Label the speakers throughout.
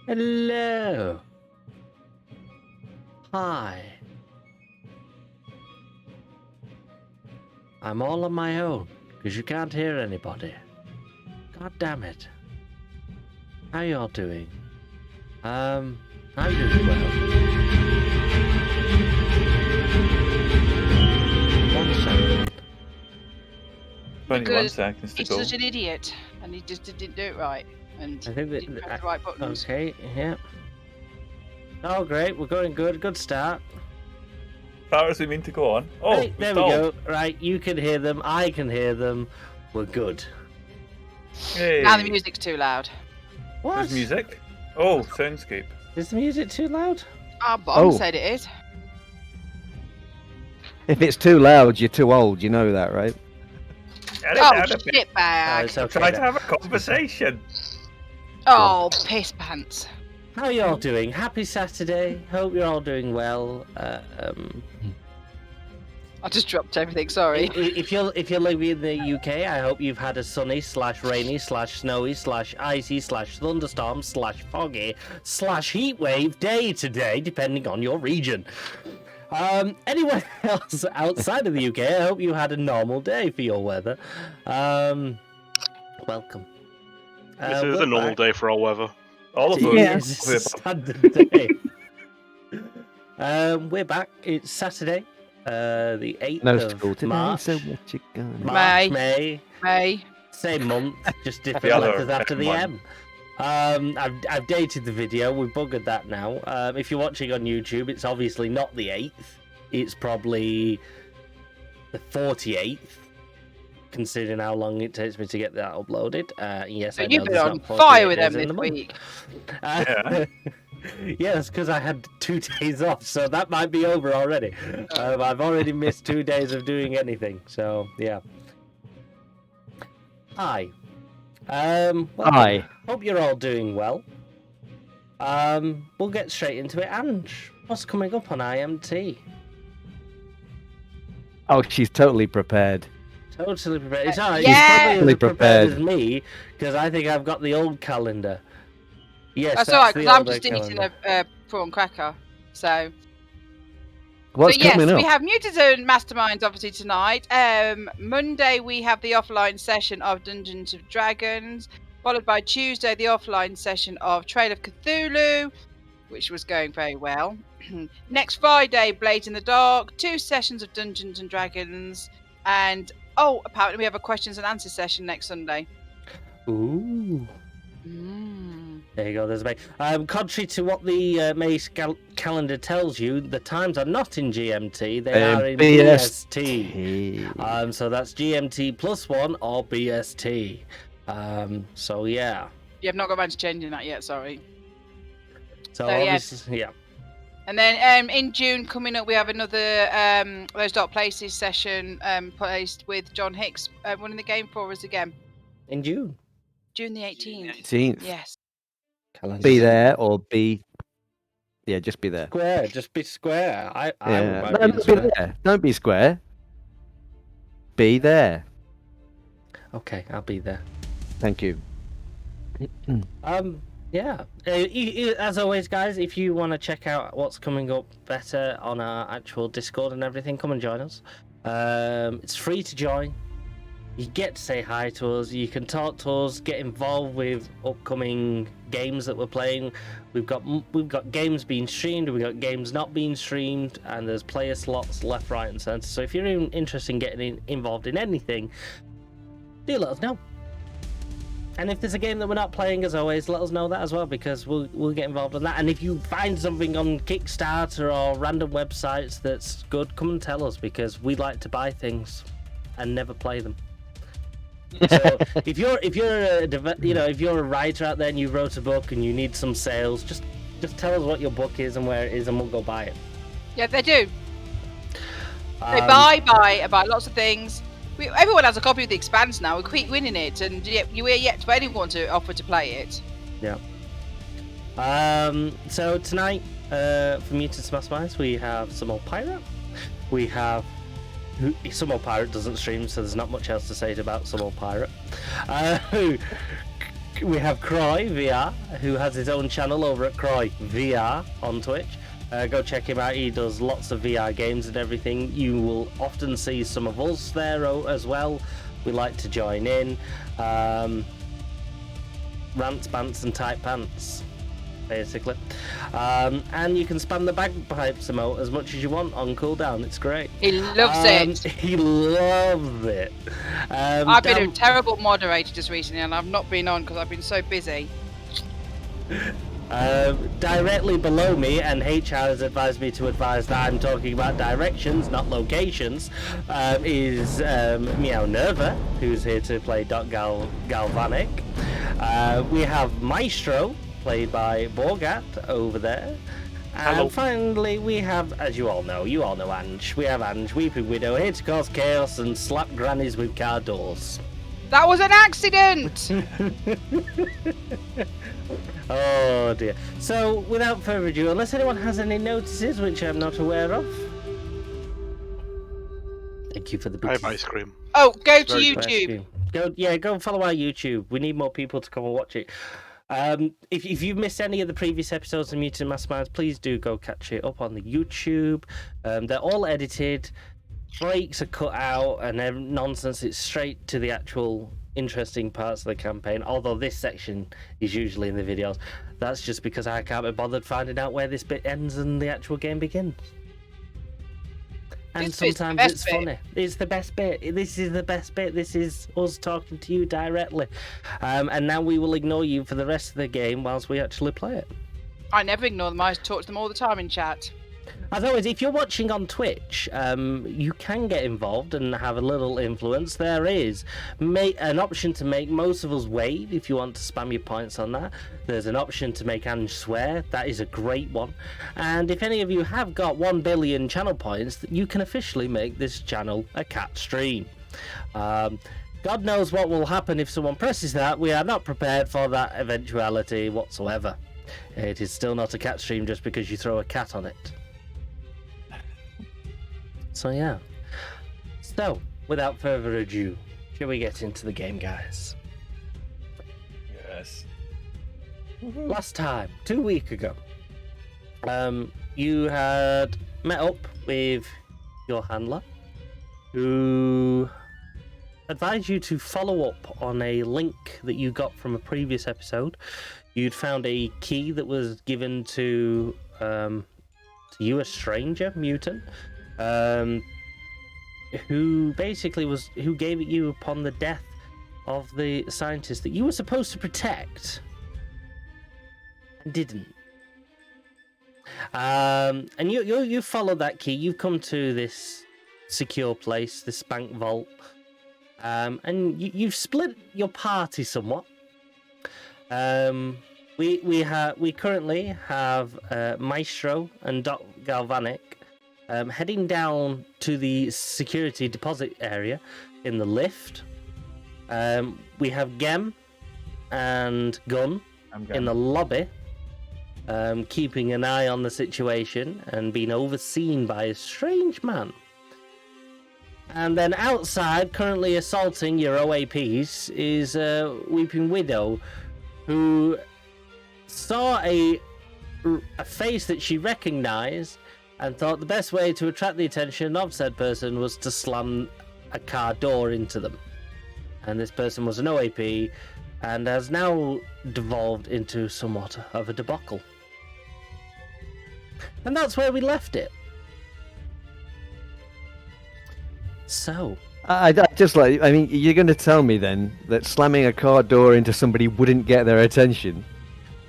Speaker 1: Hello. Hi. I'm all on my own, because you can't hear anybody. God damn it. How y'all doing? I'm doing well. One second.
Speaker 2: Only 1
Speaker 3: Because
Speaker 2: second to
Speaker 3: he's
Speaker 2: go.
Speaker 3: such an idiot, and he just didn't do it right, and
Speaker 1: I think
Speaker 3: didn't press the right buttons.
Speaker 1: Okay, yeah. Oh, great, we're going good. Good start.
Speaker 2: Far as we mean to go on. Oh,
Speaker 1: Hey, there we go. Right, you can hear them. I can hear them. We're good.
Speaker 2: Hey.
Speaker 3: Now the music's too loud.
Speaker 1: What?
Speaker 2: There's music. Oh, soundscape.
Speaker 1: Is the music too loud?
Speaker 3: Our bomb said it is.
Speaker 4: If it's too loud, you're too old. You know that, right?
Speaker 2: Get it
Speaker 3: Oh,
Speaker 2: down a bit.
Speaker 3: shit bag.
Speaker 1: it's okay
Speaker 2: Try
Speaker 1: now.
Speaker 2: to have a conversation.
Speaker 3: Oh, piss pants.
Speaker 1: How y'all doing? Happy Saturday. Hope you're all doing well.
Speaker 3: I just dropped everything. Sorry.
Speaker 1: If you're living in the UK, I hope you've had a sunny / rainy / snowy / icy / thunderstorm / foggy / heat wave day today, depending on your region. Anyone else outside of the UK, I hope you had a normal day for your weather. Welcome.
Speaker 5: This is a normal day for our weather.
Speaker 2: All of
Speaker 4: Yeah.
Speaker 2: those.
Speaker 1: It's a standard day. We're back. It's Saturday, the 8th
Speaker 4: No
Speaker 1: of
Speaker 4: school today,
Speaker 1: March.
Speaker 4: so what you gonna?
Speaker 1: March,
Speaker 3: May.
Speaker 1: May.
Speaker 3: Hey.
Speaker 1: Same month, just different
Speaker 2: The other
Speaker 1: letters after the
Speaker 2: one.
Speaker 1: M. I've dated the video. We've buggered that now. If you're watching on YouTube, it's obviously not the 8th. It's probably the 48th, considering how long it takes me to get that uploaded. Yes,
Speaker 3: So
Speaker 1: I know
Speaker 3: you've been
Speaker 1: there's
Speaker 3: on
Speaker 1: not 48
Speaker 3: fire with them
Speaker 1: days in
Speaker 3: this
Speaker 1: the month.
Speaker 3: week.
Speaker 2: Yeah.
Speaker 1: Yes, because I had 2 days off, so that might be over already. I've already missed 2 days of doing anything, so yeah. Hi. Welcome.
Speaker 4: Hi.
Speaker 1: Hope you're all doing well. We'll get straight into it. Ange, what's coming up on IMT?
Speaker 4: Oh, she's totally prepared.
Speaker 1: Totally prepared. It's alright.
Speaker 3: Yeah.
Speaker 1: She's probably as prepared
Speaker 4: Prepared.
Speaker 1: as me, because I think I've got the old calendar. Yes,
Speaker 3: That's alright,
Speaker 1: the
Speaker 3: because I'm
Speaker 1: older
Speaker 3: just eating
Speaker 1: calendar.
Speaker 3: a prawn cracker. So.
Speaker 4: What's
Speaker 3: But yes,
Speaker 4: coming up?
Speaker 3: we have Mutants and Masterminds obviously tonight. Monday we have the offline session of Dungeons and Dragons, followed by Tuesday the offline session of Trail of Cthulhu, which was going very well. Next Friday, Blades in the Dark, 2 sessions of Dungeons and Dragons, and apparently we have a questions and answers session next Sunday.
Speaker 1: Ooh. There you go, there's a May. Contrary to what the May calendar tells you, the times are not in GMT, they are in BST. So that's GMT +1 or BST. So yeah.
Speaker 3: You have not got around to changing that yet, sorry.
Speaker 1: So
Speaker 3: yes.
Speaker 1: obviously, yeah.
Speaker 3: And then in June coming up, we have another Those Dark Places session placed with John Hicks running the game for us again.
Speaker 1: In June.
Speaker 3: June the 18th.
Speaker 4: 18th.
Speaker 3: Yes.
Speaker 4: Be there or be. Yeah, just be there.
Speaker 1: Square, just be square. I
Speaker 4: Yeah.
Speaker 1: would
Speaker 4: No,
Speaker 1: be
Speaker 4: be
Speaker 1: square.
Speaker 4: there. Don't be square. Be there.
Speaker 1: Okay, I'll be there.
Speaker 4: Thank you.
Speaker 1: Yeah. As always, guys, if you want to check out what's coming up better on our actual Discord and everything, come and join us. It's free to join. You get to say hi to us. You can talk to us, get involved with upcoming games that we're playing. We've got games being streamed, we've got games not being streamed, and there's player slots left, right, and centre. So if you're interested in getting involved in anything, do let us know. And if there's a game that we're not playing, as always, let us know that as well, because we'll get involved in that. And if you find something on Kickstarter or random websites that's good, come and tell us, because we like to buy things and never play them. So if you're a writer out there and you wrote a book and you need some sales, just tell us what your book is and where it is, and we'll go buy it.
Speaker 3: Yeah, they do. They buy lots of things. Everyone has a copy of The Expanse now. We keep winning it, and you are yet for anyone to offer to play it.
Speaker 1: Yeah. So tonight, for Mutants Masterminds, we have some old pirate. We have some old pirate doesn't stream, so there's not much else to say about some old pirate. Croy VR, who has his own channel over at Croy VR on Twitch. Go check him out. He does lots of VR games and everything. You will often see some of us there as well. We like to join in. Rants, bants, and tight pants, basically. And you can spam the bagpipes emote as much as you want on cooldown. It's great.
Speaker 3: He loves it.
Speaker 1: He loves it.
Speaker 3: I've been a terrible moderator just recently, and I've not been on because I've been so busy.
Speaker 1: Directly below me, and HR has advised me to advise that I'm talking about directions, not locations, is Meow Nerva, who's here to play Galvanic. We have Maestro, played by Borgat, over there. And
Speaker 5: Hello.
Speaker 1: finally, we have, as you all know Ange. We have Ange, Weeping Widow, here to cause chaos and slap grannies with car doors.
Speaker 3: That was an accident!
Speaker 1: Oh dear. So, without further ado, unless anyone has any notices, which I'm not aware of. Thank you for the
Speaker 5: I
Speaker 1: big
Speaker 5: have ice cream.
Speaker 3: Oh, go to
Speaker 5: Very
Speaker 3: YouTube.
Speaker 1: Go and follow our YouTube. We need more people to come and watch it. If you've missed any of the previous episodes of Mutant Masterminds, please do go catch it up on the YouTube. They're all edited. Breaks are cut out and nonsense. It's straight to the actual interesting parts of the campaign, although this section is usually in the videos. That's just because I can't be bothered finding out where this bit ends and the actual game begins. And
Speaker 3: This bit's the
Speaker 1: sometimes
Speaker 3: best
Speaker 1: it's
Speaker 3: bit.
Speaker 1: funny. It's the best bit. This is the best bit. This is us talking to you directly. And now we will ignore you for the rest of the game whilst we actually play it.
Speaker 3: I never ignore them. I talk to them all the time in chat.
Speaker 1: As always, if you're watching on Twitch, you can get involved and have a little influence. There is an option to make most of us wait if you want to spam your points on that. There's an option to make Ange swear. That is a great one. And if any of you have got 1 billion channel points, you can officially make this channel a cat stream. God knows what will happen if someone presses that. We are not prepared for that eventuality whatsoever. It is still not a cat stream just because you throw a cat on it. So yeah. So, without further ado, shall we get into the game, guys?
Speaker 2: Yes.
Speaker 1: Last time, 2 weeks ago, you had met up with your handler, who advised you to follow up on a link that you got from a previous episode. You'd found a key that was given to you, a stranger mutant, who gave it you upon the death of the scientist that you were supposed to protect and didn't. And you follow that key. You've come to this secure place, this bank vault, and you've split your party somewhat. We currently have Maestro and Doc Galvanic heading down to the security deposit area in the lift. We have Gem and Gun in the lobby, keeping an eye on the situation and being overseen by a strange man. And then outside, currently assaulting your OAPs, is Weeping Widow, who saw a face that she recognized and thought the best way to attract the attention of said person was to slam a car door into them. And this person was an OAP and has now devolved into somewhat of a debacle. And that's where we left it. So,
Speaker 4: I just like, I mean, you're going to tell me then that slamming a car door into somebody wouldn't get their attention?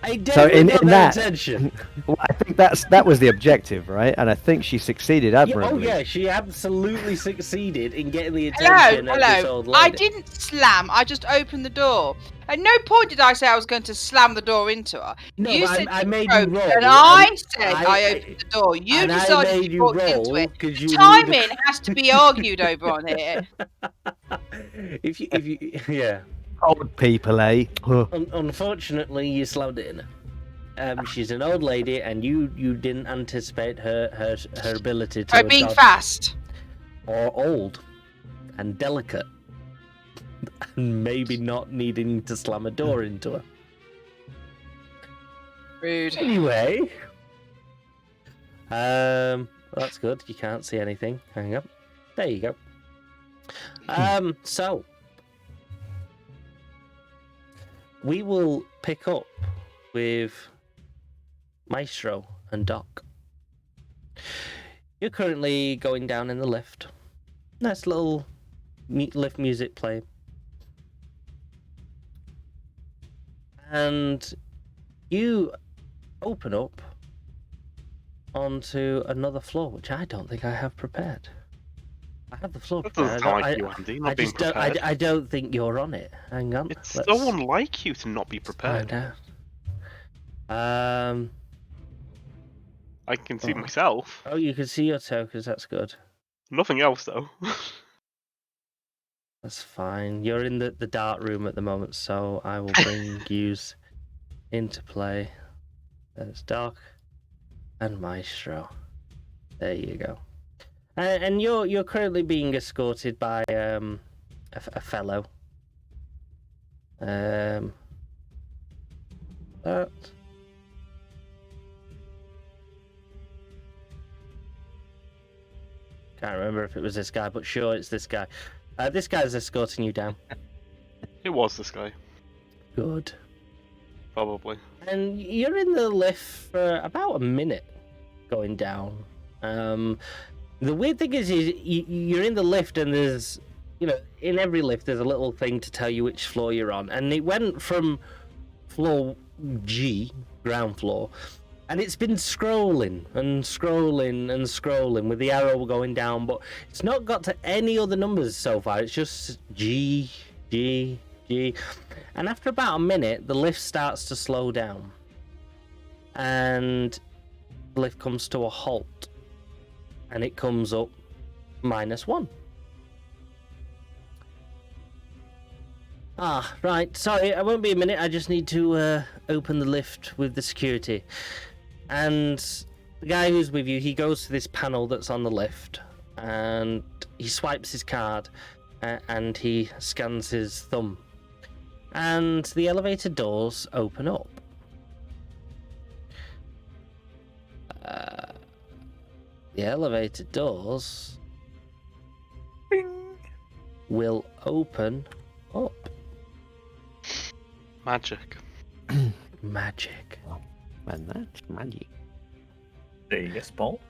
Speaker 1: I definitely got
Speaker 4: in
Speaker 1: their
Speaker 4: that-
Speaker 1: attention.
Speaker 4: Well, I think that was the objective, right? And I think she succeeded
Speaker 1: Yeah,
Speaker 4: admirably.
Speaker 1: oh yeah, she absolutely succeeded in getting the attention of this old lady.
Speaker 3: I didn't slam. I just opened the door. At no point did I say I was going to slam the door into her.
Speaker 1: No,
Speaker 3: you
Speaker 1: but
Speaker 3: said
Speaker 1: I
Speaker 3: you
Speaker 1: made you
Speaker 3: broke,
Speaker 1: roll,
Speaker 3: and I
Speaker 1: and
Speaker 3: said I opened the door. You
Speaker 1: and I
Speaker 3: decided
Speaker 1: made
Speaker 3: you
Speaker 1: you
Speaker 3: walked
Speaker 1: roll
Speaker 3: into it.
Speaker 1: 'cause you
Speaker 3: Timing has to be argued over on here.
Speaker 1: if you, yeah.
Speaker 4: Old people, eh? Huh.
Speaker 1: Unfortunately, you slammed it in her. She's an old lady, and you didn't anticipate her ability to
Speaker 3: By being
Speaker 1: dodge,
Speaker 3: fast.
Speaker 1: or old and delicate. and maybe not needing to slam a door into her.
Speaker 3: Rude.
Speaker 1: Anyway, that's good. You can't see anything. Hang up. There you go. So we will pick up with Maestro and Doc. You're currently going down in the lift. Nice little lift music playing. And you open up onto another floor, which I don't think I have prepared. I have the floor
Speaker 5: That
Speaker 1: prepared.
Speaker 5: doesn't sound like you, Andy. Not being prepared.
Speaker 1: I don't think you're on it. Hang on.
Speaker 5: It's so unlike you to not be prepared.
Speaker 1: Find out.
Speaker 5: I can see myself.
Speaker 1: Oh, you can see your tokens. That's good.
Speaker 5: Nothing else, though.
Speaker 1: That's fine. You're in the dart room at the moment, so I will bring yous into play. There's Doc and Maestro. There you go. And you're currently being escorted by a fellow. That. Can't remember if it was this guy, but sure, it's this guy. This guy's escorting you down.
Speaker 5: It was this guy.
Speaker 1: Good.
Speaker 5: Probably.
Speaker 1: And you're in the lift for about a minute going down. The weird thing is you're in the lift and there's, in every lift there's a little thing to tell you which floor you're on. And it went from floor G, ground floor, and it's been scrolling and scrolling and scrolling with the arrow going down, but it's not got to any other numbers so far. It's just G, G, G. And after about a minute, the lift starts to slow down. And the lift comes to a halt. And it comes up -1. Right. Sorry, I won't be a minute. I just need to open the lift with the security. And the guy who's with you, he goes to this panel that's on the lift. And he swipes his card. And he scans his thumb. And the elevator doors open up. The elevator doors will open up.
Speaker 5: Magic.
Speaker 1: Magic.
Speaker 4: And that's magic.
Speaker 2: Yes, Paul.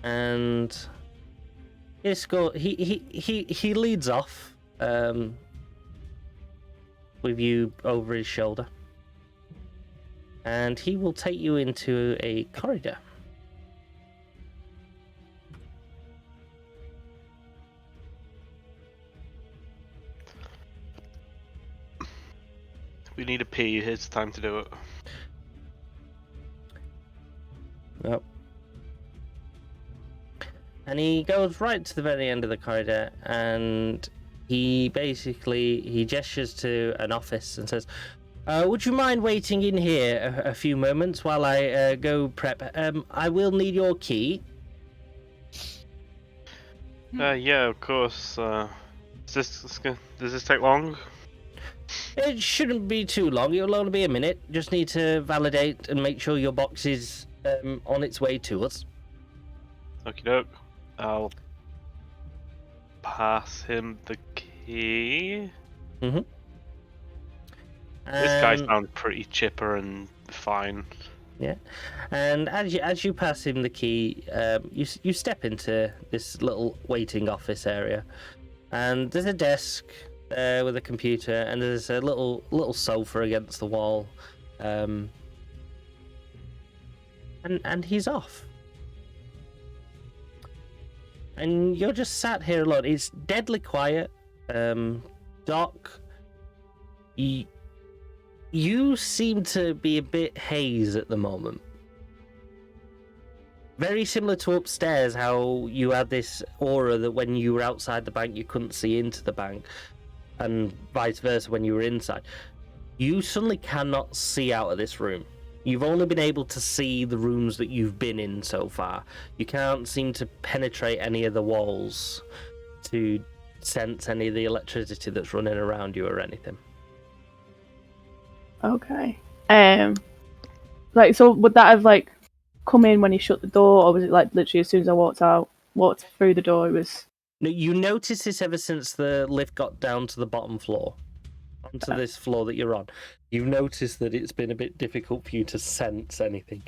Speaker 1: And he leads off with you over his shoulder. And he will take you into a corridor.
Speaker 5: We need a pee. It's time to do it.
Speaker 1: Yep. And he goes right to the very end of the corridor, and he gestures to an office and says, would you mind waiting in here a few moments while I go prep? I will need your key.
Speaker 5: Yeah, of course. Does this take long?
Speaker 1: It shouldn't be too long. It'll only be a minute. Just need to validate and make sure your box is on its way to us.
Speaker 5: Okie doke. I'll pass him the key.
Speaker 1: Mm-hmm.
Speaker 5: This guy sounds pretty chipper and fine.
Speaker 1: Yeah, and as you pass him the key, you step into this little waiting office area, and there's a desk there with a computer, and there's a little sofa against the wall, and he's off, and you're just sat here alone. It's deadly quiet. Doc, you seem to be a bit haze at the moment. Very similar to upstairs, how you had this aura that when you were outside the bank you couldn't see into the bank, and vice versa when you were inside. You suddenly cannot see out of this room. You've only been able to see the rooms that you've been in so far. You can't seem to penetrate any of the walls to sense any of the electricity that's running around you or anything.
Speaker 6: Okay. Like, so would that have like come in when he shut the door, or was it like literally as soon as I walked through the door, it was?
Speaker 1: No, you notice this ever since the lift got down to the bottom floor, onto this floor that you're on. You've noticed that it's been a bit difficult for you to sense anything.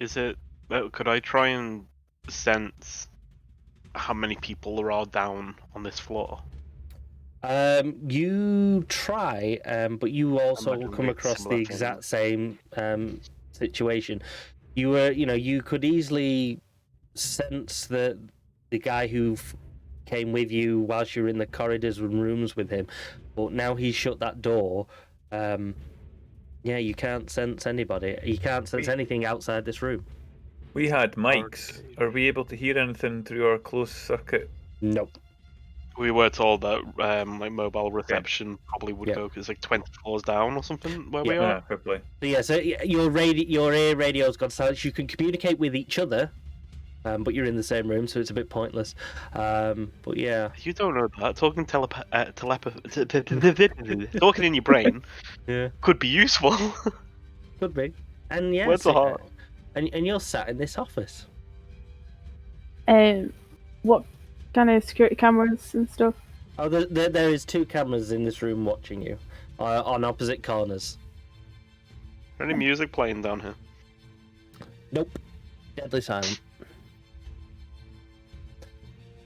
Speaker 5: Is it? Could I try and sense how many people there are down on this floor?
Speaker 1: You try, but you also
Speaker 5: Imagine
Speaker 1: come
Speaker 5: it's
Speaker 1: across the
Speaker 5: similar
Speaker 1: exact
Speaker 5: things.
Speaker 1: same situation. You were, you could easily sense that the guy who came with you whilst you were in the corridors and rooms with him, but now he's shut that door. You can't sense anybody. You can't sense anything outside this room.
Speaker 2: We had mics. Are we able to hear anything through our closed circuit?
Speaker 1: Nope.
Speaker 5: We were told that like mobile reception probably would
Speaker 1: Yeah.
Speaker 5: go because it's like 20 floors down or something where we
Speaker 1: Yeah.
Speaker 5: are.
Speaker 2: Fair play.
Speaker 1: So your ear radio's got silence. You can communicate with each other, but you're in the same room, so it's a bit pointless. But yeah.
Speaker 5: You don't know that. Talking talking in your brain
Speaker 1: Yeah.
Speaker 5: could be useful.
Speaker 1: Could be. And yeah,
Speaker 5: Words are hard.
Speaker 1: And you're sat in this office.
Speaker 6: What kind of security cameras and stuff?
Speaker 1: Oh, there is 2 cameras in this room watching you, on opposite corners.
Speaker 5: Any music playing down here?
Speaker 1: Nope. Deadly silent.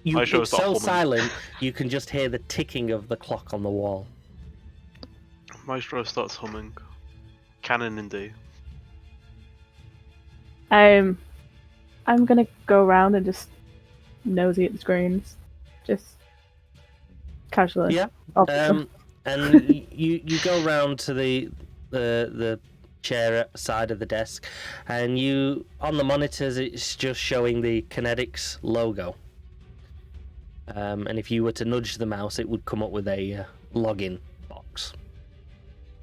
Speaker 5: My show
Speaker 1: It's
Speaker 5: stopped
Speaker 1: so
Speaker 5: humming.
Speaker 1: silent, you can just hear the ticking of the clock on the wall.
Speaker 5: Maestro starts humming. Canon in D.
Speaker 6: I'm gonna go around and just nosy at the screens, just casually.
Speaker 1: Yeah.
Speaker 6: Obviously.
Speaker 1: And you go round to the chair side of the desk, and on the monitors it's just showing the Kinetics logo. And if you were to nudge the mouse, it would come up with a login box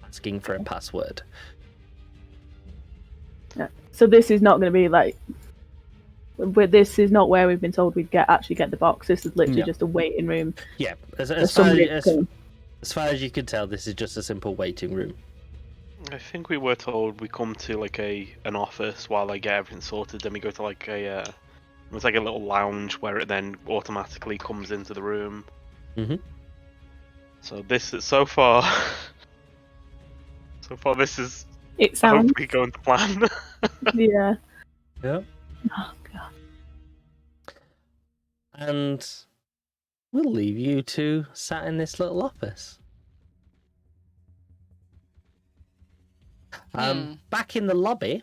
Speaker 1: asking for a password.
Speaker 6: So this is not going to be like. But this is not where we've been told we'd actually get the box. This is literally
Speaker 1: No.
Speaker 6: just a waiting room.
Speaker 1: Yeah,
Speaker 6: for
Speaker 1: as
Speaker 6: somebody to come.
Speaker 1: far as you can tell, this is just a simple waiting room.
Speaker 5: I think we were told we come to like an office while they get everything sorted, then we go to like it's like a little lounge where it then automatically comes into the room.
Speaker 1: Mhm.
Speaker 5: So this is so far this is
Speaker 6: It sounds.
Speaker 5: hopefully going to plan.
Speaker 6: Yeah.
Speaker 1: Yeah.
Speaker 6: Oh god.
Speaker 1: And we'll leave you two sat in this little office. Back in the lobby.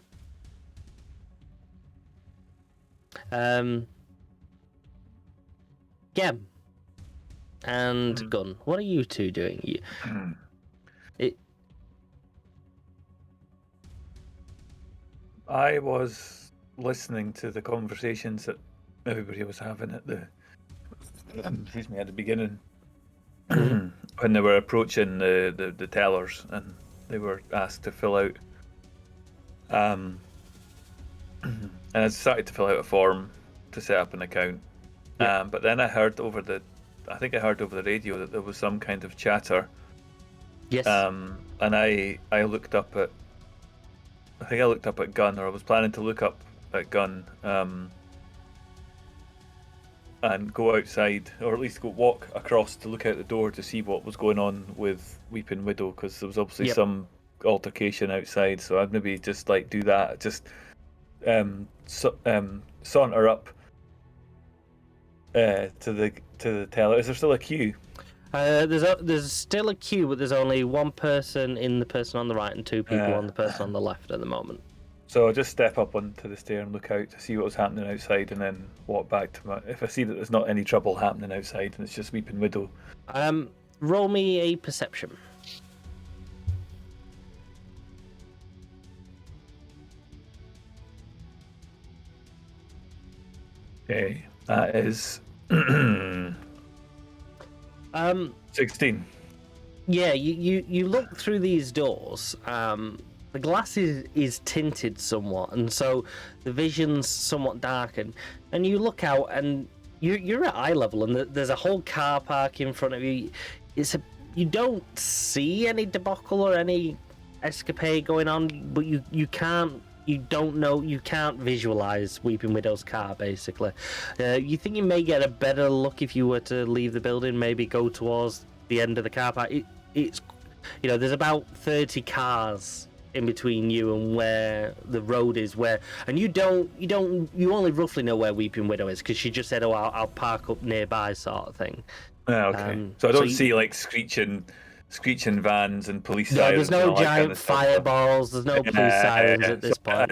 Speaker 1: Gem and Gun, what are you two doing?
Speaker 2: I was listening to the conversations that everybody was having at the beginning when they were approaching the tellers and they were asked to fill out and I started to fill out a form to set up an account. But then I heard over the radio that there was some kind of chatter.
Speaker 1: Yes.
Speaker 2: And I looked up at Gun, or I was planning to look up at Gun, and go outside, or at least go walk across to look out the door to see what was going on with Weeping Widow, because there was obviously some altercation outside. So I'd maybe just like do that, just saunter up to the teller. Is there still a queue?
Speaker 1: There's still a queue, but there's only one person in the person on the right and 2 people on the person on the left at the moment.
Speaker 2: So I'll just step up onto the stair and look out to see what was happening outside, and then walk back to my. If I see that there's not any trouble happening outside and it's just Weeping Widow.
Speaker 1: Roll me a perception.
Speaker 2: Okay, that is 16.
Speaker 1: Yeah, you look through these doors. The glass is tinted somewhat, and so the vision's somewhat darkened. And you look out, and you're at eye level, and there's a whole car park in front of you. You don't see any debacle or any escapade going on, but you can't visualize Weeping Widow's car. Basically, you think you may get a better look if you were to leave the building, maybe go towards the end of the car park. It's there's about 30 cars in between you and where the road is, and you only roughly know where Weeping Widow is because she just said, I'll park up nearby, sort of thing.
Speaker 2: Okay. So I don't see like screeching vans and police
Speaker 1: No,
Speaker 2: sirens.
Speaker 1: there's no
Speaker 2: and all that
Speaker 1: giant
Speaker 2: kind of stuff.
Speaker 1: fireballs, there's no police sirens at this point.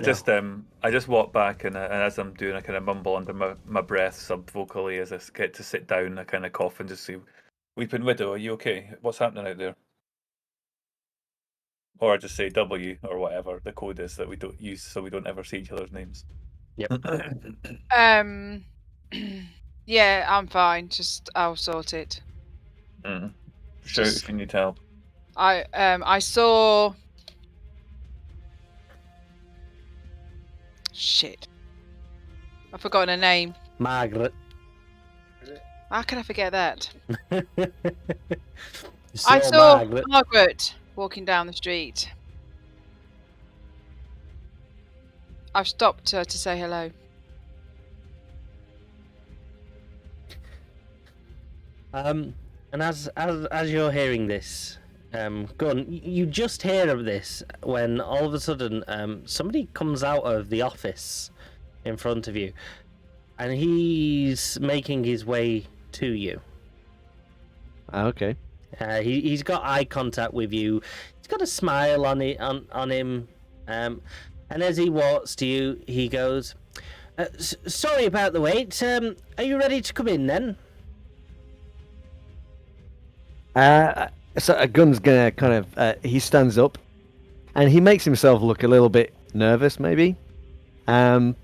Speaker 2: I just walk back and as I'm doing, I kind of mumble under my breath sub-vocally as I get to sit down. I kind of cough and just say, "Weeping Widow, are you okay? What's happening out there?" Or I just say W or whatever the code is that we don't use, so we don't ever see each other's names.
Speaker 1: Yep.
Speaker 3: Yeah, I'm fine. Just I'll sort it.
Speaker 2: Shout if you need help.
Speaker 3: I saw. Shit. I've forgotten her name.
Speaker 1: Margaret.
Speaker 3: How can I forget that?
Speaker 1: You
Speaker 3: I saw
Speaker 1: Margaret.
Speaker 3: Margaret walking down the street. I've stopped her to say hello.
Speaker 1: And as you're hearing this, Gunn, you just hear of this when all of a sudden somebody comes out of the office in front of you, and he's making his way to you.
Speaker 4: Okay.
Speaker 1: He's got eye contact with you. He's got a smile on him, and as he walks to you, he goes, "Sorry about the wait. Are you ready to come in then?"
Speaker 4: So Gunn's gonna kind of he stands up, and he makes himself look a little bit nervous, maybe. I'm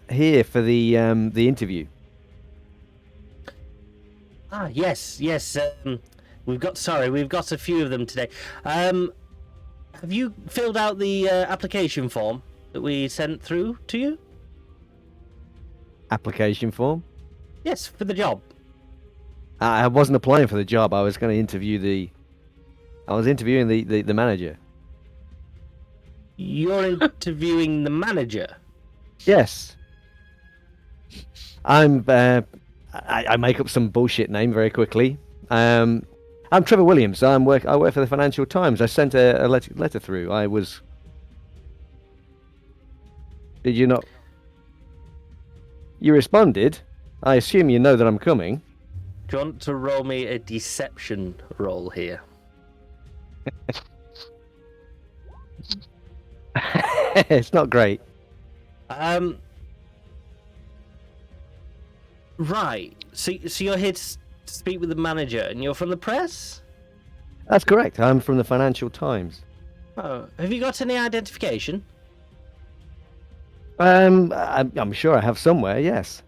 Speaker 4: here for the interview.
Speaker 1: Ah, yes. We've got a few of them today. Have you filled out the application form that we sent through to you?
Speaker 4: Application form?
Speaker 1: Yes, for the job.
Speaker 4: I wasn't applying for the job. I was going to interview I was interviewing the manager.
Speaker 1: You're interviewing the manager?
Speaker 4: Yes. I make up some bullshit name very quickly. I'm Trevor Williams. I work for the Financial Times. I sent a letter through. Did you not? You responded. I assume you know that I'm coming.
Speaker 1: Do you want to roll me a deception roll here?
Speaker 4: It's not great.
Speaker 1: Right. So you're here to speak with the manager, and you're from the press?
Speaker 4: That's correct. I'm from the Financial Times.
Speaker 1: Oh, have you got any identification?
Speaker 4: I'm sure I have somewhere. Yes.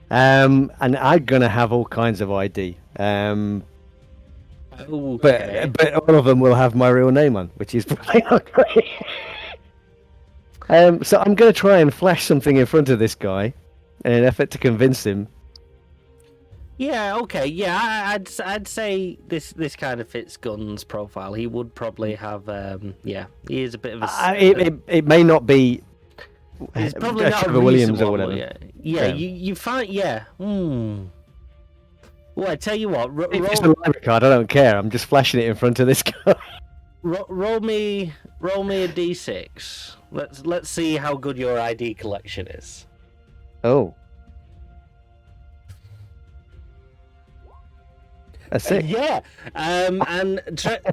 Speaker 4: And I'm gonna have all kinds of ID.
Speaker 1: Okay.
Speaker 4: But all of them will have my real name on, which is probably not great. So I'm gonna try and flash something in front of this guy in an effort to convince him.
Speaker 1: Yeah. Okay. Yeah. I'd say this kind of fits Gunn's profile. He would probably have. Yeah. He is a bit of a.
Speaker 4: It may not be.
Speaker 1: It's probably not
Speaker 4: Trevor Williams or whatever.
Speaker 1: Yeah. You find. Yeah. Well, I tell you what.
Speaker 4: If it's a library card, I don't care. I'm just flashing it in front of this guy.
Speaker 1: Roll me a d6. Let's see how good your ID collection is.
Speaker 4: Oh. A 6.
Speaker 1: Yeah, and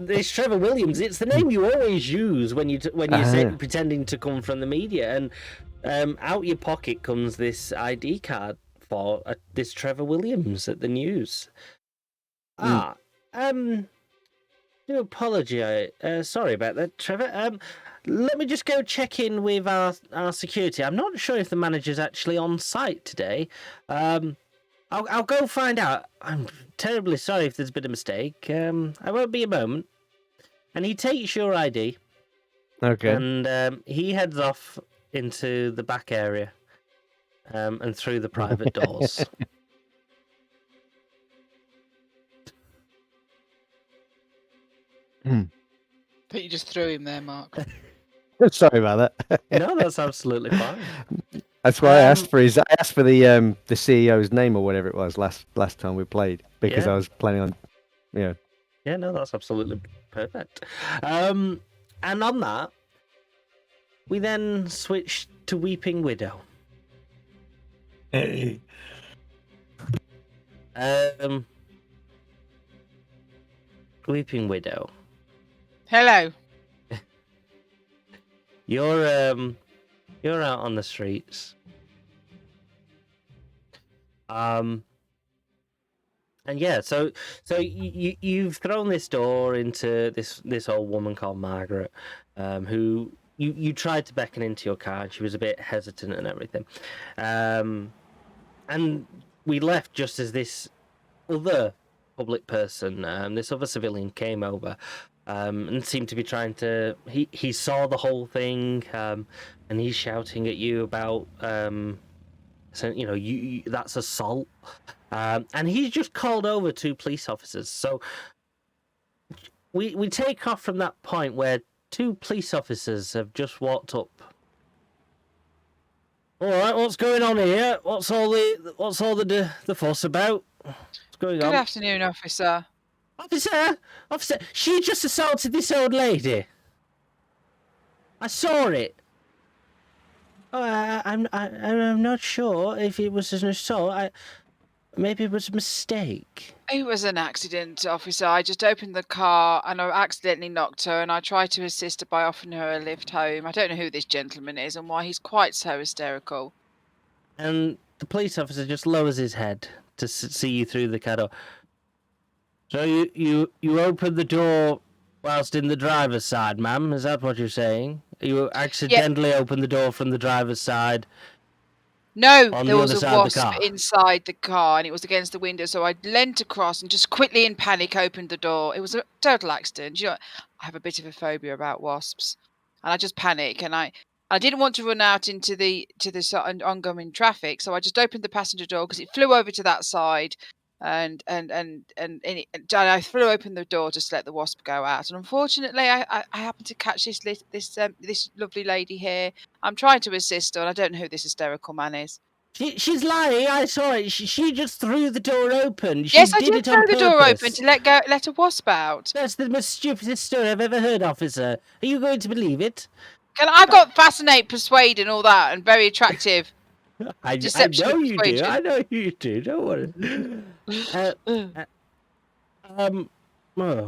Speaker 1: this Trevor Williams, it's the name you always use when you say pretending to come from the media, and out your pocket comes this ID card for this Trevor Williams at the news. Do apologize. Sorry about that, Trevor. Let me just go check in with our security. I'm not sure if the manager's actually on site today. I'll go find out. I'm terribly sorry if there's been a mistake. I won't be a moment. And he takes your ID.
Speaker 4: Okay.
Speaker 1: And he heads off into the back area. and through the private doors.
Speaker 3: But you just threw him there, Mark.
Speaker 4: Sorry about that.
Speaker 1: No, that's absolutely fine.
Speaker 4: That's why I asked for the CEO's name or whatever it was last time we played, because
Speaker 1: Yeah.
Speaker 4: I was planning on,
Speaker 1: Yeah, no, that's absolutely perfect. And on that, we then switched to Weeping Widow.
Speaker 2: Hey.
Speaker 1: Weeping Widow.
Speaker 3: Hello.
Speaker 1: You're out on the streets. And yeah, so you've thrown this door into this old woman called Margaret, who you tried to beckon into your car, and she was a bit hesitant and everything. And we left just as this other public person, this other civilian, came over. And seemed to be trying to. He saw the whole thing, and he's shouting at you about, so you that's assault, and he's just called over 2 police officers. So we take off from that point where 2 police officers have just walked up. All right, what's going on here? What's all the fuss about? What's going on?
Speaker 3: Good afternoon, officer.
Speaker 1: Officer, she just assaulted this old lady. I saw it. I'm not sure if it was an assault. Maybe it was a mistake.
Speaker 3: It was an accident, officer. I just opened the car and I accidentally knocked her, and I tried to assist her by offering her a lift home. I don't know who this gentleman is and why he's quite so hysterical.
Speaker 1: And the police officer just lowers his head to see you through the car door. So you opened the door whilst in the driver's side, ma'am? Is that what you're saying? You accidentally opened the door from the driver's side?
Speaker 3: No,
Speaker 1: On
Speaker 3: there
Speaker 1: the
Speaker 3: was
Speaker 1: other
Speaker 3: a
Speaker 1: side of the
Speaker 3: wasp
Speaker 1: car?
Speaker 3: inside the car and it was against the window, so I leant across and just quickly in panic opened the door. It was a total accident. You know, I have a bit of a phobia about wasps, and I just panic, and I didn't want to run out into the oncoming traffic, so I just opened the passenger door because it flew over to that side, and I flew open the door just to let the wasp go out. And unfortunately, I happened to catch this lovely lady here. I'm trying to assist her, and I don't know who this hysterical man is.
Speaker 1: She's lying. I saw it. She just threw the door open.
Speaker 3: Yes, I
Speaker 1: did
Speaker 3: did
Speaker 1: it
Speaker 3: throw
Speaker 1: on
Speaker 3: the door open
Speaker 1: purpose.
Speaker 3: to let a wasp out.
Speaker 1: That's the most stupidest story I've ever heard, officer. Are you going to believe it?
Speaker 3: I've got fascinate, persuade, and all that, and very attractive.
Speaker 1: I
Speaker 3: Deception
Speaker 1: know
Speaker 3: and
Speaker 1: you do.
Speaker 3: persuasion.
Speaker 1: I know you do. Don't worry. A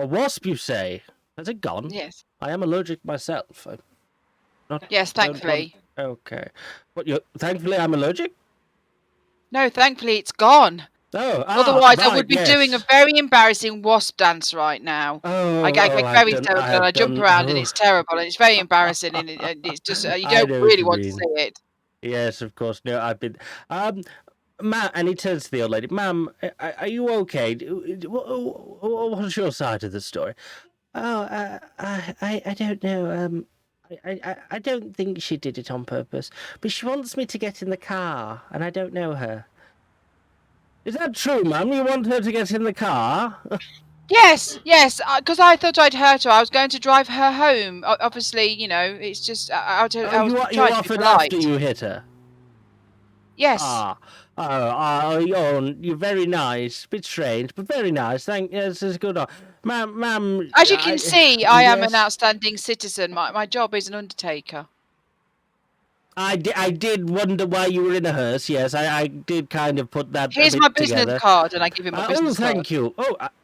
Speaker 1: wasp, you say? Has it gone?
Speaker 3: Yes.
Speaker 1: I am allergic myself.
Speaker 3: Yes, thankfully.
Speaker 1: Okay. Thankfully I'm allergic?
Speaker 3: No, thankfully it's gone.
Speaker 1: Oh,
Speaker 3: Otherwise, I
Speaker 1: right,
Speaker 3: would be
Speaker 1: yes.
Speaker 3: doing a very embarrassing wasp dance right now. I get very hysterical and I jump around and it's terrible and it's very embarrassing and it's just you
Speaker 1: I
Speaker 3: don't
Speaker 1: know
Speaker 3: really
Speaker 1: what
Speaker 3: want
Speaker 1: you
Speaker 3: to
Speaker 1: mean.
Speaker 3: see it.
Speaker 1: Yes, of course. No, I've been. Ma'am, and he turns to the old lady. Ma'am, are you okay? What's your side of the story? Oh, I don't know. I don't think she did it on purpose, but she wants me to get in the car, and I don't know her. Is that true, ma'am? You want her to get in the car?
Speaker 3: Yes, because I thought I'd hurt her. I was going to drive her home. Obviously, it's just I was
Speaker 1: you
Speaker 3: trying to be
Speaker 1: offered
Speaker 3: polite.
Speaker 1: after you hit her?
Speaker 3: Yes.
Speaker 1: You're very nice. Bit strange, but very nice. This is good. Ma'am.
Speaker 3: As you can see, I am an
Speaker 1: yes.
Speaker 3: outstanding citizen. My job is an undertaker.
Speaker 1: I did wonder why you were in a hearse. Yes, I did kind of put that.
Speaker 3: Here's my business
Speaker 1: together.
Speaker 3: card, and I give him my business card.
Speaker 1: Thank you.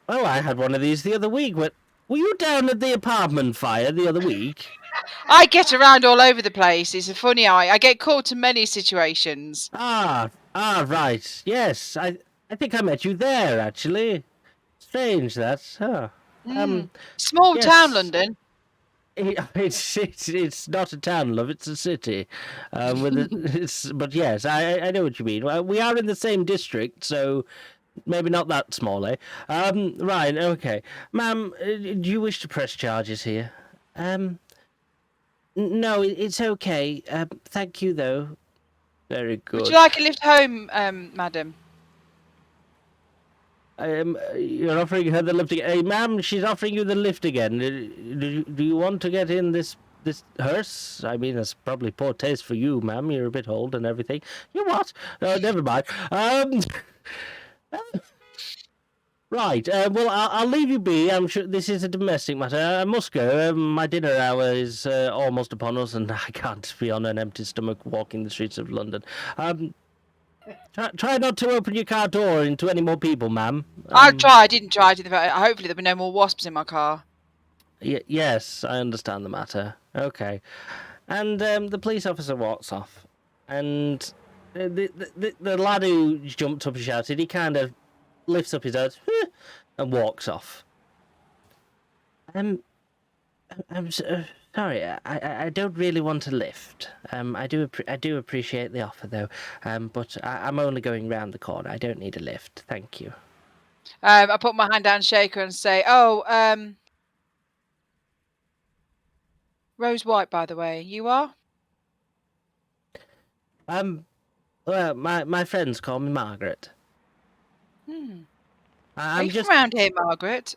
Speaker 1: I had one of these the other week. Were you down at the apartment fire the other week?
Speaker 3: I get around all over the place. It's a funny I get called to many situations.
Speaker 1: Right. Yes, I think I met you there actually. Strange that.
Speaker 3: Small
Speaker 1: yes.
Speaker 3: town, London.
Speaker 1: It's not a town, love. It's a city. But yes, I know what you mean. We are in the same district, so maybe not that small, eh? Right. Okay, ma'am. Do you wish to press charges here? No, it's okay. Thank you, though. Very good.
Speaker 3: Would you like a lift home, madam?
Speaker 1: You're offering her the lift again. Hey, ma'am, she's offering you the lift again. Do you want to get in this hearse? I mean, it's probably poor taste for you, ma'am. You're a bit old and everything. You what? Never mind. Right. Well, I'll leave you be. I'm sure this is a domestic matter. I must go. My dinner hour is almost upon us, and I can't be on an empty stomach walking the streets of London. Try not to open your car door into any more people, ma'am.
Speaker 3: I'll try. I didn't try. Hopefully there'll be no more wasps in my car.
Speaker 1: Yes, I understand the matter. Okay. And the police officer walks off. And the lad who jumped up and shouted, he kind of lifts up his head and walks off. I'm sorry, I don't really want a lift. I do appreciate the offer though. But I'm only going round the corner. I don't need a lift. Thank you.
Speaker 3: I put my hand down, shake her, and say, "Oh, Rose White, by the way, you are."
Speaker 1: Well, my friends call me Margaret.
Speaker 3: Are
Speaker 1: I'm
Speaker 3: you
Speaker 1: just
Speaker 3: from around here, Margaret?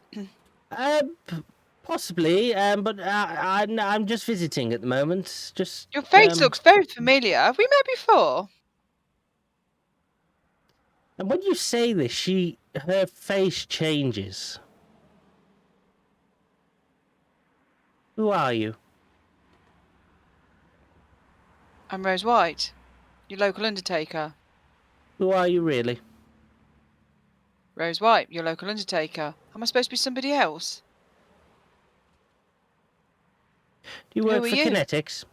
Speaker 1: possibly, but I'm just visiting at the moment. Just
Speaker 3: Your face looks very familiar. Have we met before?
Speaker 1: And when you say this, her face changes. Who are you?
Speaker 3: I'm Rose White, your local undertaker.
Speaker 1: Who are you really?
Speaker 3: Rose White, your local undertaker. Am I supposed to be somebody else?
Speaker 1: Do you
Speaker 3: Who
Speaker 1: work
Speaker 3: are
Speaker 1: for
Speaker 3: you?
Speaker 1: Kinetics?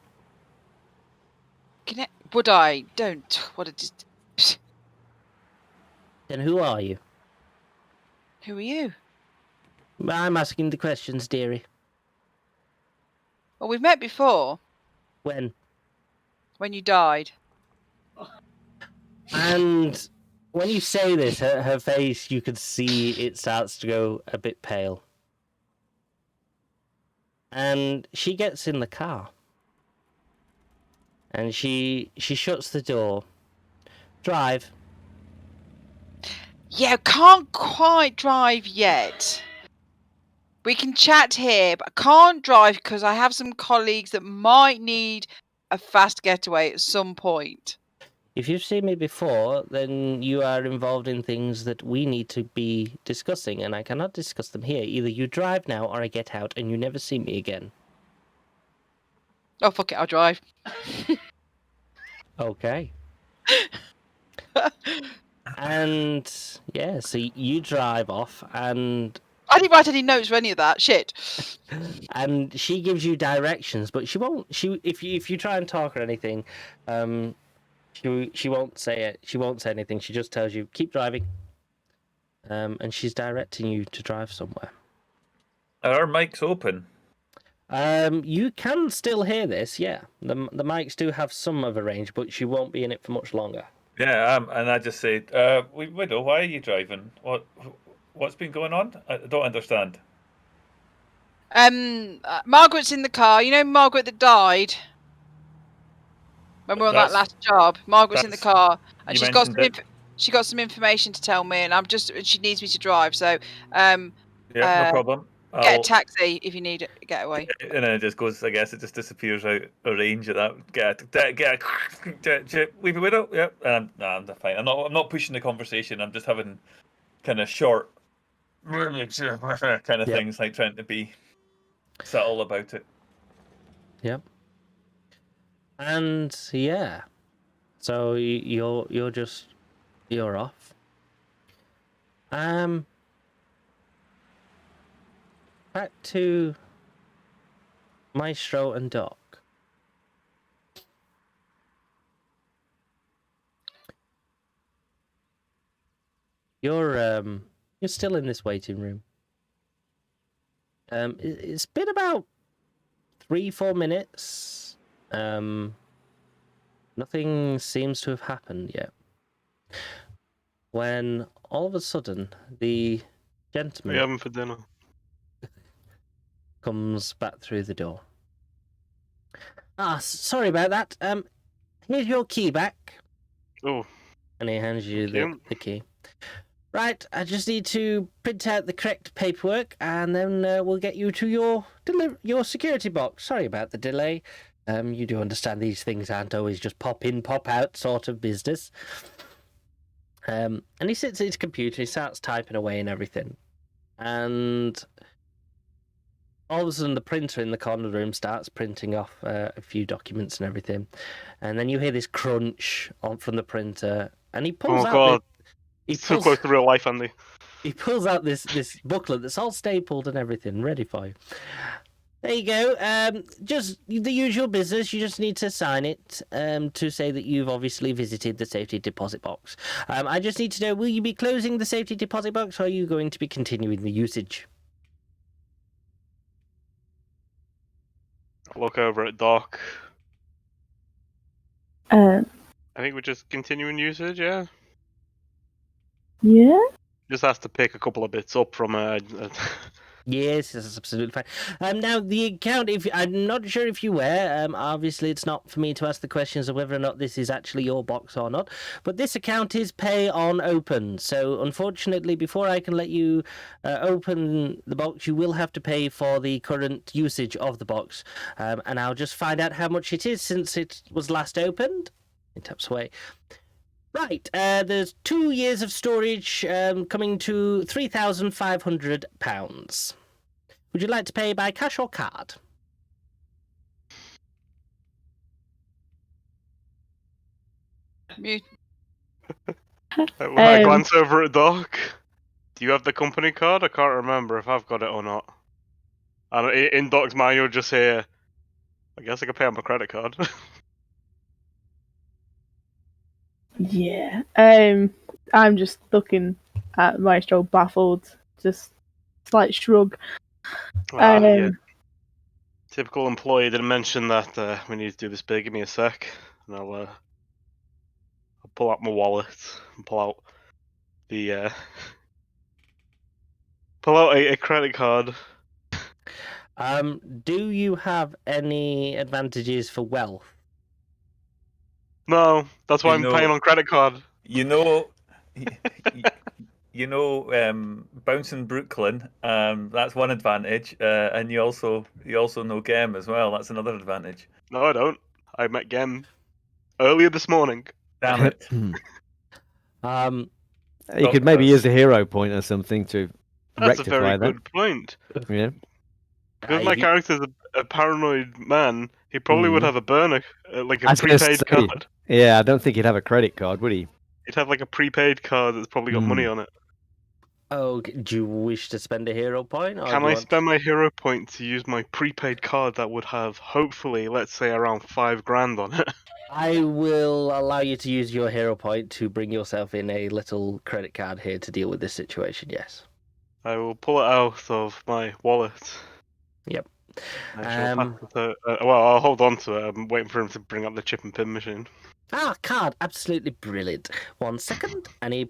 Speaker 3: Would I? Don't. What a... Psst.
Speaker 1: Then who are you?
Speaker 3: Who are you?
Speaker 1: I'm asking the questions, dearie.
Speaker 3: Well, we've met before.
Speaker 1: When?
Speaker 3: When you died.
Speaker 1: And when you say this, her face, you can see it starts to go a bit pale. And she gets in the car. And she shuts the door. Drive.
Speaker 3: Yeah, can't quite drive yet. We can chat here, but I can't drive because I have some colleagues that might need a fast getaway at some point.
Speaker 1: If you've seen me before, then you are involved in things that we need to be discussing, and I cannot discuss them here. Either you drive now, or I get out, and you never see me again.
Speaker 3: Oh, fuck it, I'll drive.
Speaker 1: Okay. And, yeah, so you drive off, and...
Speaker 3: I didn't write any notes for any of that. Shit.
Speaker 1: And she gives you directions, but she won't... If you try and talk or anything, she won't say it. She won't say anything. She just tells you, keep driving. And she's directing you to drive somewhere.
Speaker 2: Are our mics open?
Speaker 1: You can still hear this, yeah. The mics do have some of a range, but she won't be in it for much longer.
Speaker 2: Yeah, and I just say, Widow, why are you driving? What's been going on? I don't understand.
Speaker 3: Margaret's in the car. You know Margaret that died? When we were on that last job. Margaret's in the car. And she's got some information to tell me, and she needs me to drive, so
Speaker 2: yeah, no problem.
Speaker 3: Get a taxi if you need a getaway.
Speaker 2: And then it just goes, I guess it just disappears out of range at that. Get leave a widow. Yep. And I'm fine. I'm not pushing the conversation. I'm just having kind of short kind of things, like trying to be subtle about it.
Speaker 1: Yep. And yeah. So you're off. Back to Maestro and Doc. You're still in this waiting room. It's been about 3-4 minutes. Nothing seems to have happened yet. When all of a sudden the gentleman
Speaker 5: We have them for dinner.
Speaker 1: comes back through the door. Sorry about that. Here's your key back.
Speaker 5: Oh,
Speaker 1: And he hands you
Speaker 5: Thank
Speaker 1: the key. Right, I just need to print out the correct paperwork, and then we'll get you to your security box. Sorry about the delay. You do understand these things aren't always just pop in, pop out sort of business. And he sits at his computer, he starts typing away and everything. And all of a sudden, the printer in the corner of the room starts printing off a few documents and everything. And then you hear this crunch from the printer, and he pulls
Speaker 5: Oh
Speaker 1: out
Speaker 5: god,
Speaker 1: he
Speaker 5: it's too
Speaker 1: pulls,
Speaker 5: close to real life, Andy.
Speaker 1: he pulls out this booklet that's all stapled and everything, ready for you. There you go. Just the usual business. You just need to sign it to say that you've obviously visited the safety deposit box. I just need to know, will you be closing the safety deposit box, or are you going to be continuing the usage?
Speaker 5: Look over at Doc.
Speaker 6: Um,
Speaker 5: I think we're just continuing usage, yeah?
Speaker 6: yeah.
Speaker 5: Just has to pick a couple of bits up from
Speaker 1: Yes, that's absolutely fine. Now, the account, I'm not sure if you were, obviously it's not for me to ask the questions of whether or not this is actually your box or not, but this account is pay on open. So, unfortunately, before I can let you open the box, you will have to pay for the current usage of the box. And I'll just find out how much it is since it was last opened. It taps away. Right, there's 2 years of storage coming to £3,500. Would you like to pay by cash or card?
Speaker 3: Mute.
Speaker 5: When I glance over at Doc, do you have the company card? I can't remember if I've got it or not. And in Doc's mind, you'll just hear, I guess I could pay on my credit card.
Speaker 6: Yeah. I'm just looking at Maestro baffled, just slight shrug.
Speaker 5: Yeah. Typical employee didn't mention that we need to do this big. Give me a sec, and I'll pull out my wallet and pull out the a credit card.
Speaker 1: Do you have any advantages for wealth?
Speaker 5: No, that's why I'm paying on credit card.
Speaker 2: You know, bouncing Brooklyn. That's one advantage, and you also know Gem as well. That's another advantage.
Speaker 5: No, I don't. I met Gem earlier this morning.
Speaker 2: Damn it.
Speaker 4: You could maybe use a hero point or something to
Speaker 5: That's a
Speaker 4: rectify
Speaker 5: very
Speaker 4: that.
Speaker 5: good point.
Speaker 4: Yeah.
Speaker 5: Because my character's a paranoid man, he probably would have a burner, like a
Speaker 4: I was gonna
Speaker 5: prepaid
Speaker 4: say,
Speaker 5: card.
Speaker 4: Yeah, I don't think he'd have a credit card, would he?
Speaker 5: He'd have like a prepaid card that's probably got money on it.
Speaker 1: Oh, do you wish to spend a hero point? Or
Speaker 5: Can I spend my hero point to use my prepaid card that would have, hopefully, let's say around $5,000 on it?
Speaker 1: I will allow you to use your hero point to bring yourself in a little credit card here to deal with this situation, yes.
Speaker 5: I will pull it out of my wallet.
Speaker 1: Yep.
Speaker 5: I shall pass it well, I'll hold on to it. I'm waiting for him to bring up the chip and pin machine.
Speaker 1: Card, absolutely brilliant. 1 second, and he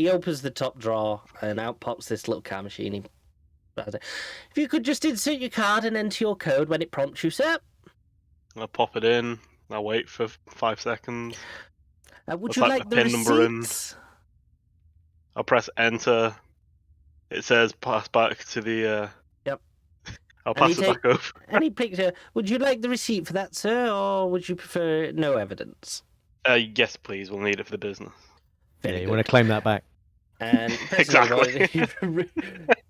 Speaker 1: opens the top drawer, and out pops this little card machine. If you could just insert your card and enter your code when it prompts you, sir.
Speaker 5: I'll pop it in. I'll wait for 5 seconds.
Speaker 1: Would you like the
Speaker 5: pin number in.
Speaker 1: receipts?
Speaker 5: I'll press enter. It says pass back to the.
Speaker 1: Yep.
Speaker 5: I'll pass it back over.
Speaker 1: Any picture? Would you like the receipt for that, sir, or would you prefer no evidence?
Speaker 5: Yes, please. We'll need it for the business.
Speaker 1: Very
Speaker 4: you
Speaker 1: good.
Speaker 4: want to claim that back.
Speaker 1: And
Speaker 5: exactly.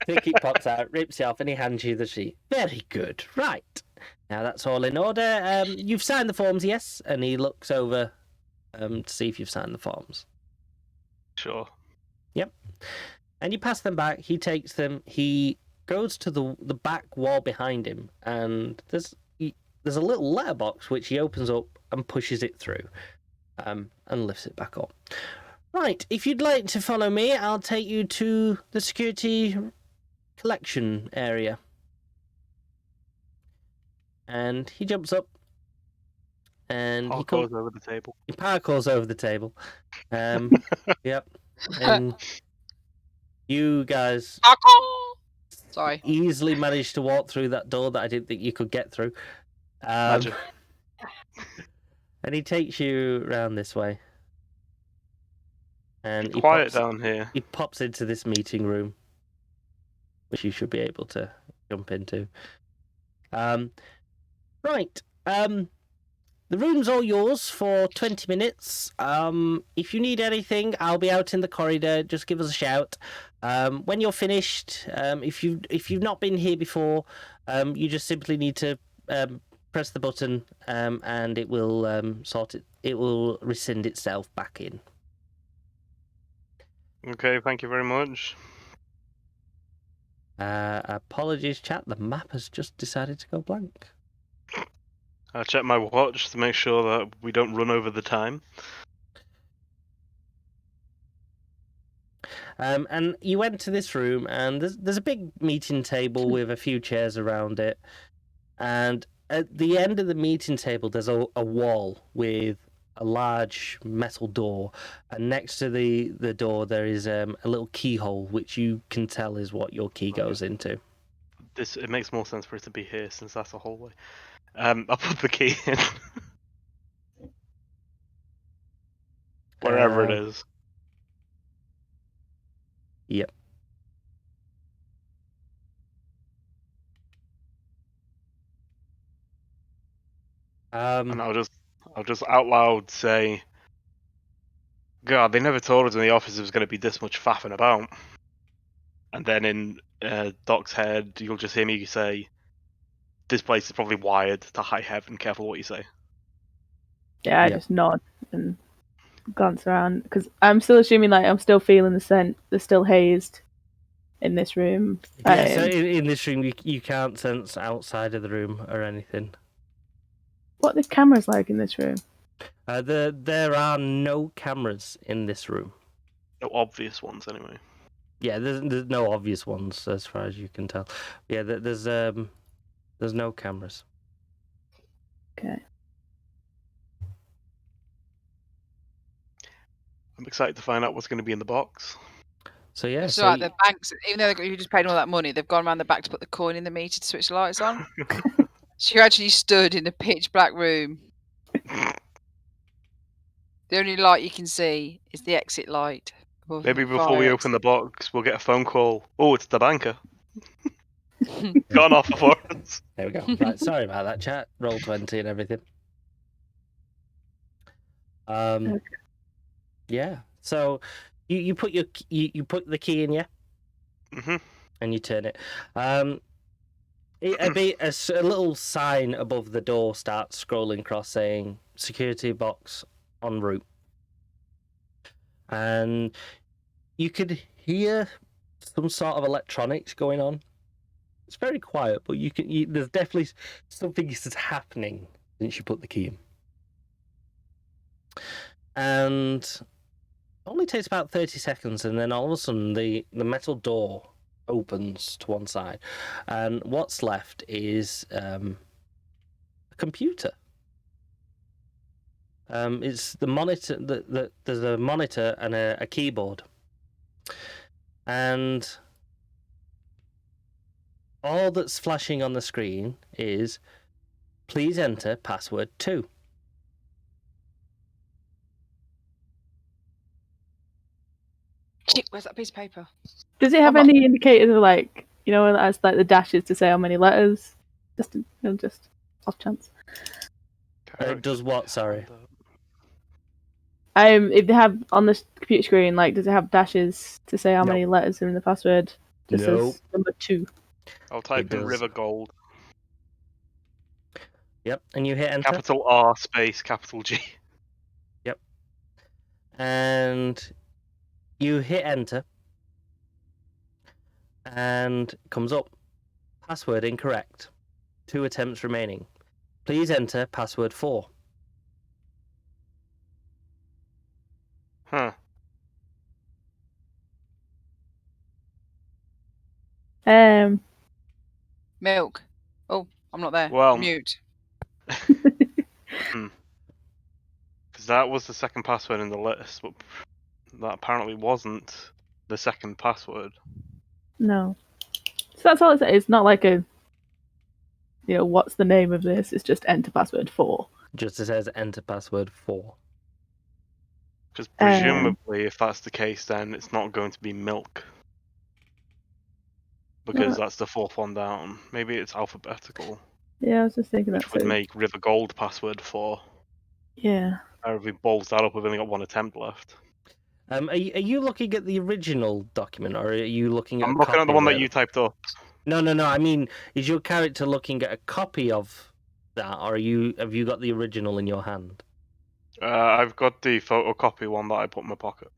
Speaker 1: Ticket pops out, rips it off, and he hands you the sheet. Very good. Right. Now that's all in order. You've signed the forms, yes? And he looks over to see if you've signed the forms.
Speaker 5: Sure.
Speaker 1: Yep. And you pass them back. He takes them. He goes to the back wall behind him, and there's a little letterbox which he opens up and pushes it through, and lifts it back up. Right, if you'd like to follow me, I'll take you to the security collection area. And he jumps up, and he
Speaker 5: parkours over the table.
Speaker 1: He parkours over the table. Yep. And you guys
Speaker 3: Sorry.
Speaker 1: easily managed to walk through that door that I didn't think you could get through.
Speaker 5: Magic.
Speaker 1: And he takes you round this way. And
Speaker 5: Quiet down here.
Speaker 1: He pops into this meeting room, which you should be able to jump into. Right. The room's all yours for 20 minutes. If you need anything, I'll be out in the corridor. Just give us a shout. When you're finished, if you've not been here before, you just simply need to press the button, and it will It will rescind itself back in.
Speaker 5: Okay, thank you very much.
Speaker 1: Apologies, chat. The map has just decided to go blank.
Speaker 5: I check my watch to make sure that we don't run over the time.
Speaker 1: And you enter this room, and there's a big meeting table with a few chairs around it. And at the end of the meeting table, there's a wall with a large metal door. And next to the door, there is a little keyhole, which you can tell is what your key goes into.
Speaker 5: It makes more sense for it to be here, since that's a hallway. I'll put the key in. Wherever it is.
Speaker 1: Yep.
Speaker 5: And I'll just out loud say, God, they never told us in the office there was going to be this much faffing about. And then in Doc's head, you'll just hear me say, this place is probably wired to high heaven. Careful what you say.
Speaker 6: Yeah, I just nod and glance around because I'm still assuming I'm still feeling the scent. They're still hazed in this room.
Speaker 1: Yeah, so in this room, you can't sense outside of the room or anything.
Speaker 6: What are the cameras like in this room?
Speaker 1: There are no cameras in this room.
Speaker 5: No obvious ones, anyway.
Speaker 1: Yeah, there's no obvious ones as far as you can tell. Yeah, there's no cameras.
Speaker 6: Okay.
Speaker 5: I'm excited to find out what's going to be in the box.
Speaker 1: So yeah,
Speaker 3: so the banks, even though you just paid all that money, they've gone around the back to put the coin in the meter to switch the lights on. So you're actually stood in a pitch black room. The only light you can see is the exit light.
Speaker 5: Maybe before we open the box, we'll get a phone call. Oh, it's the banker. Gone off for us.
Speaker 1: There we go. Right, sorry about that, chat. Roll 20 and everything. Yeah. So you put you put the key in, yeah. And you turn it. A little sign above the door starts scrolling across saying "Security box en route," and you could hear some sort of electronics going on. It's very quiet, but there's definitely something that's happening since you put the key in. And it only takes about 30 seconds, and then all of a sudden the metal door opens to one side, and what's left is a computer. It's the monitor. There's a monitor and a keyboard, and all that's flashing on the screen is, please enter password 2.
Speaker 3: Shit, where's that piece of paper?
Speaker 6: Does it have any indicators of as the dashes to say how many letters? Just off chance.
Speaker 1: It does what? Sorry.
Speaker 6: If they have on the computer screen, does it have dashes to say how many letters are in the password? Just says number 2.
Speaker 5: I'll type in River Gold.
Speaker 1: Yep, and you hit enter.
Speaker 5: Capital R space capital G.
Speaker 1: Yep. And you hit enter, and it comes up. Password incorrect. 2 attempts remaining. Please enter password 4.
Speaker 5: Huh.
Speaker 3: Milk. Oh, I'm not there.
Speaker 5: Well,
Speaker 3: mute.
Speaker 5: Because that was the second password in the list, but that apparently wasn't the second password.
Speaker 6: No. So that's all it says. It's not like a, what's the name of this? It's just enter password 4.
Speaker 1: Just it says enter password 4.
Speaker 5: Because presumably, if that's the case, then it's not going to be milk. Because that's the fourth one down. Maybe it's alphabetical.
Speaker 6: Yeah, I was just thinking
Speaker 5: Which
Speaker 6: that.
Speaker 5: would make River Gold password 4.
Speaker 6: Yeah.
Speaker 5: Or if we balls that up, we've only got one attempt left.
Speaker 1: Are you looking at the original document, or are you looking at?
Speaker 5: I'm looking at the one that you typed up.
Speaker 1: No. I mean, is your character looking at a copy of that, or have you got the original in your hand?
Speaker 5: I've got the photocopy one that I put in my pocket.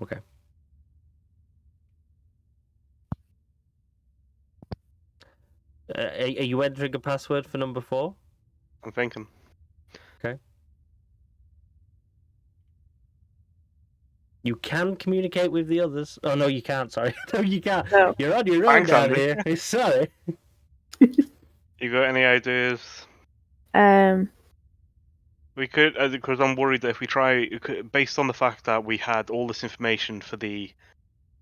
Speaker 1: Okay. Are you entering a password for number 4?
Speaker 5: I'm thinking.
Speaker 1: Okay. You can communicate with the others. Oh no, you can't. Sorry, no, you can't.
Speaker 6: No.
Speaker 1: You're on your own
Speaker 5: Thanks,
Speaker 1: down
Speaker 5: Andy.
Speaker 1: here. Sorry.
Speaker 5: You got any ideas? We could, because I'm worried that if we try, based on the fact that we had all this information for the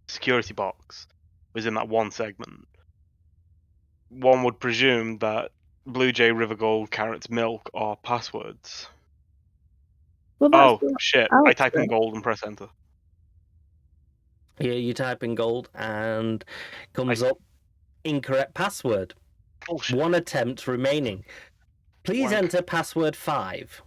Speaker 5: security box was in that one segment, one would presume that Blue Jay, River Gold, Carrots, Milk are passwords.
Speaker 6: Well, that's
Speaker 5: Oh, shit. I
Speaker 6: Alex
Speaker 5: type in
Speaker 6: said.
Speaker 5: gold and press enter.
Speaker 1: Yeah, you type in gold and comes up incorrect password.
Speaker 5: Bullshit.
Speaker 1: 1 attempt remaining. Please
Speaker 5: Wank.
Speaker 1: enter password 5.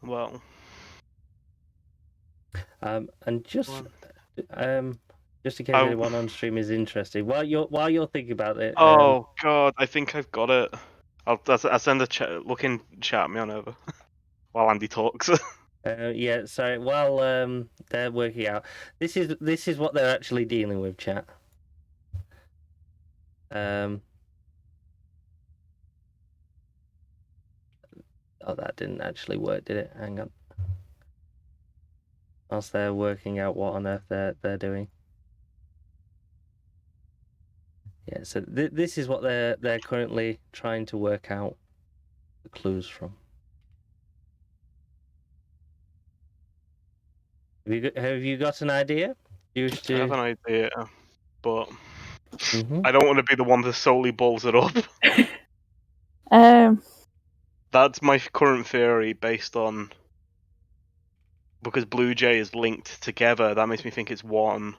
Speaker 5: Well.
Speaker 1: And just in case
Speaker 5: Oh.
Speaker 1: anyone on stream is interested, while you're thinking about it.
Speaker 5: Oh, God. I think I've got it. I'll send a chat. Look in chat me on over while Andy talks.
Speaker 1: Yeah, so while they're working out, this is what they're actually dealing with, chat. Oh, that didn't actually work, did it? Hang on. Whilst they're working out what on earth they're doing. Yeah, so this is what they're currently trying to work out the clues from. Have you got an idea?
Speaker 5: I have an idea, but
Speaker 1: Mm-hmm.
Speaker 5: I don't want to be the one that solely balls it up. That's my current theory based on because Blue Jay is linked together. That makes me think it's one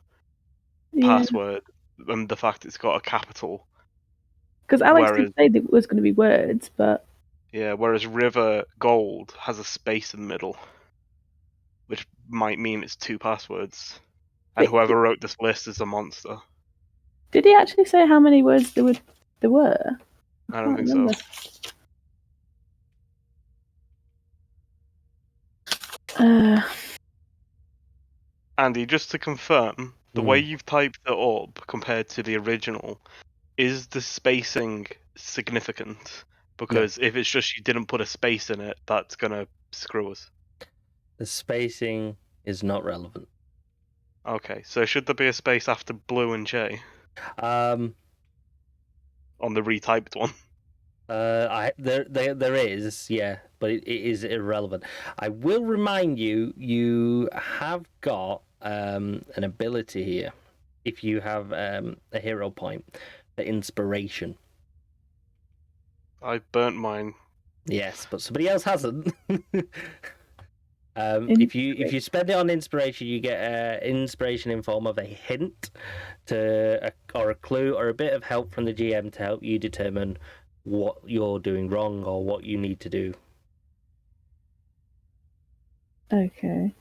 Speaker 5: password, and the fact it's got a capital.
Speaker 6: Because Alex did say there was going to be words, but
Speaker 5: yeah, whereas River Gold has a space in the middle, which might mean it's 2 passwords, and whoever wrote this list is a monster.
Speaker 6: Did he actually say how many words there were?
Speaker 5: I don't think so. Andy, just to confirm, the way you've typed it up compared to the original, is the spacing significant? Because if it's just you didn't put a space in it, that's gonna screw us.
Speaker 1: The spacing is not relevant.
Speaker 5: Okay, so should there be a space after Blue and J? On the retyped one.
Speaker 1: There is, yeah, but it is irrelevant. I will remind you, you have got an ability here. If you have a hero point, the inspiration.
Speaker 5: I burnt mine.
Speaker 1: Yes, but somebody else hasn't. If you spend it on inspiration, you get inspiration in form of a hint or a clue or a bit of help from the GM to help you determine what you're doing wrong or what you need to do.
Speaker 6: Okay.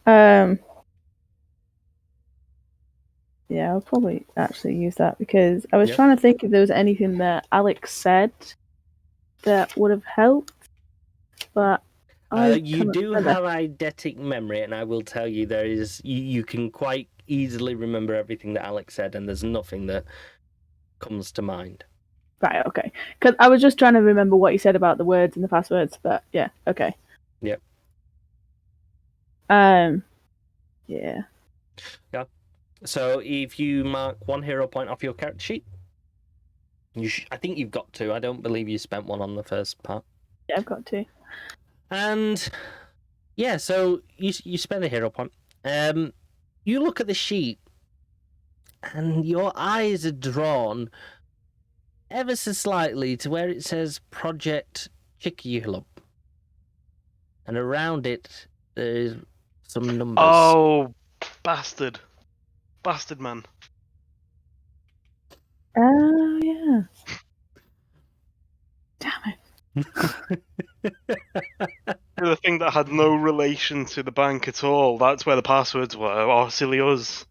Speaker 6: Yeah, I'll probably actually use that because I was trying to think if there was anything that Alex said that would have helped, but
Speaker 1: you do have eidetic memory, and I will tell you there is. You can quite easily remember everything that Alex said, and there's nothing that comes to mind.
Speaker 6: Right, okay. Because I was just trying to remember what he said about the words and the passwords, but yeah, okay.
Speaker 1: Yep.
Speaker 6: Yeah.
Speaker 1: Yeah. So if you mark 1 hero point off your character sheet, I think you've got 2. I don't believe you spent 1 on the first part.
Speaker 6: Yeah, I've got 2.
Speaker 1: And yeah, so you spend a hero point. You look at the sheet, and your eyes are drawn ever so slightly to where it says Project Chicxulub. And around it, there's some numbers.
Speaker 5: Oh, bastard. Bastard man.
Speaker 6: Oh, yeah. Damn it.
Speaker 5: The thing that had no relation to the bank at all. That's where the passwords were. Oh, silly us.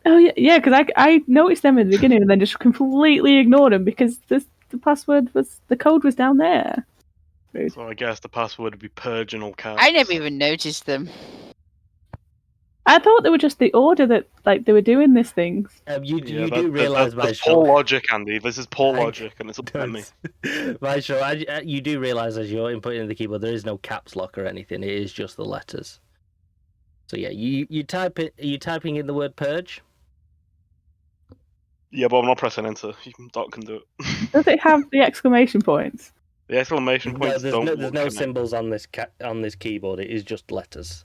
Speaker 6: Oh, yeah, because I noticed them in the beginning and then just completely ignored them because the code was down there. Rude.
Speaker 5: So I guess the password would be purge in all caps.
Speaker 3: I never even noticed them.
Speaker 6: I thought they were just the order that like they were doing these things.
Speaker 1: You do realise,
Speaker 5: that's poor logic, Andy. This is poor logic, and it's upset me.
Speaker 1: You do realise as you're inputting the keyboard, there is no caps lock or anything. It is just the letters. So yeah, you type it. Are you typing in the word purge?
Speaker 5: Yeah, but I'm not pressing enter. Doc can do it.
Speaker 6: Does it have the exclamation points?
Speaker 5: The exclamation points
Speaker 1: there's
Speaker 5: don't.
Speaker 1: There's no symbols on this keyboard. It is just letters.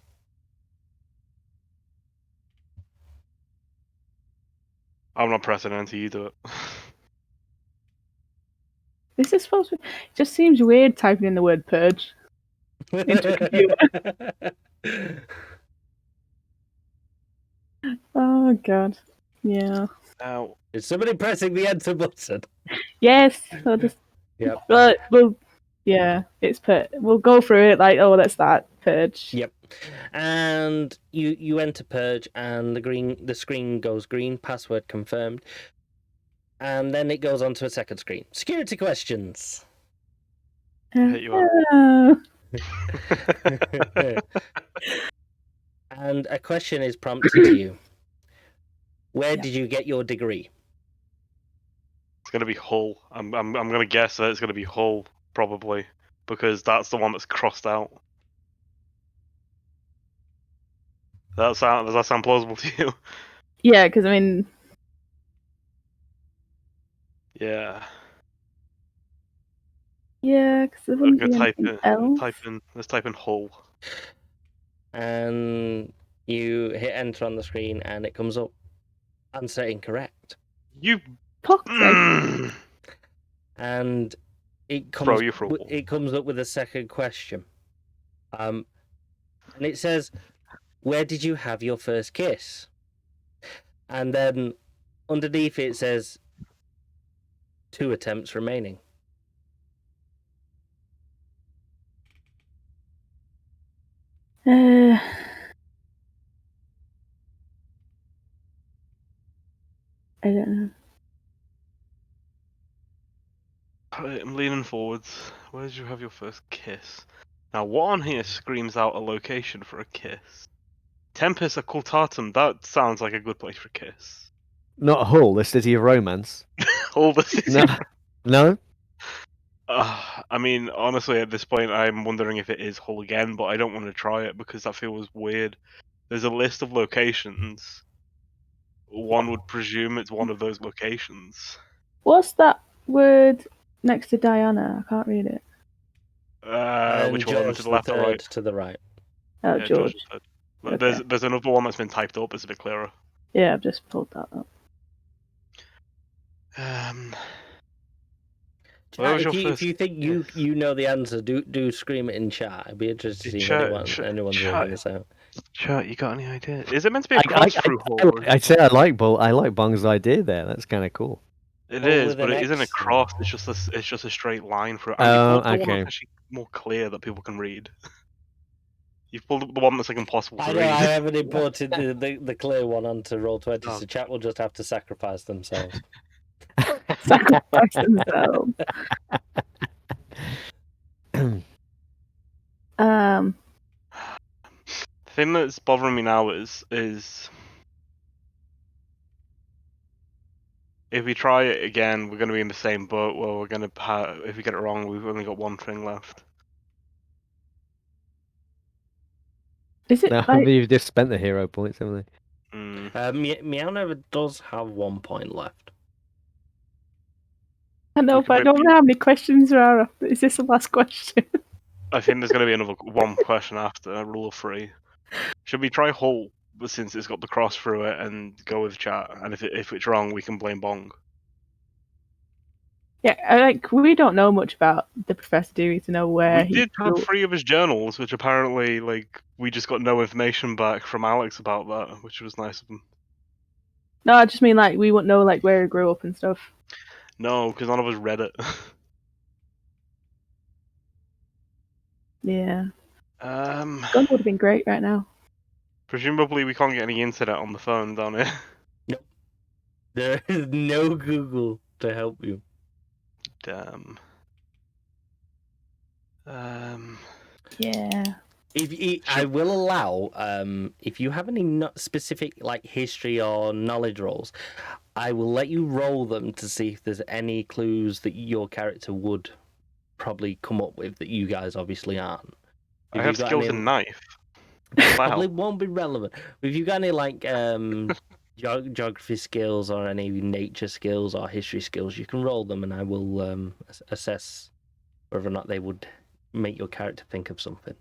Speaker 5: I'm not pressing enter. You do it.
Speaker 6: This is supposed to. It just seems weird typing in the word purge into a computer. Oh god. Yeah.
Speaker 5: Now,
Speaker 1: is somebody pressing the enter button?
Speaker 6: Yes. I'll just.
Speaker 1: Yep.
Speaker 6: Well, yeah. It's we'll go through it like, oh, that's that purge.
Speaker 1: Yep. And you enter purge, and the screen goes green. Password confirmed. And then it goes on to a second screen. Security questions.
Speaker 5: hit you up.
Speaker 1: And a question is prompted to you. Where did you get your degree?
Speaker 5: It's gonna be Hull. I'm gonna guess that it's gonna be Hull probably because that's the one that's crossed out. Does that sound plausible to you?
Speaker 6: Yeah, because I mean.
Speaker 5: Yeah.
Speaker 6: Yeah, because there wouldn't be anything else.
Speaker 5: Let's type in Hull.
Speaker 1: And you hit enter on the screen, and it comes up. Answer incorrect.
Speaker 5: You.
Speaker 1: And it comes.
Speaker 5: Bro, you're frugal.
Speaker 1: It comes up with a second question. And it says, "Where did you have your first kiss?" And then underneath it says, 2 attempts remaining.
Speaker 6: I don't know.
Speaker 5: I'm leaning forwards. Where did you have your first kiss? Now, what on here screams out a location for a kiss? Tempest Occultatum, that sounds like a good place for a kiss.
Speaker 4: Not Hull, the city of romance.
Speaker 5: All the city.
Speaker 4: No. No?
Speaker 5: I mean, honestly, at this point, I'm wondering if it is Hull again, but I don't want to try it because that feels weird. There's a list of locations. One would presume it's one of those locations.
Speaker 6: What's that word next to Diana? I can't read it.
Speaker 5: Which
Speaker 1: George
Speaker 5: one? To the left or right?
Speaker 1: To the right.
Speaker 6: Oh,
Speaker 5: Yeah,
Speaker 6: George.
Speaker 5: Okay. There's another one that's been typed up. It's a bit clearer.
Speaker 6: Yeah, I've just pulled that up.
Speaker 1: If you think you know the answer, do scream it in chat. I'd be interested to see if anyone's working this out.
Speaker 5: Chat, you got any idea? Is it meant to be a cross through Hull?
Speaker 4: I say I like Bong's idea there. That's kind of cool.
Speaker 5: It is, but it isn't a cross. It's just a straight line for it. And
Speaker 4: Oh,
Speaker 5: you pulled the one
Speaker 4: okay.
Speaker 5: that's actually more clear that people can read. You've pulled up the one that's like impossible to
Speaker 1: I know.
Speaker 5: read.
Speaker 1: I haven't imported the clear one onto Roll20, so chat will just have to sacrifice themselves.
Speaker 6: Sacrifice themselves.
Speaker 5: The thing that's bothering me now is if we try it again, we're going to be in the same boat. Well, we're going to if we get it wrong, we've only got one thing left.
Speaker 6: Is it
Speaker 4: No,
Speaker 6: like...
Speaker 4: you've just spent the hero points, haven't they?
Speaker 1: Meow Never does have 1 point left.
Speaker 6: I know, but I don't know how many questions there are. Is this the last question?
Speaker 5: I think there's going to be another one question after rule of 3. Should we try Hull, since it's got the cross through it, and go with chat? And if it's wrong, we can blame Bong.
Speaker 6: Yeah, we don't know much about the professor, do we, to know where
Speaker 5: We did have 3 of his journals, which apparently, we just got no information back from Alex about that, which was nice of him.
Speaker 6: No, I just mean, we wouldn't know, where he grew up and stuff.
Speaker 5: No, because none of us read it.
Speaker 6: Yeah.
Speaker 5: Um,
Speaker 6: Gun would have been great right now.
Speaker 5: Presumably we can't get any internet on the phone down here.
Speaker 1: Nope. There is no Google to help you.
Speaker 5: Damn.
Speaker 6: Yeah.
Speaker 1: I will allow, if you have any specific history or knowledge rolls, I will let you roll them to see if there's any clues that your character would probably come up with that you guys obviously aren't.
Speaker 5: I have skills in knife.
Speaker 1: Probably won't be relevant. If you got any geography skills or any nature skills or history skills, you can roll them, and I will assess whether or not they would make your character think of something.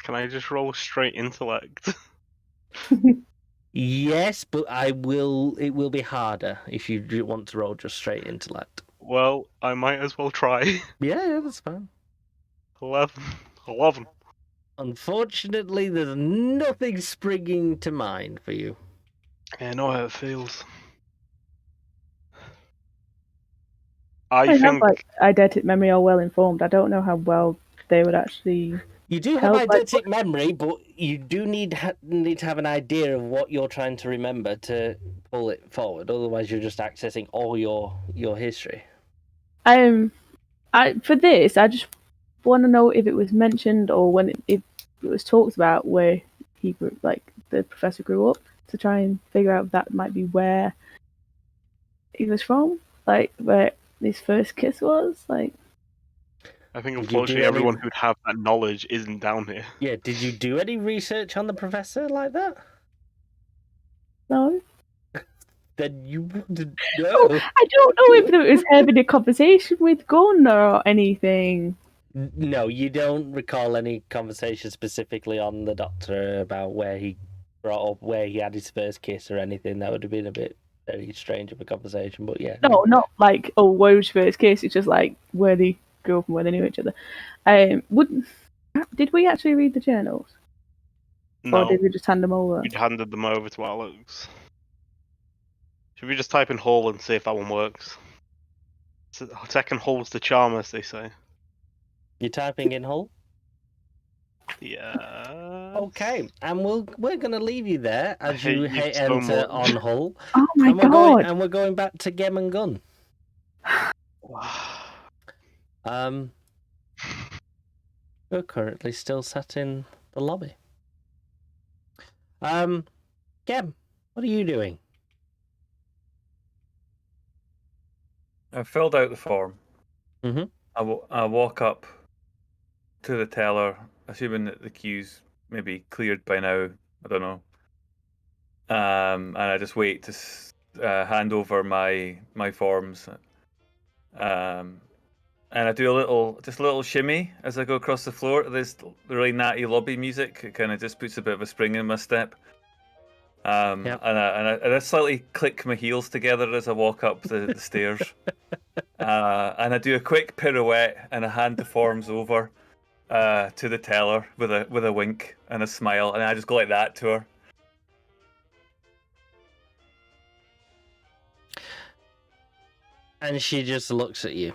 Speaker 5: Can I just roll straight intellect?
Speaker 1: Yes, but it will be harder if you want to roll just straight intellect.
Speaker 5: Well, I might as well try.
Speaker 1: Yeah, that's fine.
Speaker 5: 11.
Speaker 1: Unfortunately, there's nothing springing to mind for you.
Speaker 5: Yeah, I know how it feels.
Speaker 6: I think have eidetic memory or well informed. I don't know how well they would actually.
Speaker 1: You do have eidetic memory, but you do need to have an idea of what you're trying to remember to pull it forward. Otherwise, you're just accessing all your history.
Speaker 6: For this, I just want to know if it was mentioned or if it was talked about where he grew, the professor grew up, to try and figure out if that might be where he was from, where his first kiss was.
Speaker 5: I think unfortunately everyone who'd have that knowledge isn't down here.
Speaker 1: Yeah, did you do any research on the professor like that?
Speaker 6: No.
Speaker 1: Then you wouldn't know.
Speaker 6: I don't know if it was having a conversation with Gunn or anything.
Speaker 1: No, you don't recall any conversation specifically on the Doctor about where he brought up, where he had his first kiss or anything. That would have been a bit very strange of a conversation, but yeah.
Speaker 6: No, not where was your first kiss? It's just where they grew up and where they knew each other. Did we actually read the journals?
Speaker 5: No.
Speaker 6: Or did we just hand them over?
Speaker 5: We'd handed them over to Alex. Should we just type in Hull and see if that one works? Second Hull's the charm, as they say.
Speaker 1: You're typing in Hull?
Speaker 5: Yeah.
Speaker 1: Okay, and we're going to leave you there as you hit
Speaker 5: so
Speaker 1: enter
Speaker 5: much.
Speaker 1: on Hull.
Speaker 6: Oh my god!
Speaker 1: And we're going back to Gem and Gun. We're currently still sat in the lobby. Gem, what are you doing?
Speaker 2: I filled out the form.
Speaker 1: Mm-hmm.
Speaker 2: I walk up to the teller, assuming that the queue's maybe cleared by now. I don't know. And I just wait to hand over my forms. And I do a little shimmy as I go across the floor. There's really natty lobby music. It kind of just puts a bit of a spring in my step.
Speaker 1: Yep.
Speaker 2: And I slightly click my heels together as I walk up the stairs. And I do a quick pirouette and I hand the forms over to the teller with a wink and a smile, and I just go like that to her.
Speaker 1: And she just looks at you.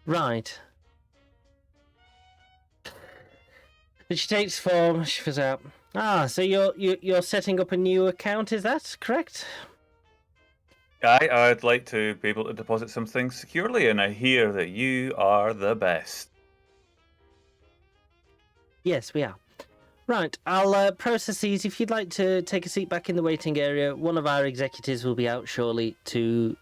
Speaker 1: Right. And she takes form. She fills out. So you're setting up a new account? Is that correct?
Speaker 2: I'd like to be able to deposit some things securely, and I hear that you are the best.
Speaker 1: Yes, we are. Right, I'll process these. If you'd like to take a seat back in the waiting area, one of our executives will be out shortly to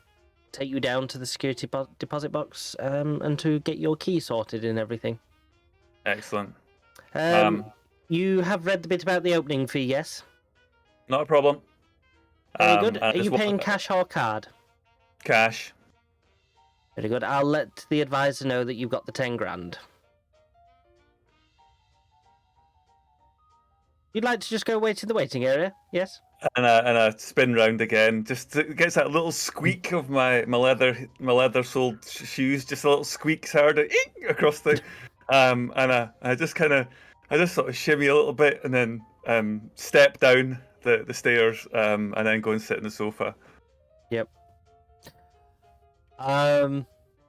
Speaker 1: take you down to the security deposit box and to get your key sorted and everything.
Speaker 2: Excellent.
Speaker 1: You have read the bit about the opening fee, yes?
Speaker 2: Not a problem.
Speaker 1: Very good. Are you paying cash or card?
Speaker 2: Cash.
Speaker 1: Very good. I'll let the advisor know that you've got the 10 grand. You'd like to just go wait in the waiting area? Yes.
Speaker 2: And I spin round again. Just it gets that little squeak of my leather soled shoes. Just a little squeak sound across the. And I just sort of shimmy a little bit and then step down the stairs and then go and sit on the sofa.
Speaker 1: Yep.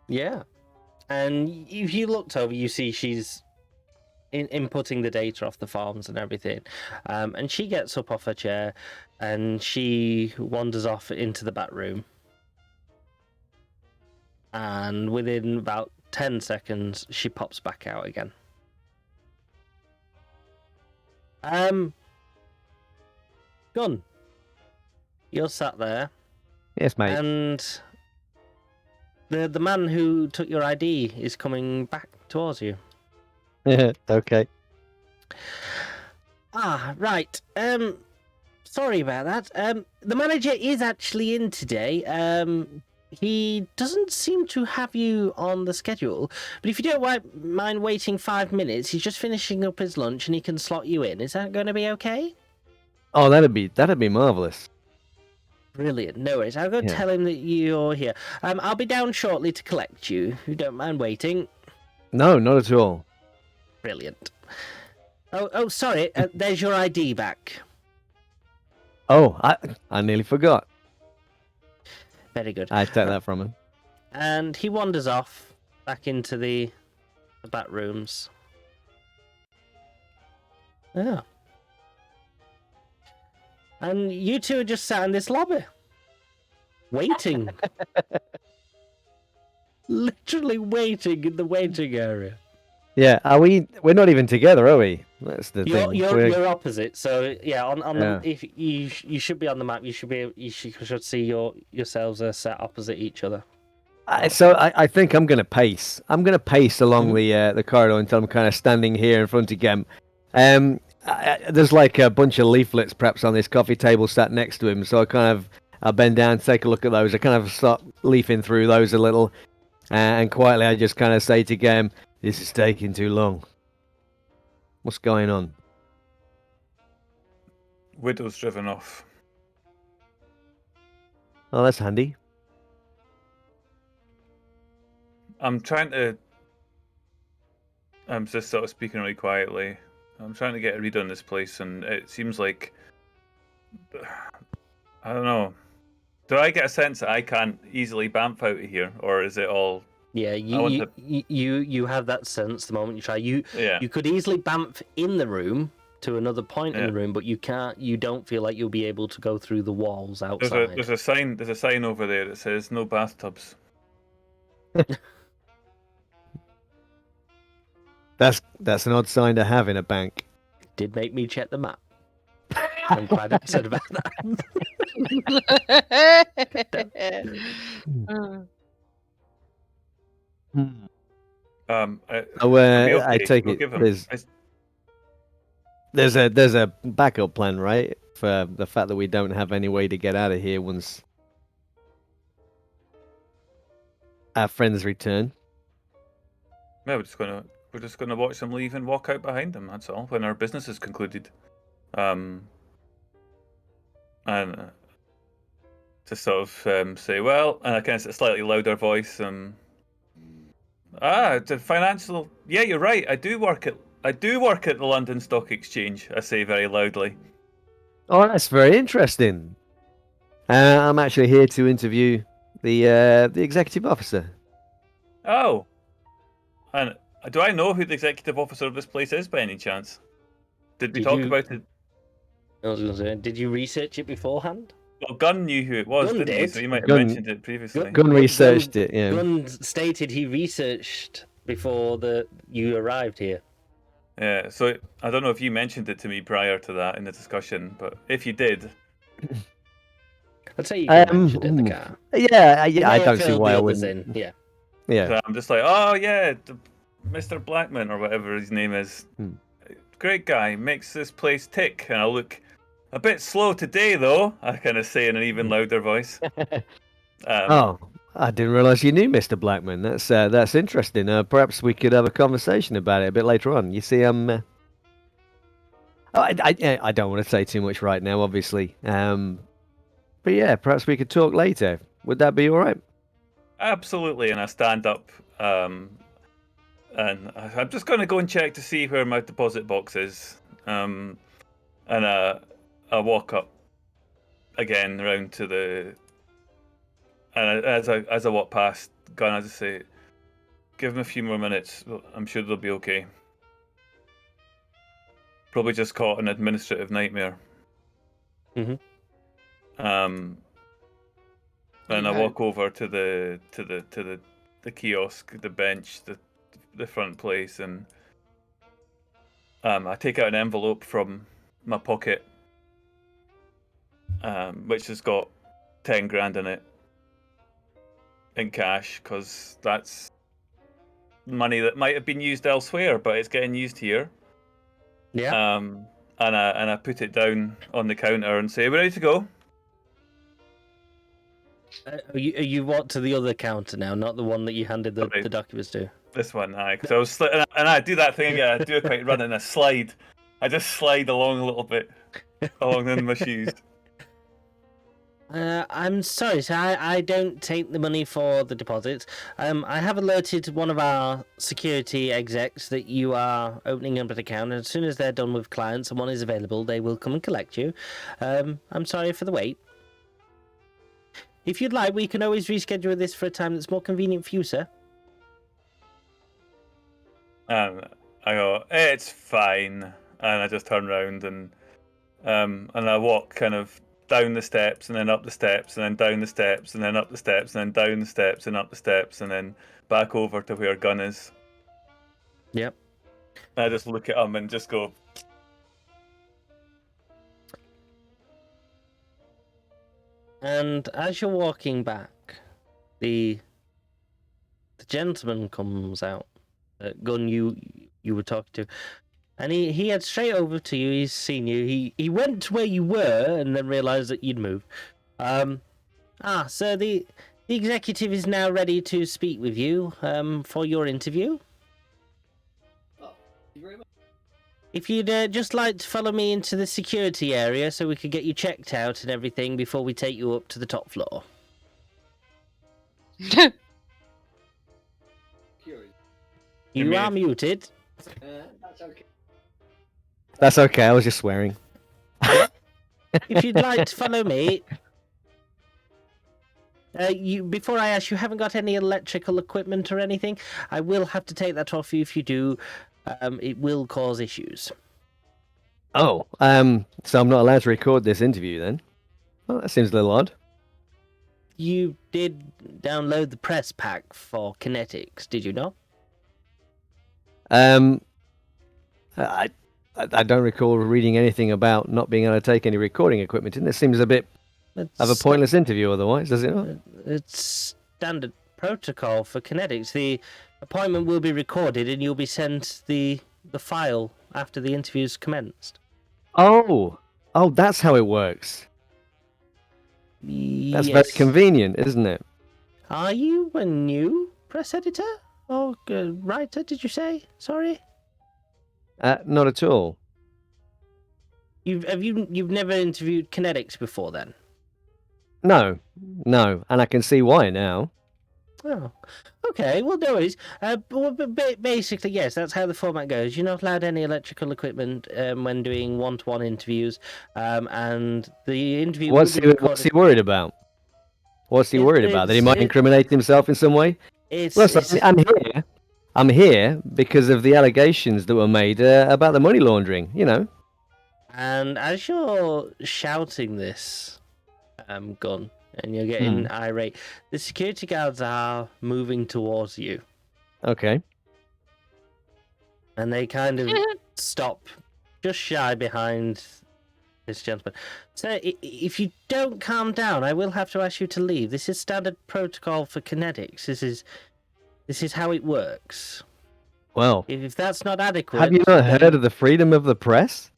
Speaker 1: Yeah. And if you looked over, you see she's inputting the data off the farms and everything. And she gets up off her chair and she wanders off into the back room. And within about 10 seconds, she pops back out again. Gun, you're sat there.
Speaker 4: Yes, mate.
Speaker 1: And the man who took your ID is coming back towards you.
Speaker 4: Okay.
Speaker 1: Ah, right. Sorry about that. The manager is actually in today. He doesn't seem to have you on the schedule, but if you don't mind waiting 5 minutes, he's just finishing up his lunch and he can slot you in. Is that going to be okay?
Speaker 4: Oh, that'd be marvelous.
Speaker 1: Brilliant. No worries. I'll go tell him that you're here. I'll be down shortly to collect you. If you don't mind waiting.
Speaker 4: No, not at all.
Speaker 1: Brilliant. Oh, sorry. There's your ID back.
Speaker 4: Oh, I nearly forgot.
Speaker 1: Very good.
Speaker 4: I take that from him.
Speaker 1: And he wanders off back into the back rooms. Yeah. And you two are just sat in this lobby. Waiting. Literally waiting in the waiting area.
Speaker 4: Yeah, we're not even together, are we? That's the thing.
Speaker 1: You're opposite, so yeah. On the, if you should be on the map, you should see yourselves are set opposite each other.
Speaker 4: So I think I'm gonna pace. I'm gonna pace along the corridor until I'm kind of standing here in front of Gem. There's like a bunch of leaflets perhaps on this coffee table sat next to him, so I bend down, take a look at those. I kind of start leafing through those a little, and quietly I just kind of say to Gem, "This is taking too long. What's going on?"
Speaker 2: Widow's driven off.
Speaker 4: Oh, that's handy.
Speaker 2: I'm just sort of speaking really quietly. I'm trying to get a read on this place, and it seems like I don't know. Do I get a sense that I can't easily bamf out of here, or is it all?
Speaker 1: Yeah, you have that sense the moment you try. You could easily bamf in the room to another point in the room, but you can't. You don't feel like you'll be able to go through the walls outside.
Speaker 2: There's a sign over there that says no bathtubs.
Speaker 4: That's an odd sign to have in a bank.
Speaker 1: Did make me check the map. I'm glad I said about that.
Speaker 4: I take it there's a backup plan, right? For the fact that we don't have any way to get out of here once our friends return.
Speaker 2: No, we're just gonna watch them leave and walk out behind them. That's all. When our business is concluded, and to sort of say, well, and I kind of a slightly louder voice, it's a financial. Yeah, you're right. I do work at the London Stock Exchange. I say very loudly.
Speaker 4: Oh, that's very interesting. I'm actually here to interview the executive officer.
Speaker 2: Oh, and do I know who the executive officer of this place is by any chance? Did we talk about it?
Speaker 1: I was going to say, did you research it beforehand?
Speaker 2: Well, Gunn knew who it was,
Speaker 1: Gunn
Speaker 2: didn't he?
Speaker 1: did.
Speaker 2: So you might have mentioned it previously.
Speaker 4: Gunn researched it, yeah.
Speaker 1: Gunn stated he researched before you arrived here.
Speaker 2: Yeah, so I don't know if you mentioned it to me prior to that in the discussion, but if you did...
Speaker 1: I'd say you mentioned it in the car.
Speaker 4: Yeah, I don't see why I wouldn't.
Speaker 1: Yeah.
Speaker 2: So I'm just like, oh yeah, Mr. Blackman, or whatever his name is. Great guy, makes this place tick. And I look a bit slow today, though, I kind of say in an even louder voice.
Speaker 4: Oh, I didn't realise you knew Mr. Blackman. That's interesting. Perhaps we could have a conversation about it a bit later on. You see, I don't want to say too much right now, obviously. But yeah, perhaps we could talk later. Would that be all right?
Speaker 2: Absolutely. And I stand up, and I'm just going to go and check to see where my deposit box is. And I walk up again round to the. And as I walk past, Gunn, I just say, "Give them a few more minutes. I'm sure they'll be okay." Probably just caught an administrative nightmare.
Speaker 1: Mhm.
Speaker 2: And I walk over to the kiosk, the bench, the front place, and I take out an envelope from my pocket, which has got 10 grand in it in cash, because that's money that might have been used elsewhere, but it's getting used here.
Speaker 1: Yeah.
Speaker 2: And I put it down on the counter and say, "We're ready to go."
Speaker 1: You walk to the other counter now, not the one that you handed the documents to.
Speaker 2: This one, because I was and I do that thing again. I do a quick run and a slide. I just slide along a little bit, along in my shoes.
Speaker 1: I'm sorry, sir. I don't take the money for the deposits. I have alerted one of our security execs that you are opening up an account, and as soon as they're done with clients and one is available, they will come and collect you. I'm sorry for the wait. If you'd like, we can always reschedule this for a time that's more convenient for you, sir.
Speaker 2: I go, "It's fine," and I just turn around and I walk kind of down the steps and then up the steps and then down the steps and then up the steps and then down the steps and up the steps and then back over to where Gunn is.
Speaker 1: Yep.
Speaker 2: I just look at him and just go.
Speaker 1: And as you're walking back, the gentleman comes out, Gunn you were talking to, and he heads straight over to you. He's seen you. He went to where you were and then realised that you'd moved. So the executive is now ready to speak with you for your interview.
Speaker 7: Oh, thank you very much.
Speaker 1: If you'd just like to follow me into the security area so we could get you checked out and everything before we take you up to the top floor.
Speaker 7: Curious.
Speaker 1: You are muted.
Speaker 7: That's okay.
Speaker 4: That's okay. I was just swearing.
Speaker 1: If you'd like to follow me, before I ask, you haven't got any electrical equipment or anything? I will have to take that off you if you do. It will cause issues.
Speaker 4: Oh, so I'm not allowed to record this interview then? Well, that seems a little odd.
Speaker 1: You did download the press pack for Kinetics, did you not?
Speaker 4: I don't recall reading anything about not being able to take any recording equipment in. This seems a bit of a pointless interview otherwise, does it not?
Speaker 1: It's standard protocol for Kinetics. The appointment will be recorded and you'll be sent the file after the interview's commenced.
Speaker 4: Oh, that's how it works. That's
Speaker 1: Yes.
Speaker 4: very convenient, isn't it?
Speaker 1: Are you a new press editor? Or writer, did you say? Sorry?
Speaker 4: Not at all.
Speaker 1: You've never interviewed Kinetics before then?
Speaker 4: No, and I can see why now.
Speaker 1: Oh, okay. Well, no worries. But basically, yes, that's how the format goes. You're not allowed any electrical equipment when doing one-to-one interviews, and the interview.
Speaker 4: What's he worried about? What's he worried about? That he might incriminate himself in some way? I'm here because of the allegations that were made about the money laundering. You know.
Speaker 1: And as you're shouting this, Gun, and you're getting irate, the security guards are moving towards you.
Speaker 4: Okay.
Speaker 1: And they kind of stop just shy behind this gentleman. So if you don't calm down, I will have to ask you to leave. This is standard protocol for Kinetics. This is how it works.
Speaker 4: Well,
Speaker 1: if that's not adequate...
Speaker 4: Have you not heard of the freedom of the press?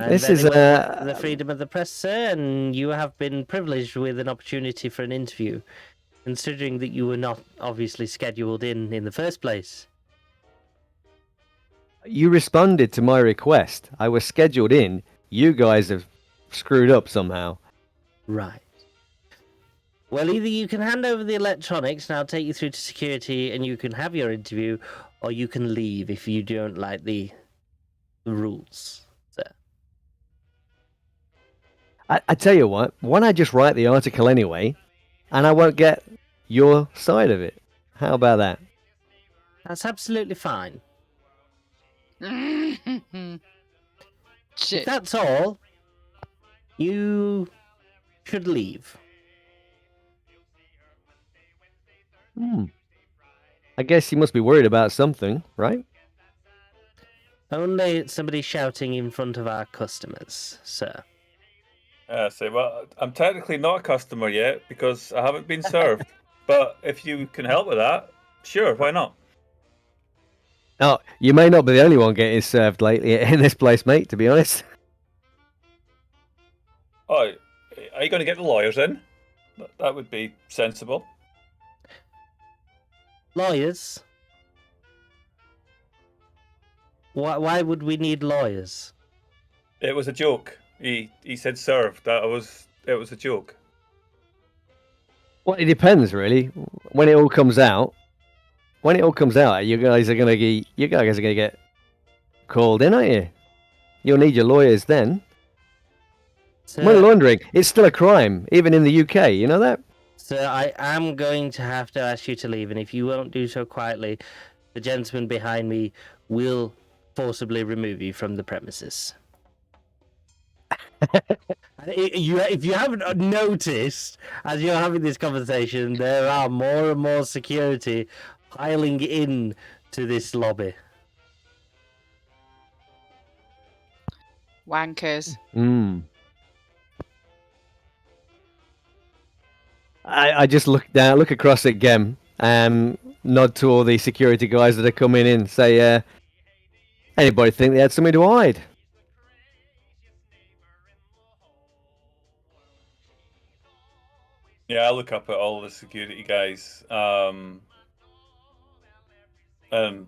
Speaker 4: This is
Speaker 1: the freedom of the press, sir, and you have been privileged with an opportunity for an interview, considering that you were not obviously scheduled in the first place.
Speaker 4: You responded to my request. I was scheduled in. You guys have screwed up somehow.
Speaker 1: Right. Well, either you can hand over the electronics and I'll take you through to security and you can have your interview, or you can leave if you don't like the rules. So.
Speaker 4: I tell you what, why don't I just write the article anyway, and I won't get your side of it. How about that?
Speaker 1: That's absolutely fine. If
Speaker 3: Shit.
Speaker 1: that's all, you should leave.
Speaker 4: I guess you must be worried about something, right?
Speaker 1: Only somebody shouting in front of our customers, sir.
Speaker 2: Well, I'm technically not a customer yet because I haven't been served. But if you can help with that, sure, why not?
Speaker 4: Oh, you may not be the only one getting served lately in this place, mate, to be honest.
Speaker 2: Oh, are you going to get the lawyers in? That would be sensible.
Speaker 1: Lawyers? Why would we need lawyers?
Speaker 2: It was a joke. He said served. It was a joke.
Speaker 4: Well, it depends, really. When it all comes out, you guys are gonna get called in, aren't you? You'll need your lawyers then.
Speaker 1: Sir,
Speaker 4: Money laundering, it's still a crime, even in the UK. You know that?
Speaker 1: sir, I am going to have to ask you to leave, and if you won't do so quietly, the gentleman behind me will forcibly remove you from the premises. If you haven't noticed, as you're having this conversation, there are more and more security piling in to this lobby.
Speaker 3: Wankers.
Speaker 4: I just look across at Gem, nod to all the security guys that are coming in, say, anybody think they had something to hide?
Speaker 2: Yeah, I look up at all the security guys, and I'm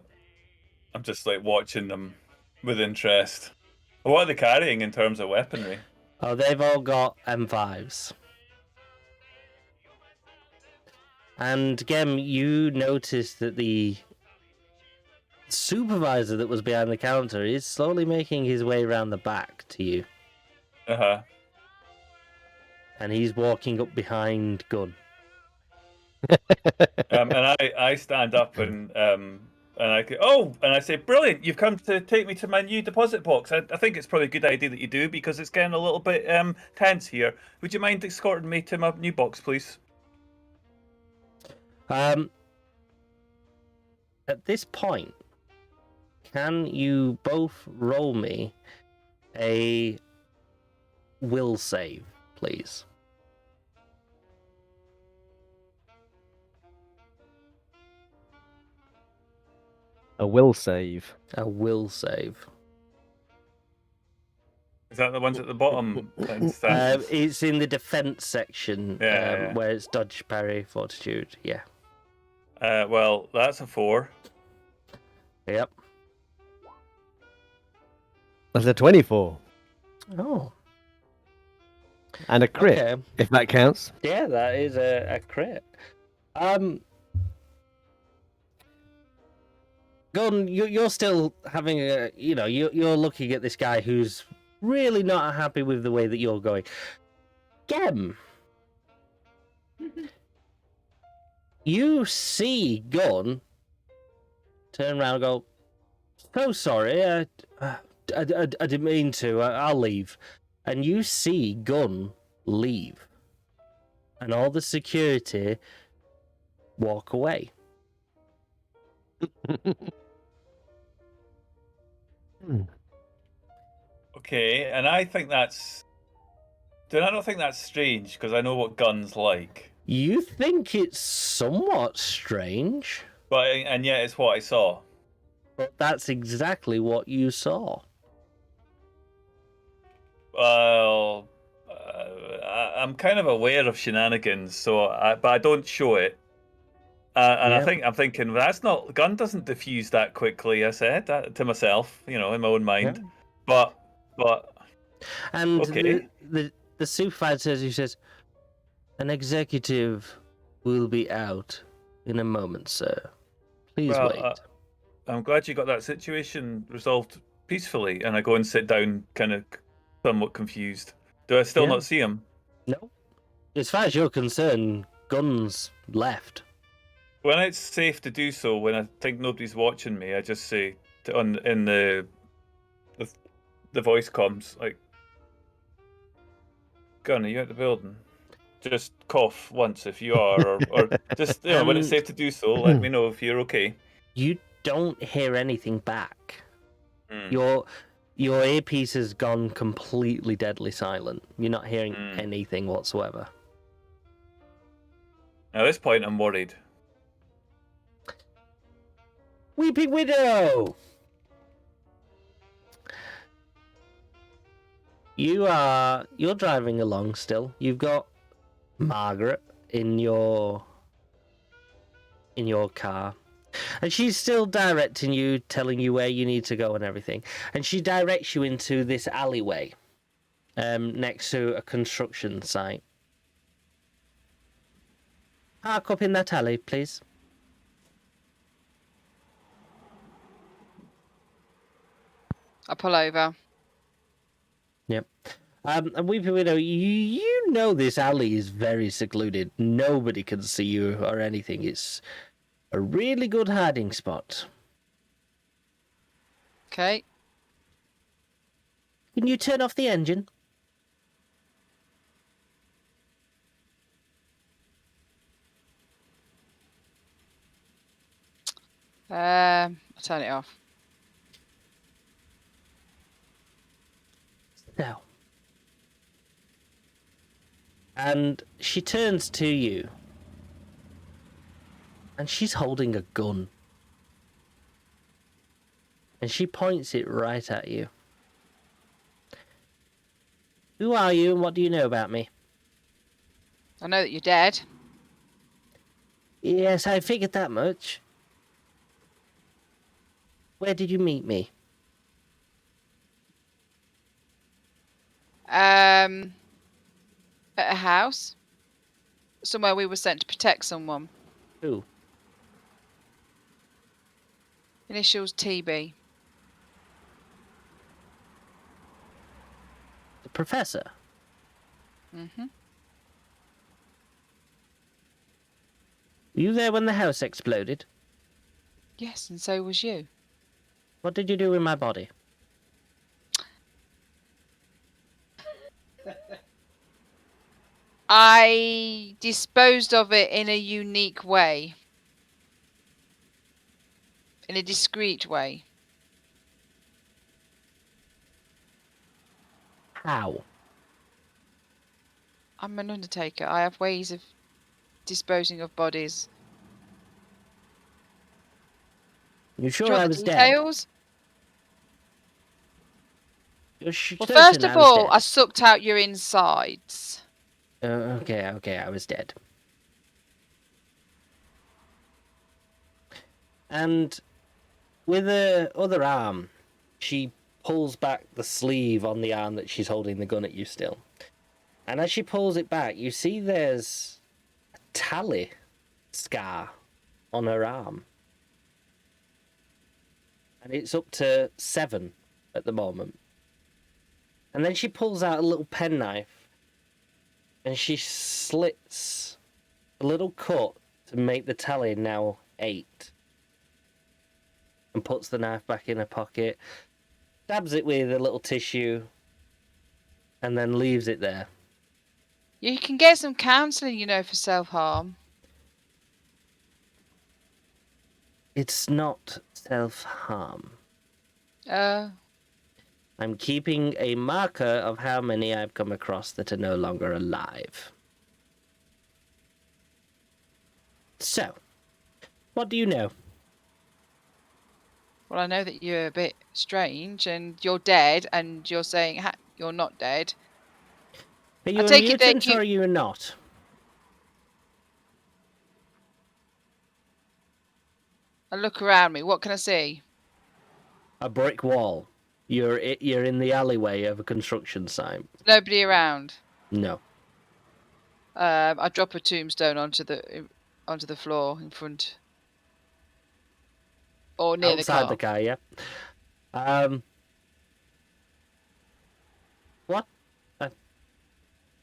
Speaker 2: just like watching them with interest. What are they carrying in terms of weaponry?
Speaker 1: Oh, they've all got M5s. And Gem, you noticed that the supervisor that was behind the counter is slowly making his way around the back to you.
Speaker 2: Uh-huh.
Speaker 1: And he's walking up behind Gun.
Speaker 2: And I stand up and I say, brilliant! You've come to take me to my new deposit box. I think it's probably a good idea that you do because it's getting a little bit tense here. Would you mind escorting me to my new box, please?
Speaker 1: At this point, can you both roll me a will save, please?
Speaker 4: A will save.
Speaker 1: A will save.
Speaker 2: Is that the ones at the bottom? Instances?
Speaker 1: It's in the defense section,
Speaker 2: Yeah.
Speaker 1: where it's dodge, parry, fortitude. Yeah.
Speaker 2: Well, that's a 4.
Speaker 1: Yep.
Speaker 4: That's a 24.
Speaker 1: Oh.
Speaker 4: And a crit,
Speaker 1: Okay.
Speaker 4: if that counts.
Speaker 1: Yeah, that is a crit. Gun, you're still having a, you're looking at this guy who's really not happy with the way that you're going. Gem, you see Gun turn around and go, so sorry, I didn't mean to, I'll leave. And you see Gun leave. And all the security walk away.
Speaker 2: Okay, and I think that's. I don't think that's strange because I know what Gun's like.
Speaker 1: You think it's somewhat strange,
Speaker 2: And yet it's what I saw.
Speaker 1: but that's exactly what you saw.
Speaker 2: Well, I'm kind of aware of shenanigans, but I don't show it. And
Speaker 1: Yep.
Speaker 2: I'm thinking that's not gun doesn't diffuse that quickly. I said that to myself, in my own mind.
Speaker 1: Yeah.
Speaker 2: But
Speaker 1: And
Speaker 2: okay.
Speaker 1: the supervisor says, an executive will be out in a moment, sir. Please
Speaker 2: Well,
Speaker 1: wait.
Speaker 2: I'm glad you got that situation resolved peacefully. And I go and sit down, kind of somewhat confused. Do I still
Speaker 1: Yeah.
Speaker 2: not see him?
Speaker 1: No. As far as you're concerned, guns left.
Speaker 2: When it's safe to do so, when I think nobody's watching me, I just say in the voice comms like, "Gun, are you at the building?" Just cough once if you are, or just when it's safe to do so, let me know if you're okay.
Speaker 1: You don't hear anything back.
Speaker 2: Mm.
Speaker 1: Your earpiece has gone completely deadly silent. You're not hearing anything whatsoever.
Speaker 2: At this point, I'm worried.
Speaker 1: Weeping Widow! You're driving along still. You've got Margaret in your car. And she's still directing you, telling you where you need to go and everything. And she directs you into this alleyway next to a construction site. Park up in that alley, please.
Speaker 3: I pull over.
Speaker 1: Yep. And Weeping Widow, you know this alley is very secluded. Nobody can see you or anything. It's a really good hiding spot.
Speaker 3: Okay.
Speaker 1: Can you turn off the engine?
Speaker 3: I'll turn it off.
Speaker 1: No. And she turns to you. And she's holding a gun. And she points it right at you. Who are you and what do you know about me?
Speaker 3: I know that you're dead.
Speaker 1: Yes, I figured that much. Where did you meet me?
Speaker 3: At a house. Somewhere we were sent to protect someone.
Speaker 1: Who?
Speaker 3: Initials TB.
Speaker 1: The professor?
Speaker 3: Mm-hmm.
Speaker 1: Were you there when the house exploded?
Speaker 3: Yes, and so was you.
Speaker 1: What did you do with my body?
Speaker 3: I disposed of it in a unique way. In a discreet way.
Speaker 1: How?
Speaker 3: I'm an undertaker. I have ways of disposing of bodies.
Speaker 1: You sure
Speaker 3: Do you
Speaker 1: I
Speaker 3: want
Speaker 1: was
Speaker 3: the
Speaker 1: dead?
Speaker 3: details?
Speaker 1: You're
Speaker 3: Well,
Speaker 1: certain
Speaker 3: first of
Speaker 1: I was
Speaker 3: all,
Speaker 1: dead?
Speaker 3: I sucked out your insides.
Speaker 1: Okay, I was dead. And with her other arm, she pulls back the sleeve on the arm that she's holding the gun at you still. And as she pulls it back, you see there's a tally scar on her arm. And it's up to 7 at the moment. And then she pulls out a little penknife and she slits a little cut to make the tally now 8. And puts the knife back in her pocket, dabs it with a little tissue, and then leaves it there.
Speaker 3: You can get some counselling, for self-harm.
Speaker 1: It's not self-harm. I'm keeping a marker of how many I've come across that are no longer alive. So, what do you know?
Speaker 3: Well, I know that you're a bit strange and you're dead and you're saying you're not dead.
Speaker 1: Are you
Speaker 3: I
Speaker 1: a
Speaker 3: take it that
Speaker 1: mutant or are you not?
Speaker 3: I look around me. What can I see?
Speaker 1: A brick wall. You're in the alleyway of a construction site.
Speaker 3: Nobody around.
Speaker 1: No.
Speaker 3: I drop a tombstone onto the floor in front. Or near
Speaker 1: Outside
Speaker 3: the car.
Speaker 1: yeah. What?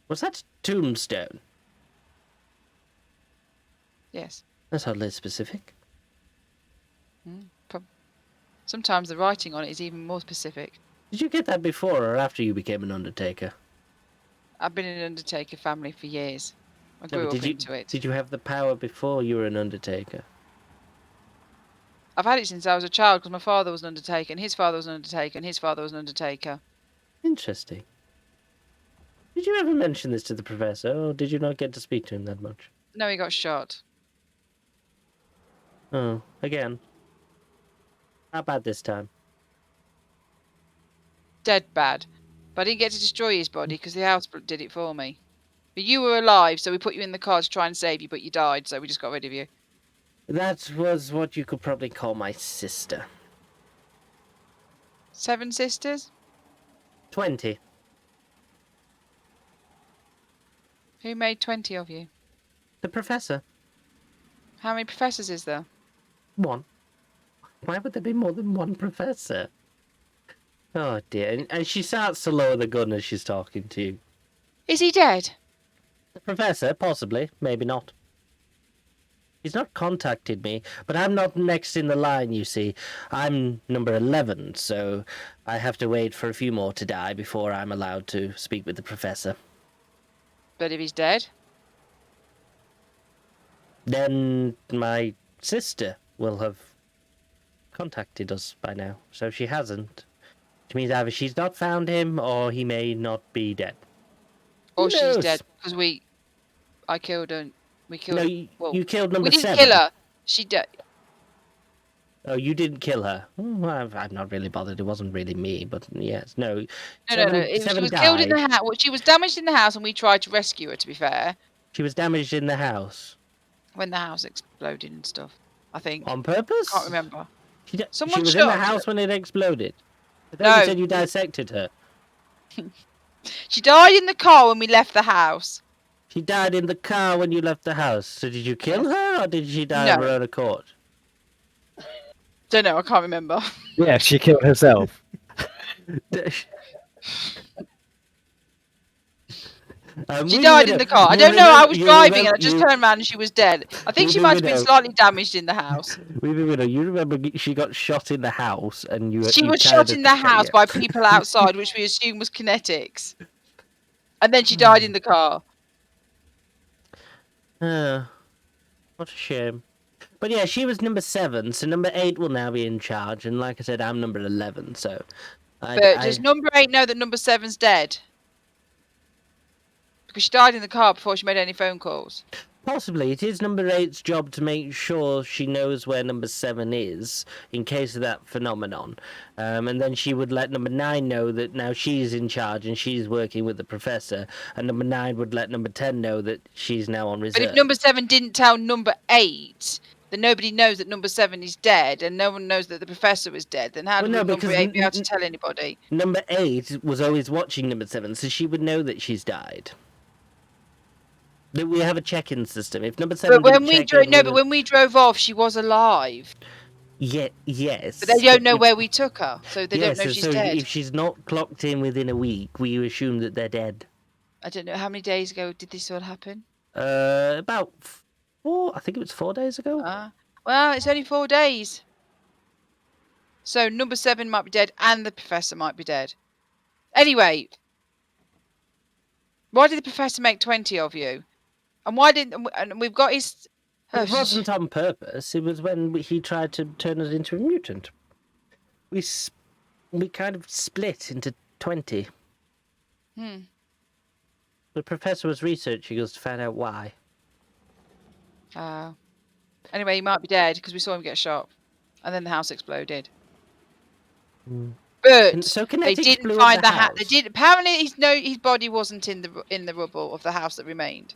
Speaker 1: Was that tombstone?
Speaker 3: Yes.
Speaker 1: That's oddly specific.
Speaker 3: Sometimes the writing on it is even more specific.
Speaker 1: Did you get that before or after you became an Undertaker?
Speaker 3: I've been in an Undertaker family for years. I
Speaker 1: No,
Speaker 3: grew
Speaker 1: but
Speaker 3: up into it.
Speaker 1: Did you have the power before you were an Undertaker?
Speaker 3: I've had it since I was a child because my father was an Undertaker, and his father was an Undertaker, and his father was an Undertaker.
Speaker 1: Interesting. Did you ever mention this to the professor, or did you not get to speak to him that much?
Speaker 3: No, he got shot.
Speaker 1: Oh, again. How bad this time?
Speaker 3: Dead bad. But I didn't get to destroy his body because the house did it for me. But you were alive, so we put you in the car to try and save you, but you died, so we just got rid of you.
Speaker 1: That was what you could probably call my sister.
Speaker 3: 7 sisters?
Speaker 1: 20.
Speaker 3: Who made 20 of you?
Speaker 1: The professor.
Speaker 3: How many professors is there?
Speaker 1: 1. Why would there be more than 1 professor? Oh dear. And she starts to lower the gun as she's talking to you.
Speaker 3: Is he dead?
Speaker 1: The professor? Possibly. Maybe not. He's not contacted me, but I'm not next in the line, you see. I'm number 11, so I have to wait for a few more to die before I'm allowed to speak with the professor.
Speaker 3: But if he's dead?
Speaker 1: Then my sister will have contacted us by now, so she hasn't. Which means either she's not found him, or he may not be dead.
Speaker 3: Or
Speaker 1: Who
Speaker 3: she's
Speaker 1: knows?
Speaker 3: dead, because I killed her. We killed
Speaker 1: No,
Speaker 3: her. Well,
Speaker 1: you killed number
Speaker 3: we didn't
Speaker 1: 7.
Speaker 3: kill her. She died.
Speaker 1: Oh, you didn't kill her. Well, I'm not really bothered. It wasn't really me, but yes, no.
Speaker 3: No. She was killed in the house. Well, she was damaged in the house, and we tried to rescue her. To be fair,
Speaker 1: She was damaged in the house.
Speaker 3: when the house exploded and stuff, I think.
Speaker 1: On purpose?
Speaker 3: Can't remember.
Speaker 1: She
Speaker 3: Someone
Speaker 1: was in the
Speaker 3: shot her.
Speaker 1: house when it exploded. I
Speaker 3: No.
Speaker 1: thought you said you dissected her.
Speaker 3: She died in the car when we left the house.
Speaker 1: She died in the car when you left the house. So did you kill her, or did she die of
Speaker 3: No.
Speaker 1: her own accord?
Speaker 3: Don't know. I can't remember.
Speaker 4: Yeah, she killed herself.
Speaker 3: She died in the car. I don't know. I was driving and I just turned around and she was dead. I think she might have been slightly damaged in the house.
Speaker 1: You remember she got shot in the house, and
Speaker 3: She was shot in the house by people outside, which we assume was kinetics. And then she died in the car.
Speaker 1: What a shame. But yeah, she was number 7, so number 8 will now be in charge, and like I said, I'm number 11, so...
Speaker 3: But does number 8 know that number 7's dead? Because she died in the car before she made any phone calls.
Speaker 1: Possibly. It is number 8's job to make sure she knows where number 7 is, in case of that phenomenon. And then she would let number 9 know that now she's in charge and she's working with the professor, and number 9 would let number 10 know that she's now on reserve.
Speaker 3: But if number 7 didn't tell number 8... then nobody knows that number 7 is dead, and no one knows that the professor is dead, then how would number 8 be able to tell anybody?
Speaker 1: Number 8 was always watching number 7, so she would know that she's died. That we have a check-in system. If number 7
Speaker 3: but when we drove off, she was alive.
Speaker 1: Yeah, yes.
Speaker 3: But they don't know where we took her, so they don't know she's dead.
Speaker 1: If she's not clocked in within a week, we assume that they're dead.
Speaker 3: I don't know, how many days ago did this all happen?
Speaker 1: About 4, I think it was 4 days ago.
Speaker 3: Well, it's only 4 days. So number 7 might be dead and the professor might be dead. Anyway, why did the professor make 20 of you? And why didn't... and we've got his...
Speaker 1: It wasn't on purpose. It was when he tried to turn us into a mutant. We kind of split into 20. The professor was researching us to find out why.
Speaker 3: Anyway, he might be dead because we saw him get shot. And then the house exploded. But
Speaker 1: so
Speaker 3: they didn't find the house. They did. Apparently, his body wasn't in the rubble of the house that remained.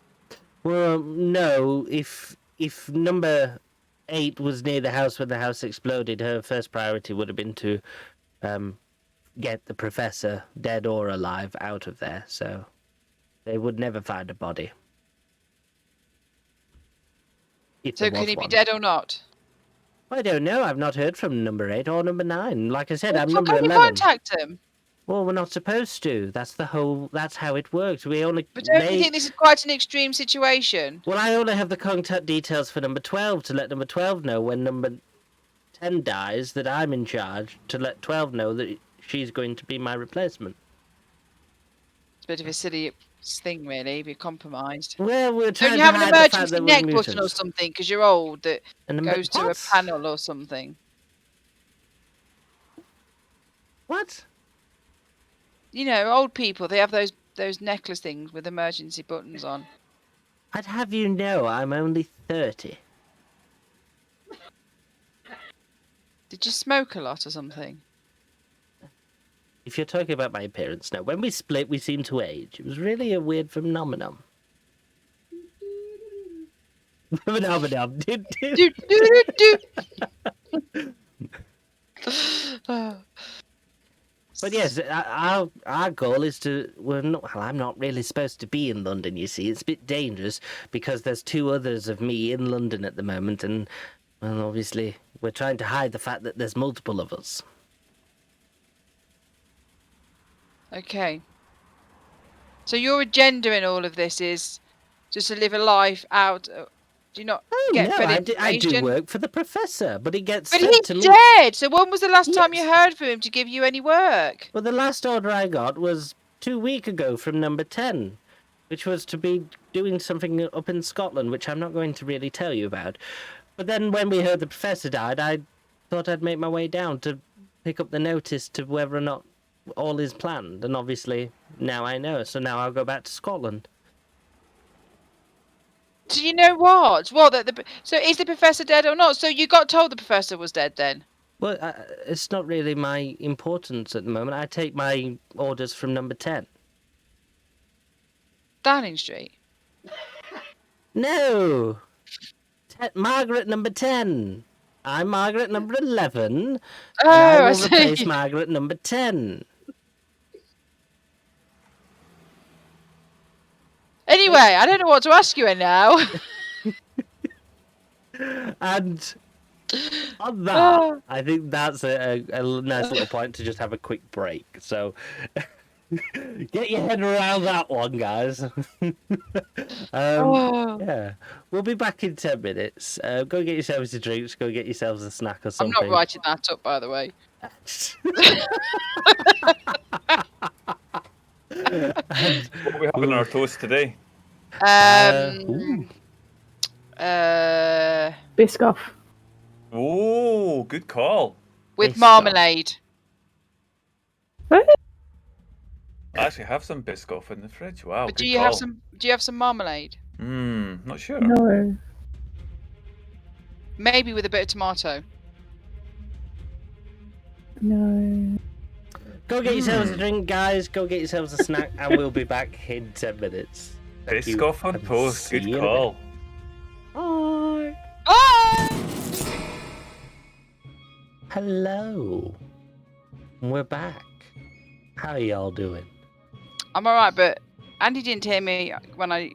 Speaker 1: Well, no. If number 8 was near the house when the house exploded, her first priority would have been to get the professor, dead or alive, out of there. So they would never find a body. If
Speaker 3: So
Speaker 1: there
Speaker 3: can
Speaker 1: was
Speaker 3: he be
Speaker 1: one.
Speaker 3: dead or not?
Speaker 1: I don't know. I've not heard from number 8 or number 9. Like I said,
Speaker 3: Well,
Speaker 1: I'm
Speaker 3: fuck,
Speaker 1: number
Speaker 3: can't you
Speaker 1: 11.
Speaker 3: contact him?
Speaker 1: Well, we're not supposed to. That's how it works. We only
Speaker 3: But don't you think this is quite an extreme situation?
Speaker 1: Well, I only have the contact details for number 12 to let number 12 know when number 10 dies that I'm in charge, to let 12 know that she's going to be my replacement.
Speaker 3: It's a bit of a silly thing, really. Be compromised.
Speaker 1: Well, we're trying
Speaker 3: Don't you
Speaker 1: to
Speaker 3: have an
Speaker 1: hide the fact
Speaker 3: emergency
Speaker 1: that we're
Speaker 3: neck button or
Speaker 1: mutants.
Speaker 3: something because you're old that goes to a
Speaker 1: What?
Speaker 3: panel or something?
Speaker 1: What?
Speaker 3: You know, old people, they have those necklace things with emergency buttons on.
Speaker 1: I'd have you know I'm only 30.
Speaker 3: Did you smoke a lot or something?
Speaker 1: If you're talking about my appearance, no. When we split, we seemed to age. It was really a weird phenomenon. Phenomenon.
Speaker 3: Do, do, do, do.
Speaker 1: But yes, our goal is to... Well, I'm not really supposed to be in London, you see. It's a bit dangerous because there's 2 others of me in London at the moment, and well, obviously we're trying to hide the fact that there's multiple of us.
Speaker 3: Okay. So your agenda in all of this is just to live a life out... Do you not get
Speaker 1: no,
Speaker 3: fed
Speaker 1: I
Speaker 3: information?
Speaker 1: do work for the professor, but he gets
Speaker 3: But
Speaker 1: fed
Speaker 3: he's
Speaker 1: to me.
Speaker 3: dead! So when was the last time you
Speaker 1: Yes.
Speaker 3: heard from him to give you any work?
Speaker 1: Well, the last order I got was 2 weeks ago from number 10, which was to be doing something up in Scotland, which I'm not going to really tell you about. But then when we heard the professor died, I thought I'd make my way down to pick up the notice to whether or not all is planned. And obviously, now I know, so now I'll go back to Scotland.
Speaker 3: Do you know what? Well, so is the professor dead or not? So you got told the professor was dead then?
Speaker 1: Well, it's not really my importance at the moment. I take my orders from number 10.
Speaker 3: Downing Street?
Speaker 1: No! Margaret number 10. I'm Margaret number 11.
Speaker 3: Oh,
Speaker 1: and I will
Speaker 3: I see.
Speaker 1: replace Margaret number 10.
Speaker 3: Anyway, I don't know what to ask you now.
Speaker 1: And on that,
Speaker 3: Oh.
Speaker 1: I think that's a nice little point to just have a quick break. So get your head around that one, guys.
Speaker 3: Oh.
Speaker 1: Yeah, we'll be back in 10 minutes. Go get yourselves a drink, go get yourselves a snack or
Speaker 3: I'm
Speaker 1: something.
Speaker 3: not writing that up, by the way.
Speaker 2: What are we having on our toast today?
Speaker 6: Biscoff.
Speaker 2: Oh, good call.
Speaker 3: With
Speaker 1: Biscoff.
Speaker 3: marmalade.
Speaker 2: I actually have some Biscoff in the fridge. Wow,
Speaker 3: But
Speaker 2: good
Speaker 3: do you
Speaker 2: call.
Speaker 3: have some marmalade?
Speaker 2: Not sure.
Speaker 6: No.
Speaker 3: Maybe with a bit of tomato.
Speaker 6: No.
Speaker 1: Go get yourselves a drink, guys. Go get yourselves a snack, and we'll be back in 10 minutes. Thank you,
Speaker 2: Biscoff on
Speaker 1: and
Speaker 2: toast.
Speaker 1: see
Speaker 2: Good
Speaker 1: you in a
Speaker 2: call.
Speaker 1: bit. Bye.
Speaker 3: Oh!
Speaker 1: Hello. We're back. How are y'all doing?
Speaker 3: I'm alright, but Andy didn't hear me when I,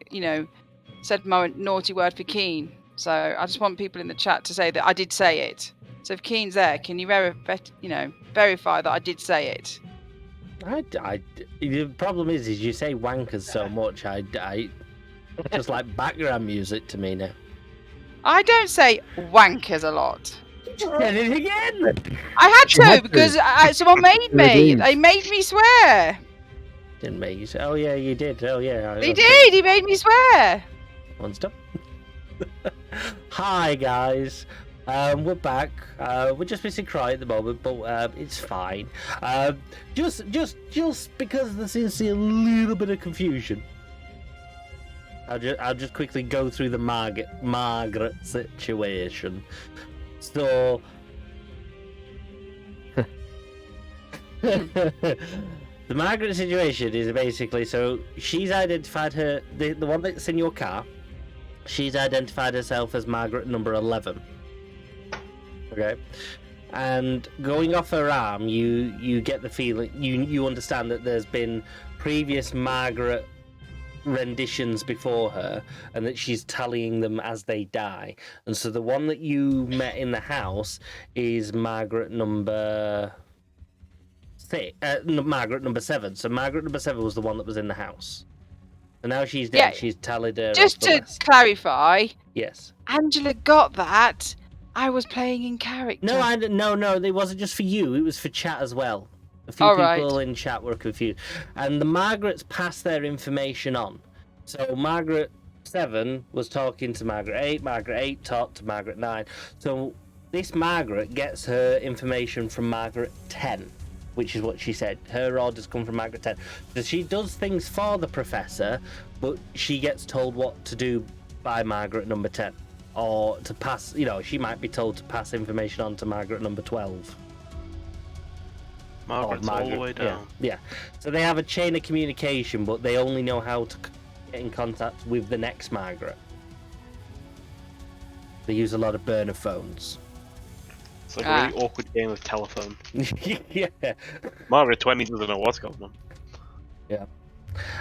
Speaker 3: said my naughty word for Keen. So I just want people in the chat to say that I did say it. So if Keen's there, can you verify that I did say it?
Speaker 1: The problem is you say wankers so much. I just like background music to me now.
Speaker 3: I don't say wankers a lot.
Speaker 1: Said it again.
Speaker 3: I had
Speaker 4: You had
Speaker 3: to
Speaker 4: to.
Speaker 3: because someone made me.
Speaker 4: Redeemed.
Speaker 3: They made me swear.
Speaker 1: Didn't make you say. Oh yeah, you did. Oh yeah.
Speaker 3: They did. He made me swear.
Speaker 1: One stop. Hi guys. We're back. We're just missing Cry at the moment, but it's fine. Just because there seems to be a little bit of confusion. I'll just quickly go through the Margaret situation. So the Margaret situation is basically, so she's identified the one that's in your car. She's identified herself as Margaret number 11. Okay. And going off her arm, you get the feeling, you understand that there's been previous Margaret renditions before her, and that she's tallying them as they die. And so the one that you met in the house is Margaret number 7. So Margaret number 7 was the one that was in the house. And now she's dead.
Speaker 3: Yeah.
Speaker 1: She's tallied her.
Speaker 3: Just
Speaker 1: off the
Speaker 3: to
Speaker 1: list.
Speaker 3: clarify,
Speaker 1: Yes.
Speaker 3: Angela got that. I was playing in character.
Speaker 1: No. It wasn't just for you. It was for chat as well. A few
Speaker 3: All
Speaker 1: people
Speaker 3: right.
Speaker 1: in chat were confused, and the Margarets passed their information on. So Margaret 7 was talking to Margaret 8. Margaret 8 talked to Margaret 9. So this Margaret gets her information from Margaret 10, which is what she said. Her orders come from Margaret 10. So she does things for the professor, but she gets told what to do by Margaret number 10. Or to pass, she might be told to pass information on to Margaret number 12.
Speaker 5: Margaret's all the way down.
Speaker 1: Yeah. So they have a chain of communication, but they only know how to get in contact with the next Margaret. They use a lot of burner phones.
Speaker 5: It's like a really awkward game of telephone.
Speaker 1: Yeah.
Speaker 5: Margaret 20 doesn't know what's going on.
Speaker 1: Yeah.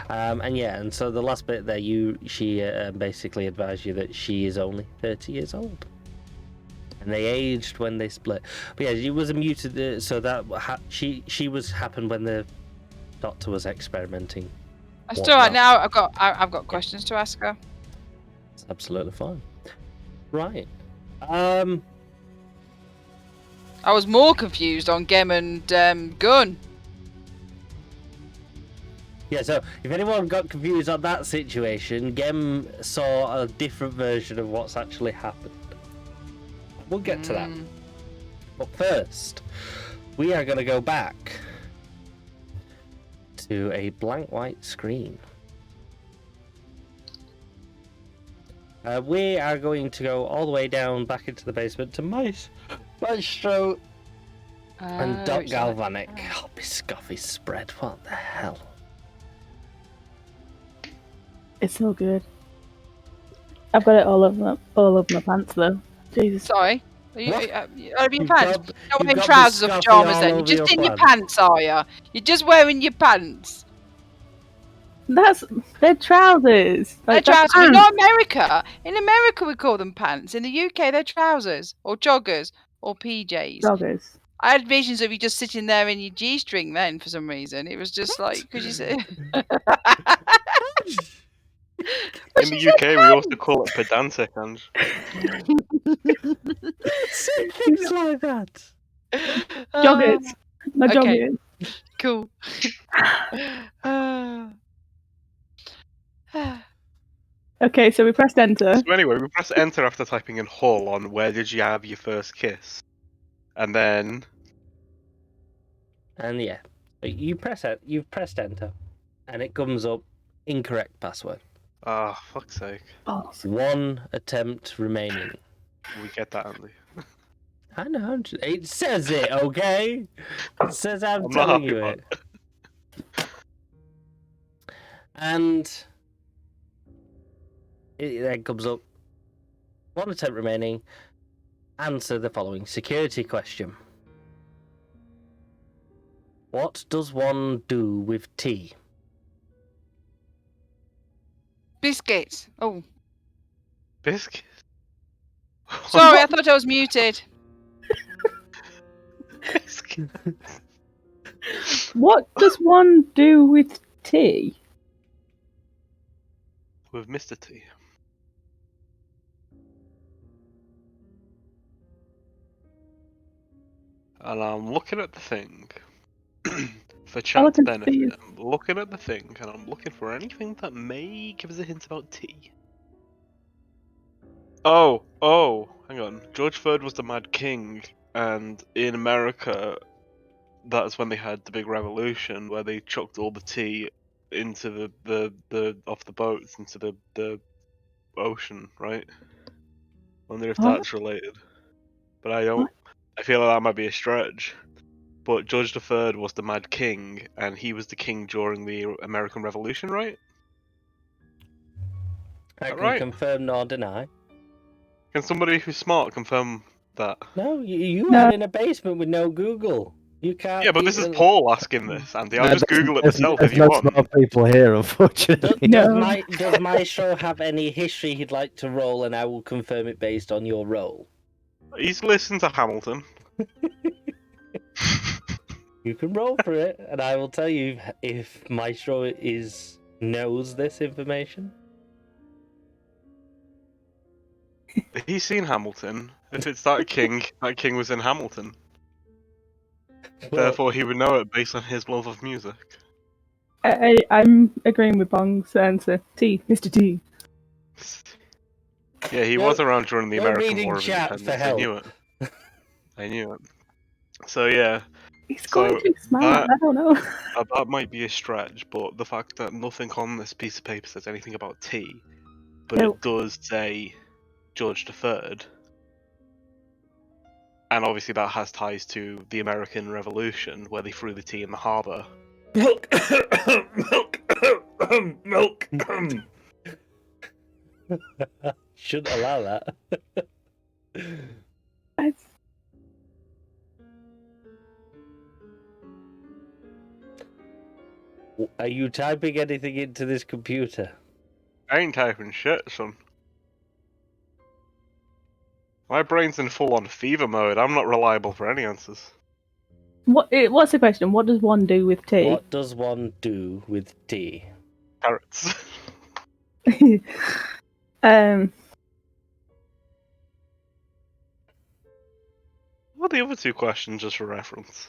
Speaker 1: And so the last bit there, she basically advised you that she is only 30 years old, and they aged when they split. But yeah, she was a muted, so that she was happened when the doctor was experimenting.
Speaker 3: That's all right. Now I've got questions to ask her.
Speaker 1: It's absolutely fine. Right. I
Speaker 3: was more confused on Gem and Gun.
Speaker 1: Yeah, so if anyone got confused on that situation, Gem saw a different version of what's actually happened. We'll get to that. But first, we are going to go back to a blank white screen. We are going to go all the way down back into the basement to Maestro and Doc Galvanic. Oh, Biscoffy spread, what the hell?
Speaker 6: It's so good. I've got it all over my pants though. Jesus.
Speaker 3: Sorry. Are you in
Speaker 1: You've
Speaker 3: pants?
Speaker 1: got-
Speaker 3: You're
Speaker 1: you've
Speaker 3: wearing
Speaker 1: got
Speaker 3: trousers or
Speaker 1: Biscoffy
Speaker 3: pajamas
Speaker 1: all
Speaker 3: then? You're
Speaker 1: over
Speaker 3: just
Speaker 1: your
Speaker 3: in your
Speaker 1: pants.
Speaker 3: pants, are you? You're just wearing your pants.
Speaker 6: They're trousers.
Speaker 3: They're trousers. We're not America. In America we call them pants. In the UK they're trousers or joggers or PJs.
Speaker 6: Joggers.
Speaker 3: I had visions of you just sitting there in your G-string then for some reason. It was just like, because you said...
Speaker 5: In the UK, we also call it pedantic, and
Speaker 1: Say things like that.
Speaker 6: Joggers. My
Speaker 3: okay.
Speaker 6: joggers.
Speaker 3: Cool.
Speaker 6: Okay, so we pressed enter.
Speaker 5: so anyway, we press enter after typing in Hull on where did you have your first kiss, and then
Speaker 1: And yeah, you've pressed enter, and it comes up incorrect password.
Speaker 5: ah, fuck's sake,
Speaker 6: Oh,
Speaker 1: One attempt remaining.
Speaker 5: we get that, Andy.
Speaker 1: I know. It says it, okay? It says I'm
Speaker 5: I'm not
Speaker 1: telling
Speaker 5: happy
Speaker 1: you
Speaker 5: about
Speaker 1: it. And it then comes up. One attempt remaining. Answer the following security question. What does one do with tea?
Speaker 3: Biscuits. Oh,
Speaker 5: Biscuit.
Speaker 3: sorry, I thought I was muted.
Speaker 5: Biscuit.
Speaker 6: what does one do with tea?
Speaker 5: With Mr. T. And I'm looking at the thing for chat's
Speaker 6: can
Speaker 5: benefit.
Speaker 6: see.
Speaker 5: I'm looking at the thing, and I'm looking for anything that may give us a hint about tea. Oh, hang on. George III was the Mad King, and in America, that's when they had the big revolution where they chucked all the tea into the off the boats into the ocean, right? Wonder if
Speaker 6: What?
Speaker 5: that's related, but I don't. I feel like that might be a stretch. But George III was the Mad King, and he was the king during the American Revolution, right?
Speaker 1: I can
Speaker 5: right?
Speaker 1: confirm nor deny.
Speaker 5: Can somebody who's smart confirm that.
Speaker 1: No, you
Speaker 6: No.
Speaker 1: are in a basement with no Google. You can't.
Speaker 5: Yeah, but this is Paul asking this, Andy. I'll just Google it myself if you
Speaker 4: There's
Speaker 5: want.
Speaker 4: lots more people here, unfortunately.
Speaker 6: No.
Speaker 1: Does Maestro have any history he'd like to roll, and I will confirm it based on your roll?
Speaker 5: He's listened to Hamilton.
Speaker 1: You can roll for it, and I will tell you if Maestro knows this information.
Speaker 5: He's seen Hamilton. If it's that king was in Hamilton.
Speaker 1: Well,
Speaker 5: Therefore, he would know it based on his love of music.
Speaker 6: I'm agreeing with Bong's answer. T, Mr. T.
Speaker 5: Yeah, he
Speaker 1: You're-
Speaker 5: was around during the
Speaker 1: you're
Speaker 5: American
Speaker 1: reading
Speaker 5: War of
Speaker 1: chat for
Speaker 5: Independence. I knew it. I knew it. So yeah,
Speaker 6: He's going
Speaker 5: So,
Speaker 6: too smart. I don't know.
Speaker 5: that might be a stretch, but the fact that nothing on this piece of paper says anything about tea, but
Speaker 6: Nope.
Speaker 5: it does say George III, and obviously that has ties to the American Revolution, where they threw the tea in the harbour.
Speaker 2: Milk, milk, milk.
Speaker 1: Shouldn't allow that.
Speaker 6: It's-
Speaker 1: Are you typing anything into this computer?
Speaker 5: I ain't typing shit, son. My brain's in full-on fever mode. I'm not reliable for any answers.
Speaker 6: What's the question? What does one do with tea?
Speaker 1: What does one do with tea?
Speaker 5: Carrots. What are the other two questions, just for reference?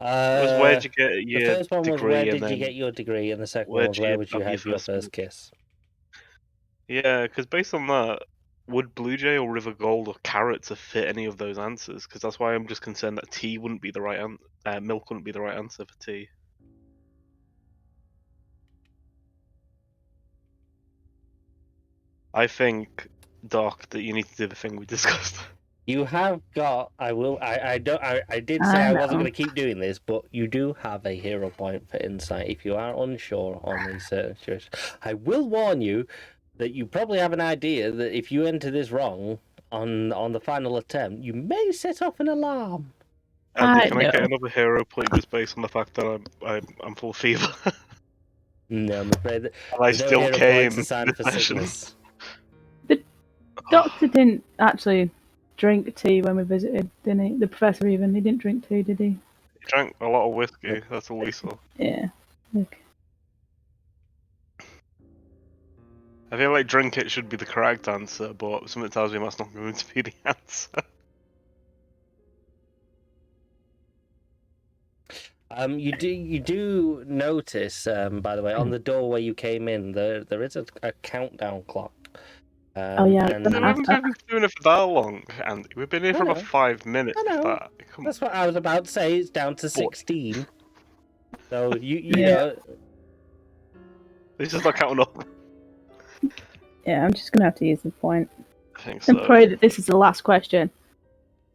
Speaker 5: Was where'd you get
Speaker 1: The
Speaker 5: your
Speaker 1: first one was
Speaker 5: degree,
Speaker 1: where
Speaker 5: and
Speaker 1: did you
Speaker 5: then
Speaker 1: get your degree, and the second
Speaker 5: where'd
Speaker 1: one was
Speaker 5: you
Speaker 1: where would you
Speaker 5: have your
Speaker 1: have your
Speaker 5: first
Speaker 1: first
Speaker 5: milk?
Speaker 1: kiss?
Speaker 5: Yeah, because based on that, would Blue Jay or River Gold or Carrots have fit any of those answers? Because that's why I'm just concerned that tea wouldn't be the right milk wouldn't be the right answer for tea. I think, Doc, that you need to do the thing we discussed.
Speaker 1: You have got. I will. I don't. I did
Speaker 6: I
Speaker 1: say I
Speaker 6: know.
Speaker 1: wasn't going to keep doing this, but you do have a hero point for insight if you are unsure on these certain situations. I will warn you that you probably have an idea that if you enter this wrong on the final attempt, you may set off an alarm.
Speaker 5: Andy,
Speaker 6: I
Speaker 5: can I get
Speaker 6: know.
Speaker 5: another hero, please, based on the fact that I'm full of fever?
Speaker 1: No, I'm afraid that
Speaker 5: And I
Speaker 1: there's no
Speaker 5: still
Speaker 1: hero
Speaker 5: came
Speaker 1: points assigned
Speaker 5: this
Speaker 1: for
Speaker 5: session.
Speaker 1: sickness.
Speaker 6: Doctor didn't actually drink tea when we visited, didn't he? The professor even. He didn't drink tea, did he?
Speaker 5: He drank a lot of whiskey, that's all we saw.
Speaker 6: Yeah. Okay.
Speaker 5: I feel like drink it should be the correct answer, but something tells me that's not going to be the answer.
Speaker 1: You do notice, by the way, on the door where you came in, there is a countdown clock.
Speaker 6: Oh, yeah,
Speaker 1: and
Speaker 6: that's
Speaker 5: We haven't been doing it for that long, Andy. We've been here for
Speaker 1: I
Speaker 5: about
Speaker 1: know.
Speaker 5: 5 minutes.
Speaker 1: I know.
Speaker 5: That. Come
Speaker 1: that's what I was about to say. It's down to 16. So you
Speaker 6: Yeah.
Speaker 1: know,
Speaker 5: This is not counting up.
Speaker 6: Yeah, I'm just gonna have to use the point.
Speaker 5: I think
Speaker 6: And
Speaker 5: so.
Speaker 6: pray that this is the last question.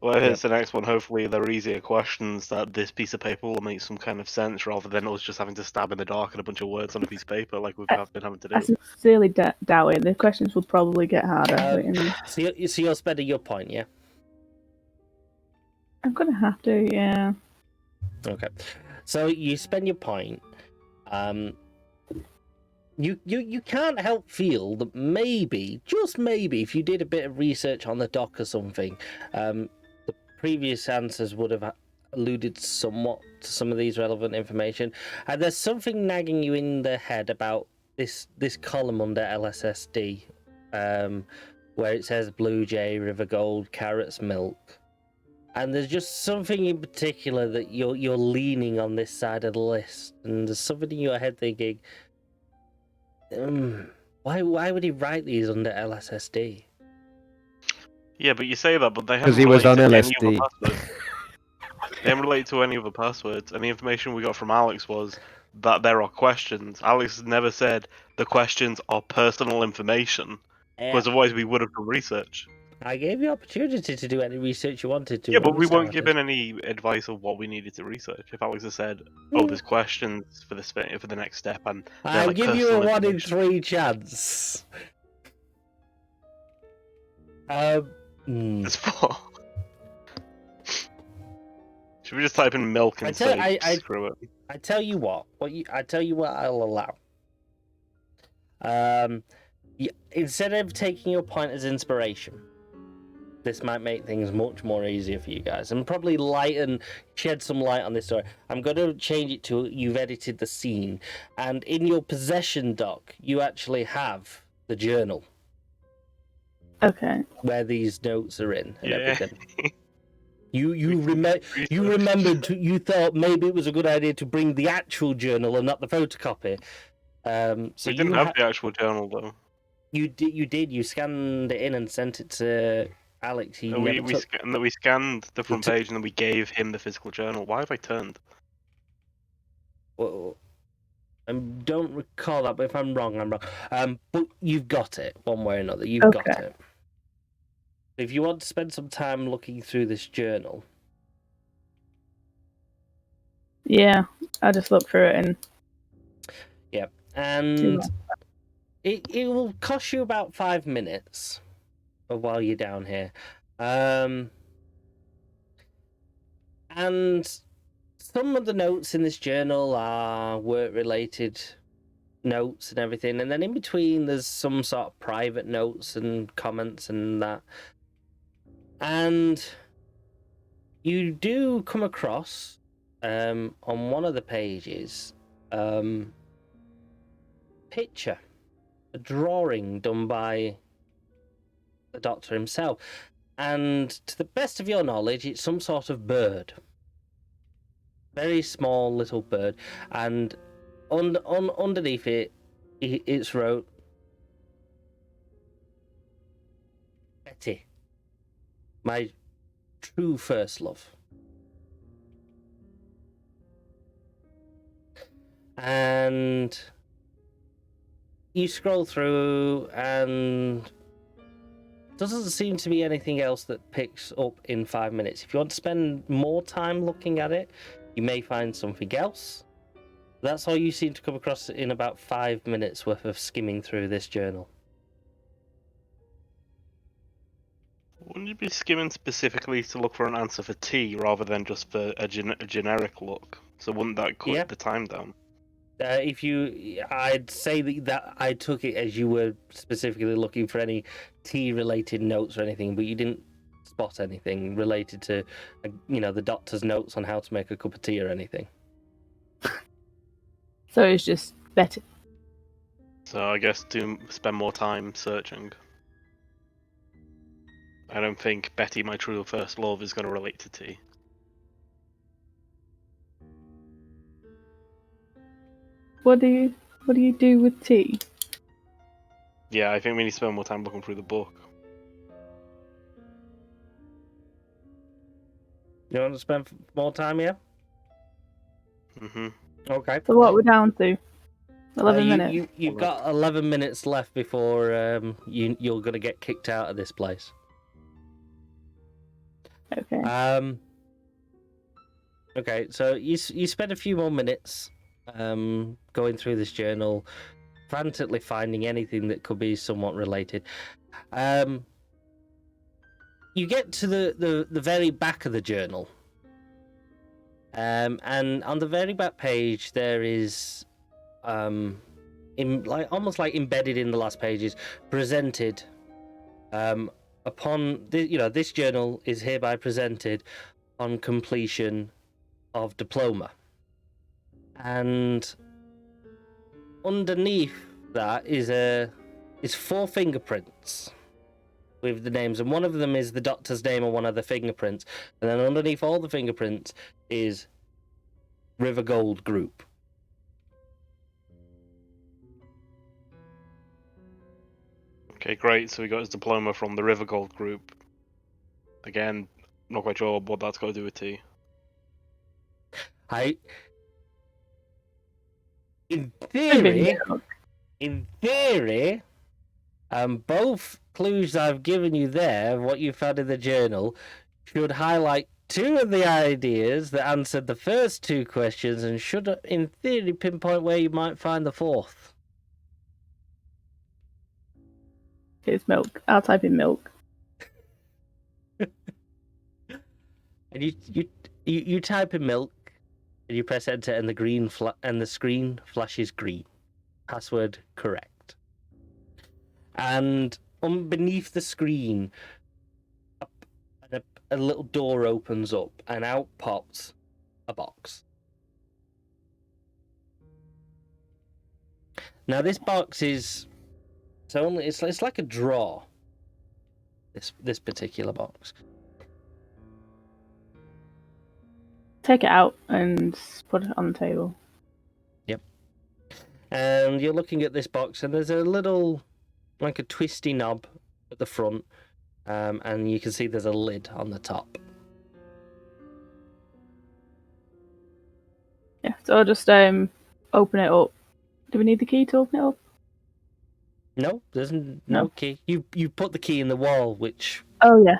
Speaker 5: Well, here's the next one. Hopefully, they're easier questions that this piece of paper will make some kind of sense rather than us just having to stab in the dark and a bunch of words on a piece of paper like we've been having to
Speaker 6: I
Speaker 5: do.
Speaker 6: sincerely doubt it. The questions will probably get harder. but, you know,
Speaker 1: so you're spending your point, yeah?
Speaker 6: I'm gonna have to, yeah.
Speaker 1: Okay. So you spend your point. You can't help feel that maybe, just maybe, if you did a bit of research on the doc or something, the previous answers would have alluded somewhat to some of these relevant information. And there's something nagging you in the head about this column under LSSD, where it says Blue Jay, River Gold, Carrots, Milk. And there's just something in particular that you're leaning on this side of the list, and there's something in your head thinking, why would he write these under LSSD?
Speaker 5: Yeah, but you say that, but they
Speaker 4: Because
Speaker 5: haven't
Speaker 4: he was on
Speaker 5: related to any
Speaker 4: LSD.
Speaker 5: other passwords. They haven't related to any other passwords, and the information we got from Alex was that there are questions. Alex never said the questions are personal information, because otherwise we would have done research.
Speaker 1: I gave you opportunity to do any research you wanted to.
Speaker 5: Yeah,
Speaker 1: when
Speaker 5: but we weren't
Speaker 1: started.
Speaker 5: given any advice of what we needed to research. If Alex had said, "Oh, there's questions for the next step," and they're
Speaker 1: I'll
Speaker 5: like
Speaker 1: give you a
Speaker 5: personal
Speaker 1: 1 in
Speaker 5: information.
Speaker 1: 3 chance.
Speaker 5: It's 4. Should we just type in milk and say screw it?
Speaker 1: I tell you what. I tell you what I'll allow. Instead of taking your point as inspiration, this might make things much more easier for you guys, and probably shed some light on this story. I'm going to change it to you've edited the scene, and in your possession doc, you actually have the journal.
Speaker 6: Okay.
Speaker 1: Where these notes are in and
Speaker 5: Yeah.
Speaker 1: everything. You remembered. You thought maybe it was a good idea to bring the actual journal and not the photocopy. So
Speaker 5: We didn't have the actual journal though.
Speaker 1: You did. You scanned it in and sent it to Alex.
Speaker 5: We scanned the front page and then we gave him the physical journal. Why have I turned?
Speaker 1: Well, I don't recall that, but if I'm wrong, I'm wrong. But you've got it one way or another. You've got it. If you want to spend some time looking through this journal.
Speaker 6: Yeah, I'll just look through it and.
Speaker 1: Yeah, and it will cost you about 5 minutes while you're down here. And some of the notes in this journal are work-related notes and everything, and then in between there's some sort of private notes and comments and that. And you do come across on one of the pages picture, a drawing done by the Doctor himself, and to the best of your knowledge it's some sort of bird, very small little bird, and underneath it's wrote Betty, my true first love. And you scroll through and doesn't seem to be anything else that picks up in 5 minutes. If you want to spend more time looking at it, you may find something else. That's all you seem to come across in about 5 minutes worth of skimming through this journal.
Speaker 5: Wouldn't you be skimming specifically to look for an answer for T rather than just for a generic look? So wouldn't that cut the time down?
Speaker 1: I'd say that I took it as you were specifically looking for any tea-related notes or anything, but you didn't spot anything related to, the doctor's notes on how to make a cup of tea or anything.
Speaker 6: So it's just better.
Speaker 5: So I guess to spend more time searching. I don't think Betty, my true first love, is going to relate to tea.
Speaker 6: What do you do with tea?
Speaker 5: Yeah, I think we need to spend more time looking through the book.
Speaker 1: You want to spend more time here?
Speaker 5: Mm-hmm.
Speaker 1: Okay.
Speaker 6: So what we're down to? 11 minutes.
Speaker 1: You've got 11 minutes left before you're going to get kicked out of this place.
Speaker 6: Okay.
Speaker 1: Okay, so you spend a few more minutes going through this journal, frantically finding anything that could be somewhat related. You get to the very back of the journal, and on the very back page there is almost like embedded in the last pages, presented upon this journal is hereby presented on completion of diploma. And underneath that is 4 fingerprints with the names, and one of them is the doctor's name on one of the fingerprints, and then underneath all the fingerprints is River Gold Group.
Speaker 5: Okay, great. So we got his diploma from the River Gold Group. Again, not quite sure what that's got to do with tea.
Speaker 1: In theory, both clues I've given you there, what you found in the journal, should highlight 2 of the ideas that answered the first 2 questions and should, in theory, pinpoint where you might find the 4th.
Speaker 6: It's milk. I'll type in milk.
Speaker 1: And you type in milk, and you press enter, and the screen flashes green. Password correct. And beneath the screen, a little door opens up, and out pops a box. Now this box is it's like a drawer. This particular box.
Speaker 6: Take it out and put it on the table.
Speaker 1: Yep. And you're looking at this box, and there's a little, like a twisty knob at the front, and you can see there's a lid on the top.
Speaker 6: Yeah, so I'll just open it up. Do we need the key to open it up?
Speaker 1: No, there's no key. You put the key in the wall, which
Speaker 6: Oh yeah.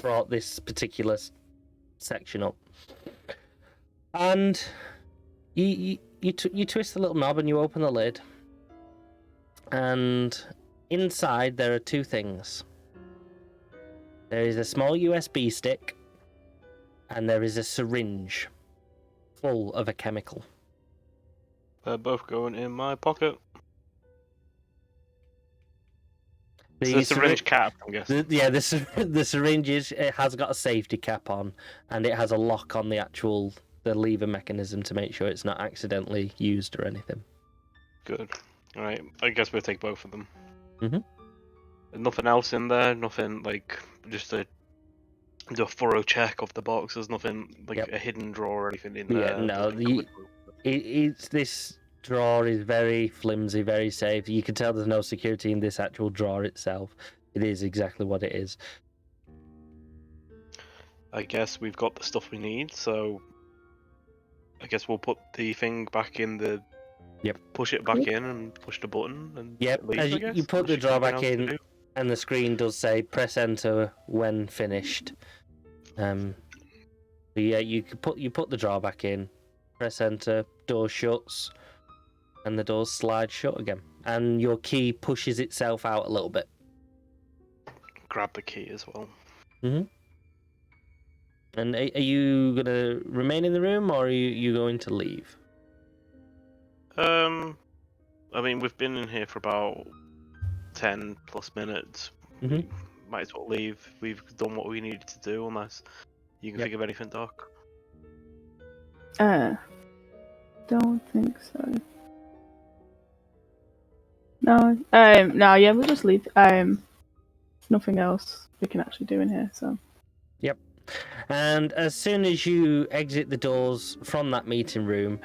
Speaker 1: brought this particular section up. And you twist the little knob and you open the lid, and inside there are two things. There is a small USB stick, and there is a syringe full of a chemical.
Speaker 5: They're both going in my pocket.
Speaker 1: The
Speaker 5: It's a syringe cap, I guess.
Speaker 1: The syringe has got a safety cap on, and it has a lock on the lever mechanism to make sure it's not accidentally used or anything.
Speaker 5: Good. Alright, I guess we'll take both of them.
Speaker 1: Mm-hmm.
Speaker 5: Nothing else in there, nothing like just a thorough check of the box. There's nothing like a hidden drawer or anything in there.
Speaker 1: Yeah, no, this drawer is very flimsy, very safe. You can tell there's no security in this actual drawer itself. It is exactly what it is.
Speaker 5: I guess we've got the stuff we need, so I guess we'll put the thing back in the.
Speaker 1: Yep.
Speaker 5: Push it back in and push the button and.
Speaker 1: Yep.
Speaker 5: Leave,
Speaker 1: As
Speaker 5: I guess,
Speaker 1: you put the drawer back
Speaker 5: nothing else to
Speaker 1: in,
Speaker 5: do.
Speaker 1: and the screen does say "press enter when finished." But yeah, you put the drawer back in, press enter, door shuts, and the doors slide shut again, and your key pushes itself out a little bit.
Speaker 5: Grab the key as well.
Speaker 1: Mm-hmm. And are you gonna remain in the room, or are you going to leave?
Speaker 5: I mean, we've been in here for about 10 plus minutes.
Speaker 1: Mm-hmm.
Speaker 5: We might as well leave. We've done what we needed to do, unless you can think of anything, Doc.
Speaker 6: Don't think so. No. No. Yeah, we'll just leave. Nothing else we can actually do in here. So.
Speaker 1: Yep. And as soon as you exit the doors from that meeting room,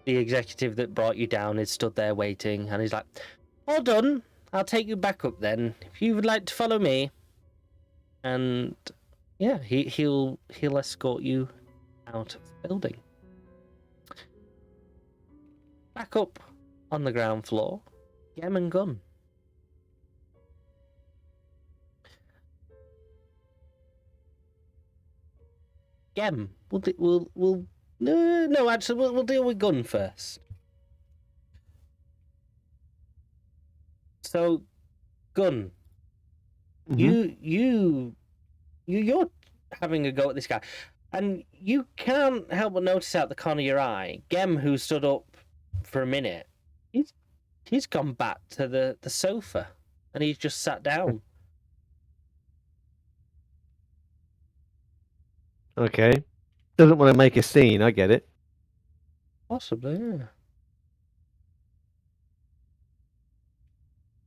Speaker 1: the executive that brought you down is stood there waiting, and he's like, "All done. I'll take you back up then, if you would like to follow me." And yeah, he'll escort you out of the building. Back up on the ground floor, Gem and Gun. Gem, we'll no, actually, we'll deal with Gun first. So, Gun, you're having a go at this guy, and you can't help but notice out the corner of your eye, Gem, who stood up for a minute, he's gone back to the sofa, and he's just sat down.
Speaker 4: Okay. Doesn't want to make a scene, I get it.
Speaker 1: Possibly,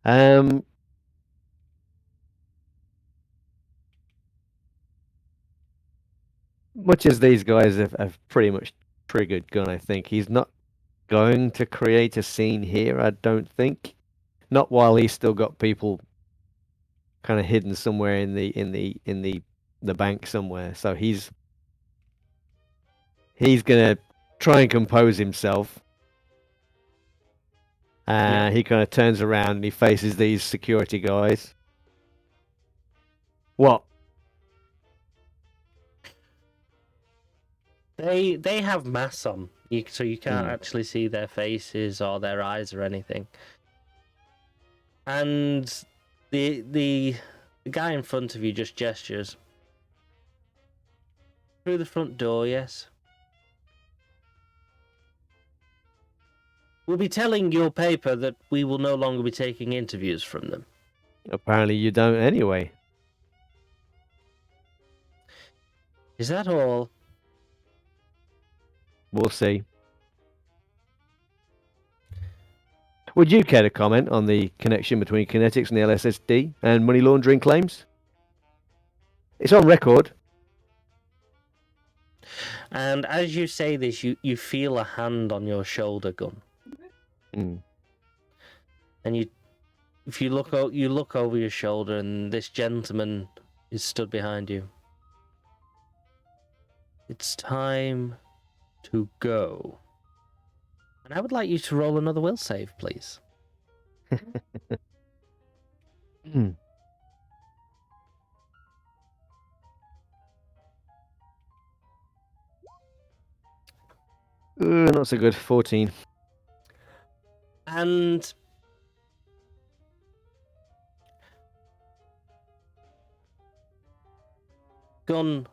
Speaker 1: yeah.
Speaker 4: Much as these guys have pretty much triggered Gun, I think he's not going to create a scene here. I don't think, not while he's still got people kind of hidden somewhere in the bank somewhere. So he's gonna try and compose himself. He kind of turns around and he faces these security guys. What?
Speaker 1: They have masks on, so you can't actually see their faces or their eyes or anything. And the guy in front of you just gestures. Through the front door, yes. We'll be telling your paper that we will no longer be taking interviews from them.
Speaker 4: Apparently you don't anyway.
Speaker 1: Is that all?
Speaker 4: We'll see. Would you care to comment on the connection between kinetics and the LSSD and money laundering claims? It's on record.
Speaker 1: And as you say this, you feel a hand on your shoulder, Gun.
Speaker 4: Mm.
Speaker 1: And if you look over your shoulder, and this gentleman is stood behind you. It's time to go. And I would like you to roll another will save, please.
Speaker 4: Not so good. 14.
Speaker 1: And Gun,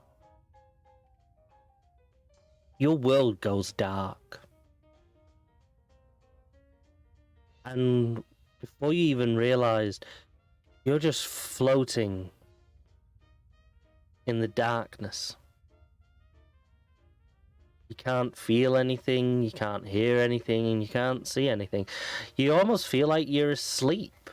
Speaker 1: your world goes dark. And before you even realized, you're just floating in the darkness. You can't feel anything, you can't hear anything, and you can't see anything. You almost feel like you're asleep.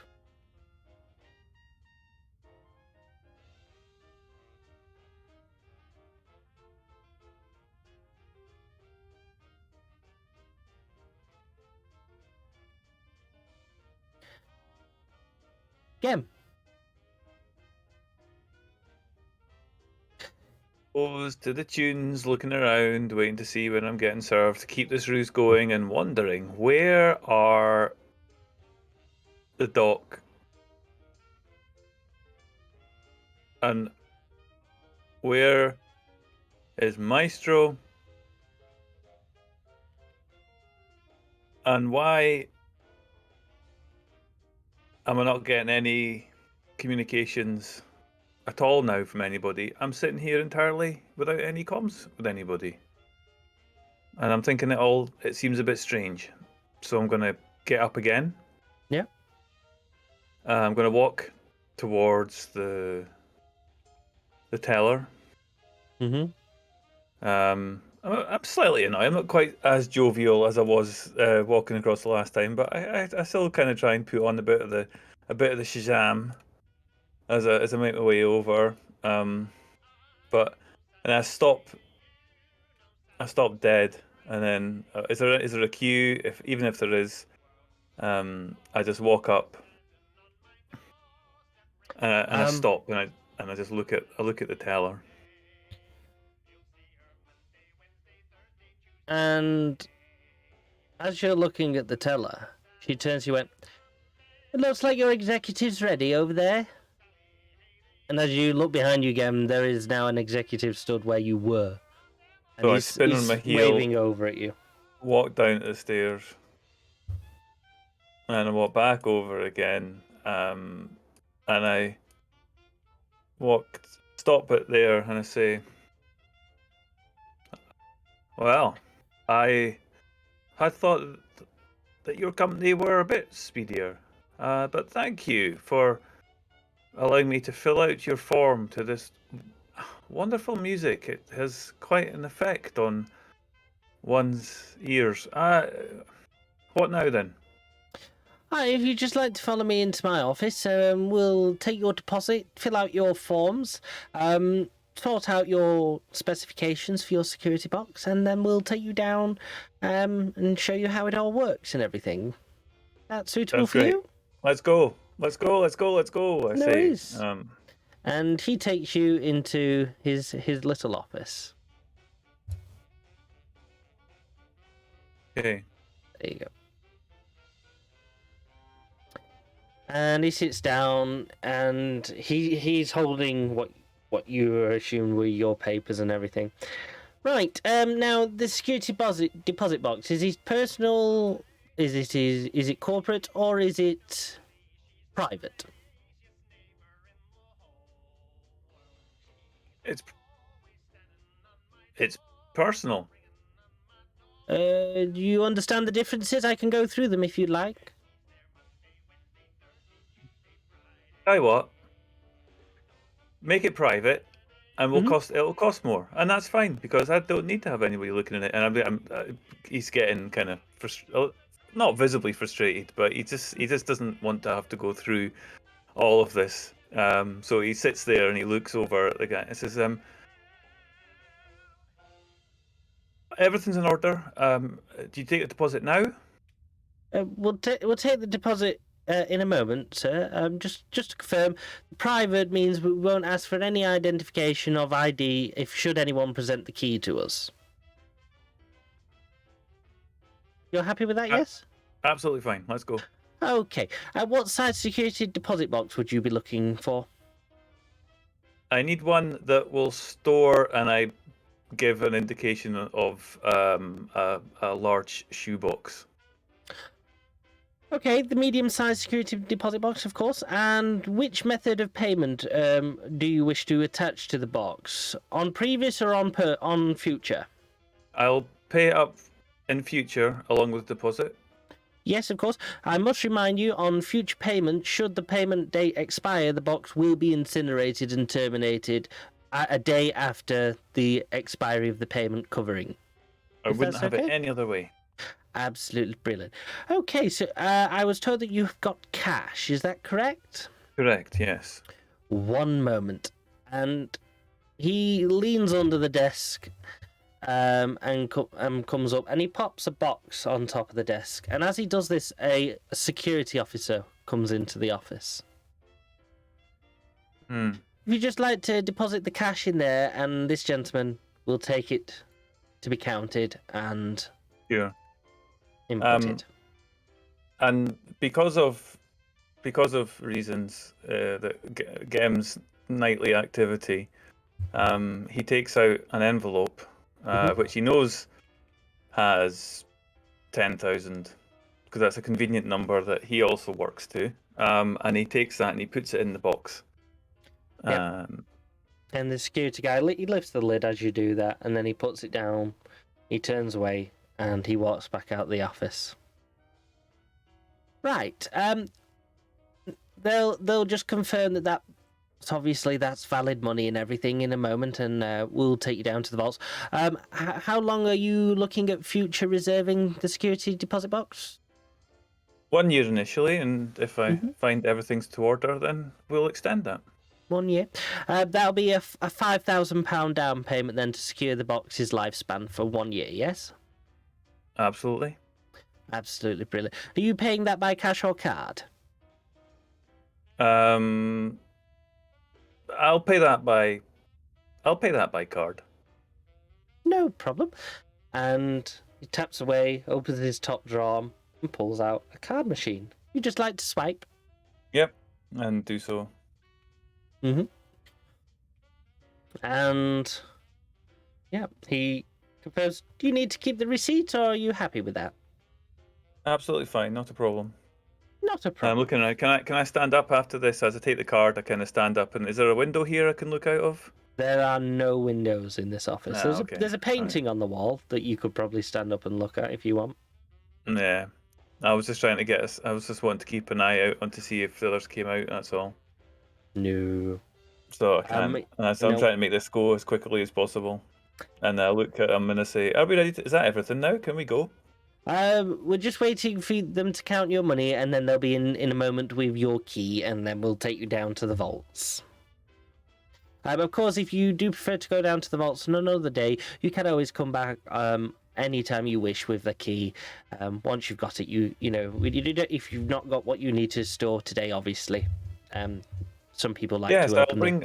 Speaker 1: Gem.
Speaker 2: Goes to the tunes, looking around, waiting to see when I'm getting served, to keep this ruse going, and wondering where are the doc and where is Maestro, and why am I not getting any communications at all now from anybody? I'm sitting here entirely without any comms with anybody. And I'm thinking it seems a bit strange. So I'm going to get up again.
Speaker 1: Yeah.
Speaker 2: I'm going to walk towards the teller.
Speaker 1: Mm-hmm.
Speaker 2: I'm slightly annoyed. I'm not quite as jovial as I was walking across the last time, but I still kind of try and put on a bit of the Shazam as I make my way over. But I stop dead, and then is there a queue? Even if there is, I just walk up and I stop and I just look at the teller.
Speaker 1: And as you're looking at the teller, she turns to you and went, "It looks like your executive's ready over there." And as you look behind you again, there is now an executive stood where you were. And
Speaker 2: So I spin on my heel,
Speaker 1: waving over at you.
Speaker 2: walk down the stairs, and I walk back over again. And I stop it there, and I say, "Well, I had thought that your company were a bit speedier, but thank you for allowing me to fill out your form to this wonderful music. It has quite an effect on one's ears. What now then?"
Speaker 1: Hi, if you'd just like to follow me into my office, we'll take your deposit, fill out your forms, sort out your specifications for your security box, and then we'll take you down and show you how it all works and everything. That suitable
Speaker 2: That's
Speaker 1: for
Speaker 2: great.
Speaker 1: you?
Speaker 2: Let's go. Let's go. Let's go. Let's go. I
Speaker 1: No
Speaker 2: say.
Speaker 1: worries. And he takes you into his little office.
Speaker 2: Okay.
Speaker 1: There you go. And he sits down, and he's holding what you assumed were your papers and everything. Right. Now the security deposit box, is it personal? Is it corporate, or is it private?
Speaker 2: it's personal.
Speaker 1: Do you understand the differences? I can go through them if you'd like.
Speaker 2: Tell you what, make it private, and it'll cost more, and that's fine because I don't need to have anybody looking at it. And he's getting kind of not visibly frustrated, but he just doesn't want to have to go through all of this. So he sits there and he looks over at the guy and says, "Everything's in order. Do you take the deposit now?"
Speaker 1: We'll take the deposit in a moment, sir. Just to confirm, private means we won't ask for any identification of ID if should anyone present the key to us. You're happy with that, yes?
Speaker 2: Absolutely fine. Let's go.
Speaker 1: Okay. What size security deposit box would you be looking for?
Speaker 2: I need one that will store, and I give an indication of a large shoebox.
Speaker 1: Okay, the medium-sized security deposit box, of course. And which method of payment do you wish to attach to the box? On previous or on future?
Speaker 2: I'll pay up in future along with deposit.
Speaker 1: Yes, of course. I must remind you, on future payment, should the payment date expire, the box will be incinerated and terminated a day after the expiry of the payment covering.
Speaker 2: I wouldn't have it any other way.
Speaker 1: Absolutely brilliant. Okay, so I was told that you've got cash. Is that correct?
Speaker 2: Correct, yes.
Speaker 1: One moment. And he leans under the desk and comes up, and he pops a box on top of the desk. And as he does this, a security officer comes into the office. If you'd just like to deposit the cash in there, and this gentleman will take it to be counted and inputted.
Speaker 2: And because of reasons that Gem's nightly activity, he takes out an envelope which he knows has 10,000 because that's a convenient number that he also works to, and he takes that and he puts it in the box.
Speaker 1: Yep. And the security guy, he lifts the lid as you do that, and then he puts it down, he turns away, and he walks back out the office. Right. They'll just confirm that obviously that's valid money and everything in a moment, and we'll take you down to the vaults. How long are you looking at future reserving the security deposit box?
Speaker 2: 1 year initially, and if I find everything's to order, then we'll extend that.
Speaker 1: 1 year. That'll be a £5,000 down payment then to secure the box's lifespan for 1 year, yes?
Speaker 2: Absolutely.
Speaker 1: Absolutely brilliant. Are you paying that by cash or card?
Speaker 2: I'll pay that by card.
Speaker 1: No problem. And he taps away, opens his top drawer, and pulls out a card machine. You just like to swipe?
Speaker 2: Yep, and do so.
Speaker 1: And yeah, he confirms. Do you need to keep the receipt, or are you happy with that?
Speaker 2: Absolutely fine, not a problem.
Speaker 1: Not a problem.
Speaker 2: I'm looking at. Can I stand up after this? As I take the card, I kind of stand up. And is there a window here I can look out of?
Speaker 1: There are no windows in this office.
Speaker 2: Okay.
Speaker 1: There's a painting on the wall that you could probably stand up and look at if you want.
Speaker 2: Yeah, I was just trying to get us. I was just wanting to keep an eye out on to see if the others came out. That's all.
Speaker 1: No.
Speaker 2: So I can't. So I'm trying to make this go as quickly as possible. And I look at him and I say, "Are we ready? Is that everything now? Can we go?"
Speaker 1: We're just waiting for them to count your money, and then they'll be in a moment with your key, and then we'll take you down to the vaults. Of course, if you do prefer to go down to the vaults on another day, you can always come back anytime you wish with the key. Once you've got it, you know, if you've not got what you need to store today, obviously. Some people like to open them.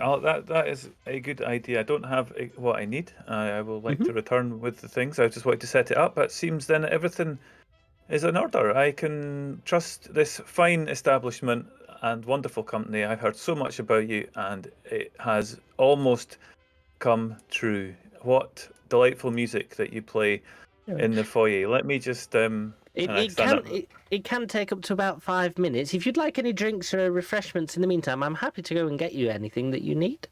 Speaker 2: That is a good idea. I don't have what I need. I will like to return with the things. I just wanted to set it up. It seems then everything is in order. I can trust this fine establishment and wonderful company. I've heard so much about you, and it has almost come true. What delightful music that you play in the foyer. Let me just
Speaker 1: It can take up to about 5 minutes. If you'd like any drinks or refreshments in the meantime, I'm happy to go and get you anything that you need.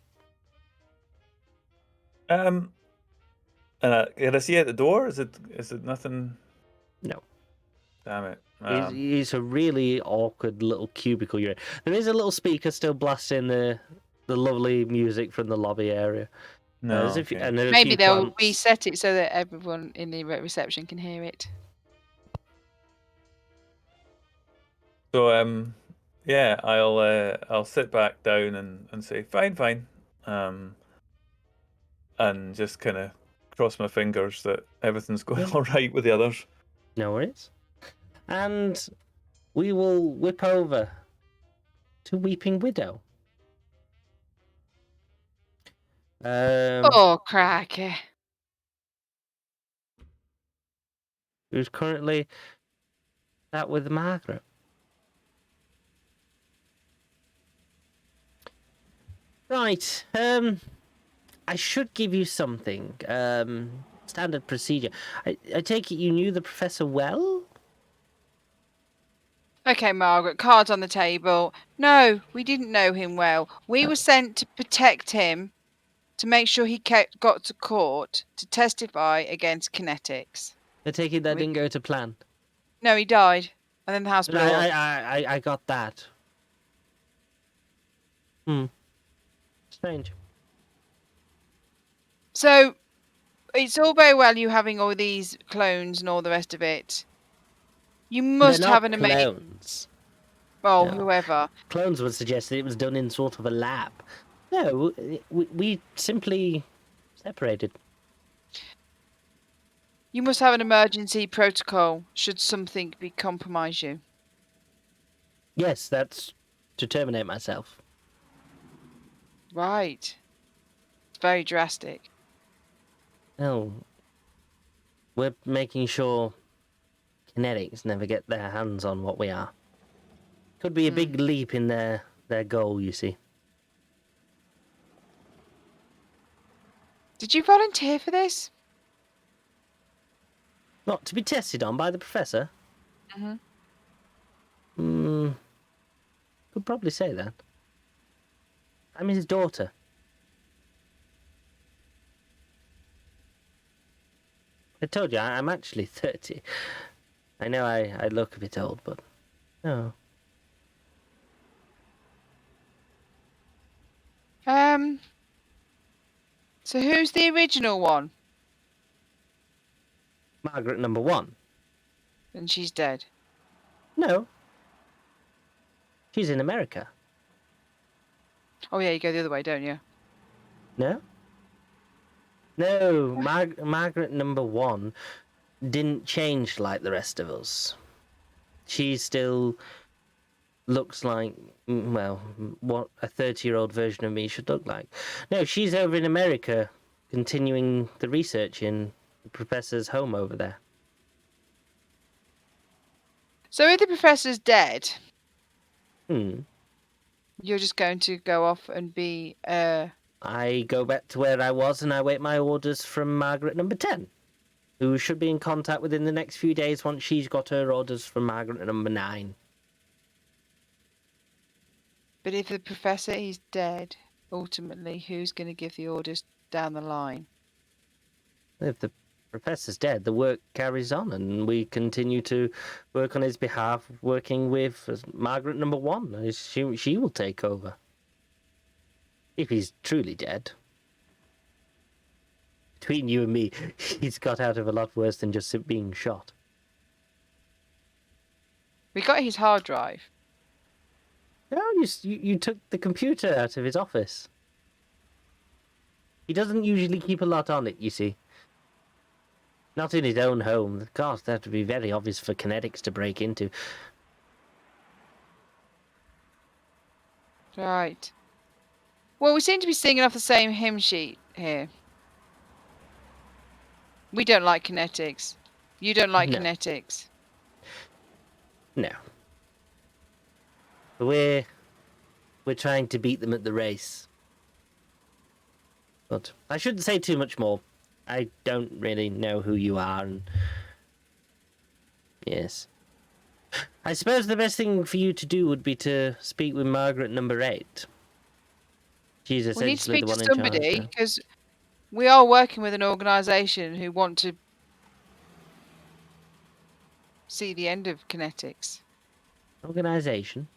Speaker 2: And can I see at the door? Is it nothing?
Speaker 1: No.
Speaker 2: Damn it.
Speaker 1: It's a really awkward little cubicle you're in. There is a little speaker still blasting the lovely music from the lobby area.
Speaker 2: No.
Speaker 1: There's a few, and there are a
Speaker 3: Maybe
Speaker 1: few
Speaker 3: they'll
Speaker 1: plants.
Speaker 3: reset it so that everyone in the reception can hear it.
Speaker 2: So yeah, I'll sit back down and say fine, and just kind of cross my fingers that everything's going all right with the others.
Speaker 1: No worries. And we will whip over to Weeping Widow.
Speaker 3: Oh, cracky.
Speaker 1: Who's currently sat with Margaret. Right. I should give you something. Standard procedure. I take it you knew the professor well?
Speaker 3: Okay, Margaret, cards on the table. No, we didn't know him well. We were sent to protect him, to make sure he got to court to testify against kinetics.
Speaker 1: I take it that didn't go to plan.
Speaker 3: No, he died, and then the house blew up.
Speaker 1: I got that. Strange.
Speaker 3: So, it's all very well you having all these clones and all the rest of it. You must
Speaker 1: They're
Speaker 3: have
Speaker 1: not
Speaker 3: an amazing...
Speaker 1: clones.
Speaker 3: Well,
Speaker 1: No.
Speaker 3: whoever.
Speaker 1: Clones would suggest that it was done in sort of a lab. No, we simply separated.
Speaker 3: You must have an emergency protocol should something compromise you.
Speaker 1: Yes, that's to terminate myself.
Speaker 3: Right. It's very drastic.
Speaker 1: No. We're making sure kinetics never get their hands on what we are. Could be a big leap in their goal, you see.
Speaker 3: Did you volunteer for this?
Speaker 1: Not to be tested on by the professor? Could probably say that. I'm his daughter. I told you, I'm actually 30. I know I look a bit old, but no.
Speaker 3: So who's the original one?
Speaker 1: Margaret number 1.
Speaker 3: And she's dead.
Speaker 1: No. She's in America.
Speaker 3: Oh yeah, you go the other way, don't you?
Speaker 1: No? No, Margaret number 1 didn't change like the rest of us. She still looks like, well, what a 30-year-old version of me should look like. No, she's over in America continuing the research in the professor's home over there.
Speaker 3: So if the professor's dead,
Speaker 1: you're
Speaker 3: just going to go off and be
Speaker 1: I go back to where I was and I wait my orders from Margaret number 10, who should be in contact within the next few days once she's got her orders from Margaret number 9.
Speaker 3: But if the professor is dead, ultimately, who's going to give the orders down the line?
Speaker 1: If the professor's dead, the work carries on, and we continue to work on his behalf, working with Margaret number 1. She will take over. If he's truly dead. Between you and me, he's got out of a lot worse than just being shot.
Speaker 3: We got his hard drive.
Speaker 1: No, you took the computer out of his office. He doesn't usually keep a lot on it, you see. Not in his own home. God, that would be very obvious for kinetics to break into.
Speaker 3: Right. Well, we seem to be singing off the same hymn sheet here. We don't like kinetics. You don't like kinetics.
Speaker 1: No. We're trying to beat them at the race. But I shouldn't say too much more. I don't really know who you are, and yes. I suppose the best thing for you to do would be to speak with Margaret number 8. She's essentially the one in charge.
Speaker 3: We need to speak to somebody, because We are working with an organisation who want to see the end of kinetics.
Speaker 1: Organisation?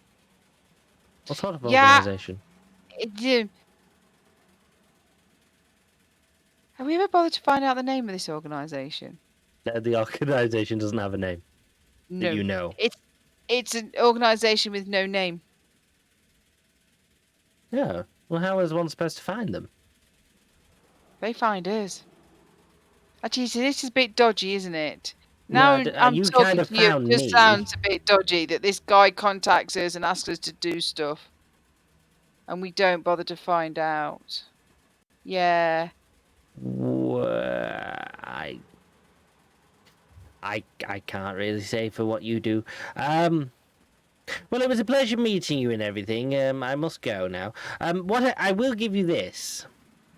Speaker 1: What sort of
Speaker 3: Yeah.
Speaker 1: organisation?
Speaker 3: Have we ever bothered to find out the name of this organisation?
Speaker 1: The organisation doesn't have a name
Speaker 3: No.
Speaker 1: that you know.
Speaker 3: It's an organisation with no name.
Speaker 1: Yeah. Well, how is one supposed to find them?
Speaker 3: They find us. Actually, so this is a bit dodgy, isn't it? Now
Speaker 1: Well,
Speaker 3: I'm
Speaker 1: you
Speaker 3: talking
Speaker 1: kind of
Speaker 3: to you, it
Speaker 1: found
Speaker 3: just
Speaker 1: me.
Speaker 3: sounds a bit dodgy that this guy contacts us and asks us to do stuff. And we don't bother to find out. Yeah.
Speaker 1: I can't really say for what you do. Well, it was a pleasure meeting you and everything. I must go now. I will give you this,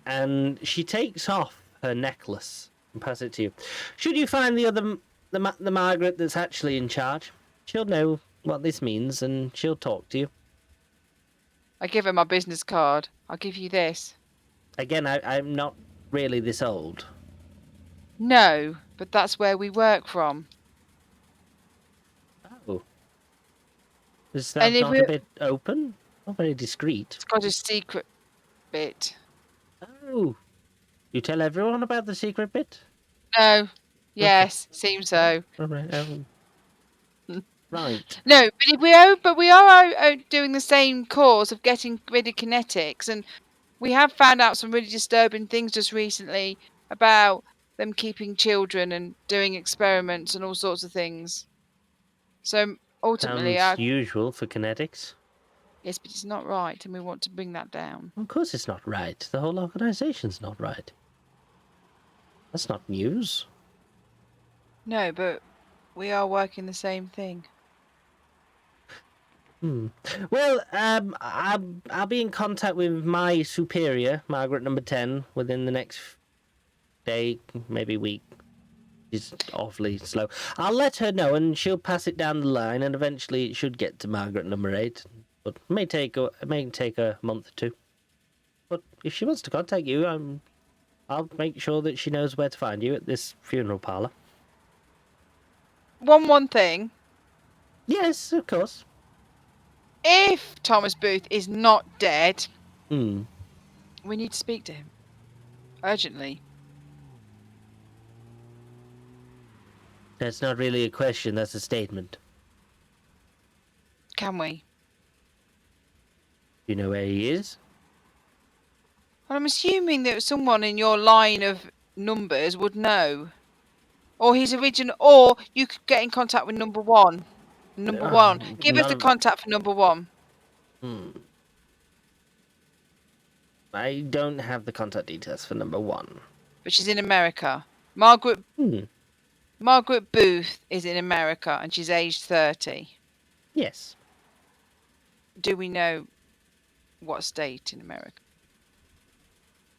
Speaker 1: and she takes off her necklace and passes it to you. Should you find the Margaret that's actually in charge, she'll know what this means, and she'll talk to you.
Speaker 3: I give her my business card. I'll give you this.
Speaker 1: Again, I'm not really this old.
Speaker 3: No, but that's where we work from.
Speaker 1: Oh. Is that
Speaker 3: if
Speaker 1: not
Speaker 3: we-
Speaker 1: a bit open? Not very discreet.
Speaker 3: It's got a secret bit.
Speaker 1: Oh. You tell everyone about the secret bit?
Speaker 3: No. Yes, seems so.
Speaker 1: Right. Right.
Speaker 3: No, but we are doing the same cause of getting rid of kinetics, and we have found out some really disturbing things just recently about them keeping children and doing experiments and all sorts of things. So ultimately,
Speaker 1: Sounds usual for kinetics.
Speaker 3: yes, but it's not right, and we want to bring that down.
Speaker 1: Of course it's not right. The whole organization's not right. That's not news.
Speaker 3: No, but we are working the same thing.
Speaker 1: Well, I'll be in contact with my superior, Margaret number 10, within the next day, maybe week. She's awfully slow. I'll let her know, and she'll pass it down the line, and eventually it should get to Margaret number 8. But it may take a month or two. But if she wants to contact you, I'll make sure that she knows where to find you at this funeral parlour.
Speaker 3: One thing.
Speaker 1: Yes, of course.
Speaker 3: If Thomas Booth is not dead,
Speaker 1: Hmm.
Speaker 3: we need to speak to him urgently.
Speaker 1: That's not really a question, that's a statement.
Speaker 3: Can we?
Speaker 1: You know where he is?
Speaker 3: Well, I'm assuming that someone in your line of numbers would know. Or his original, or you could get in contact with number one. Number one. Give us the contact for number one.
Speaker 1: I don't have the contact details for number 1.
Speaker 3: But she's in America. Margaret Booth is in America, and she's aged 30.
Speaker 1: Yes.
Speaker 3: Do we know what state in America?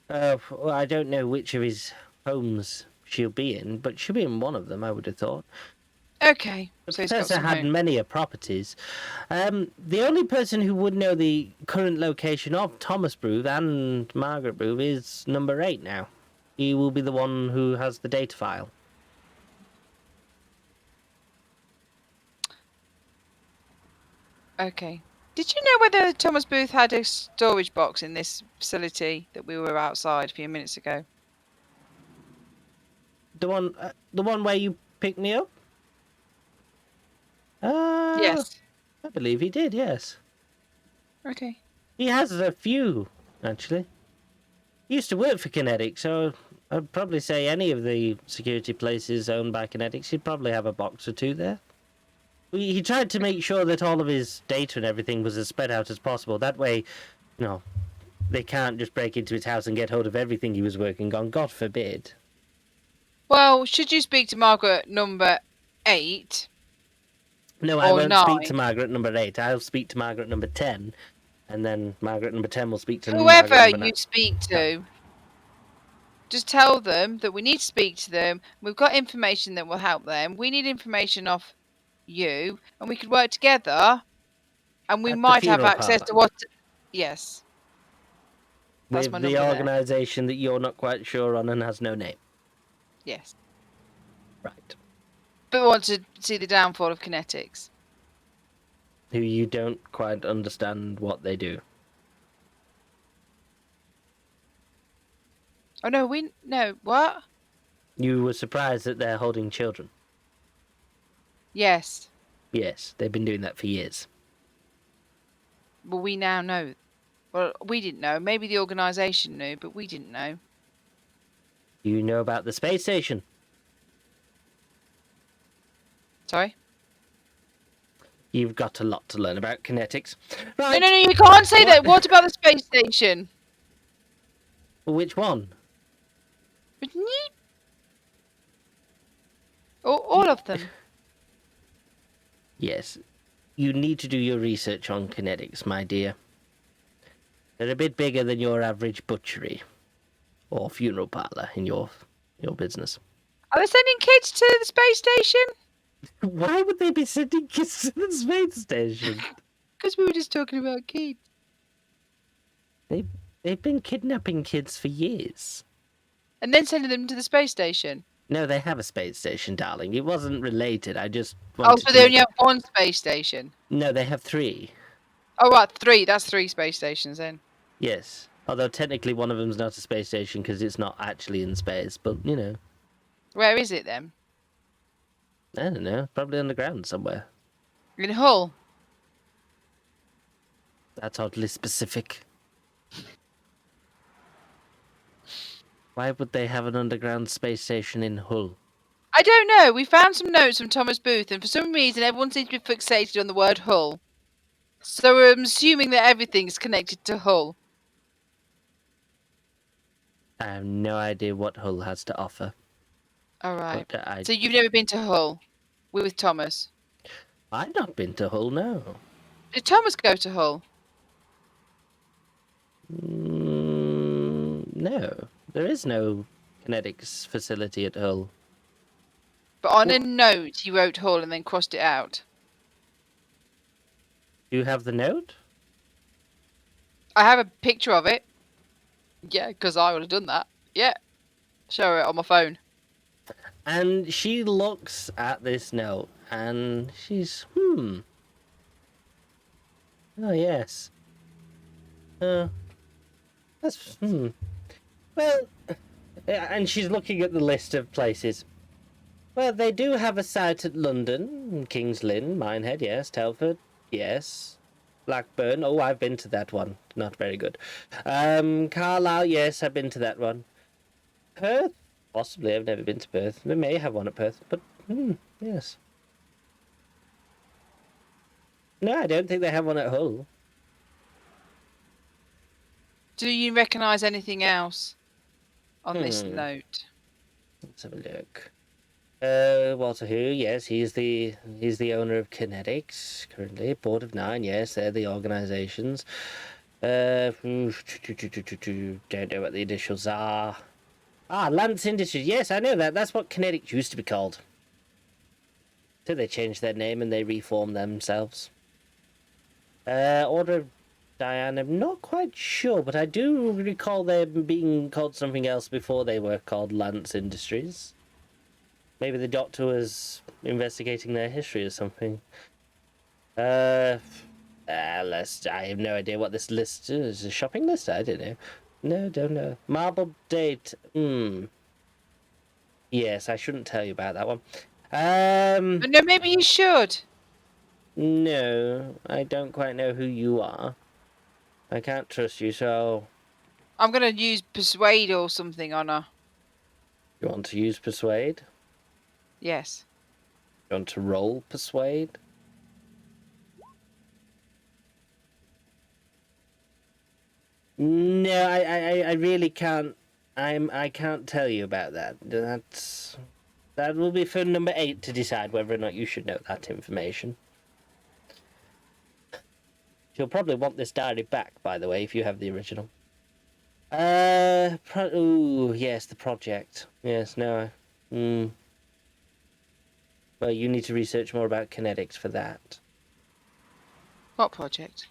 Speaker 1: Well, I don't know which of his homes she'll be in, but she'll be in one of them, I would have thought.
Speaker 3: Okay.
Speaker 1: The
Speaker 3: So he's got
Speaker 1: professor
Speaker 3: some
Speaker 1: had
Speaker 3: home.
Speaker 1: many properties. The only person who would know the current location of Thomas Booth and Margaret Booth is number 8 now. He will be the one who has the data file.
Speaker 3: Okay. Did you know whether Thomas Booth had a storage box in this facility that we were outside a few minutes ago?
Speaker 1: The one where you picked me up?
Speaker 3: Yes.
Speaker 1: I believe he did, yes.
Speaker 3: Okay.
Speaker 1: He has a few, actually. He used to work for Kinetic, so I'd probably say any of the security places owned by Kinetics, he'd probably have a box or two there. He tried to make sure that all of his data and everything was as spread out as possible. That way, they can't just break into his house and get hold of everything he was working on. God forbid.
Speaker 3: Well, should you speak to Margaret number 8?
Speaker 1: No, I
Speaker 3: Or
Speaker 1: won't
Speaker 3: 9.
Speaker 1: speak to Margaret number 8. I'll speak to Margaret number 10. And then Margaret number 10 will speak to
Speaker 3: Whoever
Speaker 1: Margaret number
Speaker 3: you speak to, just tell them that we need to speak to them. We've got information that will help them. We need information off you, and we could work together, and we
Speaker 1: At the
Speaker 3: might have
Speaker 1: funeral
Speaker 3: access
Speaker 1: parlour.
Speaker 3: to what. Yes. That's
Speaker 1: With
Speaker 3: my
Speaker 1: the
Speaker 3: number there.
Speaker 1: organisation that you're not quite sure on and has no name.
Speaker 3: Yes.
Speaker 1: Right.
Speaker 3: But we want to see the downfall of kinetics.
Speaker 1: Who you don't quite understand what they do.
Speaker 3: Oh no, what?
Speaker 1: You were surprised that they're holding children.
Speaker 3: Yes.
Speaker 1: Yes, they've been doing that for years.
Speaker 3: Well, we now know. Well, we didn't know. Maybe the organisation knew, but we didn't know.
Speaker 1: You know about the space station.
Speaker 3: Sorry?
Speaker 1: You've got a lot to learn about kinetics.
Speaker 3: No,
Speaker 1: Right.
Speaker 3: no, you can't say
Speaker 1: What?
Speaker 3: that. What about the space station?
Speaker 1: Which one?
Speaker 3: All of them.
Speaker 1: Yes. You need to do your research on kinetics, my dear. They're a bit bigger than your average butchery or funeral parlour in your business.
Speaker 3: Are they sending kids to the space station?
Speaker 1: Why would they be sending kids to the space station?
Speaker 3: Because we were just talking about kids.
Speaker 1: They've been kidnapping kids for years.
Speaker 3: And then sending them to the space station.
Speaker 1: No, they have a space station, darling. It wasn't related. I just
Speaker 3: Oh,
Speaker 1: wanted
Speaker 3: so
Speaker 1: to
Speaker 3: they
Speaker 1: make-
Speaker 3: only have one space station.
Speaker 1: No, they have 3.
Speaker 3: Oh, right, 3. That's 3 space stations then.
Speaker 1: Yes. Although technically one of them's not a space station because it's not actually in space, but you know.
Speaker 3: Where is it then?
Speaker 1: I don't know. Probably underground somewhere.
Speaker 3: In Hull.
Speaker 1: That's oddly specific. Why would they have an underground space station in Hull?
Speaker 3: I don't know. We found some notes from Thomas Booth, and for some reason everyone seems to be fixated on the word Hull. So I'm assuming that everything's connected to Hull.
Speaker 1: I have no idea what Hull has to offer.
Speaker 3: All right.
Speaker 1: But
Speaker 3: So you've never been to Hull with Thomas?
Speaker 1: I've not been to Hull, no.
Speaker 3: Did Thomas go to Hull?
Speaker 1: No. There is no kinetics facility at Hull.
Speaker 3: But on a note, he wrote Hull and then crossed it out.
Speaker 1: Do you have the note?
Speaker 3: I have a picture of it. Yeah, because I would have done that. Yeah. Show it on my phone.
Speaker 1: And she looks at this note and she's, Oh, yes. Well, and she's looking at the list of places. Well, they do have a site at London, King's Lynn, Minehead, yes, Telford, yes. Blackburn, oh, I've been to that one. Not very good. Carlisle, yes, I've been to that one. Perth? Possibly, I've never been to Perth. They may have one at Perth, but, yes. No, I don't think they have one at Hull.
Speaker 3: Do you recognise anything else on this note?
Speaker 1: Let's have a look. Walter Who, yes, he's the owner of Kinetics currently. Board of 9, yes, they're the organisations. Don't know what the initials are. Lance Industries, yes, I know that. That's what Kinetics used to be called. So they changed their name and they reformed themselves. Order of Diane, I'm not quite sure, but I do recall them being called something else before they were called Lance Industries. Maybe the Doctor was investigating their history or something. I have no idea what this list is. A shopping list? I don't know. No, don't know. Marble date. Yes, I shouldn't tell you about that one.
Speaker 3: No, maybe you should.
Speaker 1: No, I don't quite know who you are. I can't trust you, so...
Speaker 3: I'm going to use Persuade or something on her.
Speaker 1: You want to use Persuade?
Speaker 3: Yes.
Speaker 1: You want to roll Persuade? No, I really can't. I can't tell you about that. That will be for number 8 to decide whether or not you should know that information. You'll probably want this diary back, by the way, if you have the original. Ooh, yes, the project. Yes, no. Well, you need to research more about kinetics for that.
Speaker 3: What project?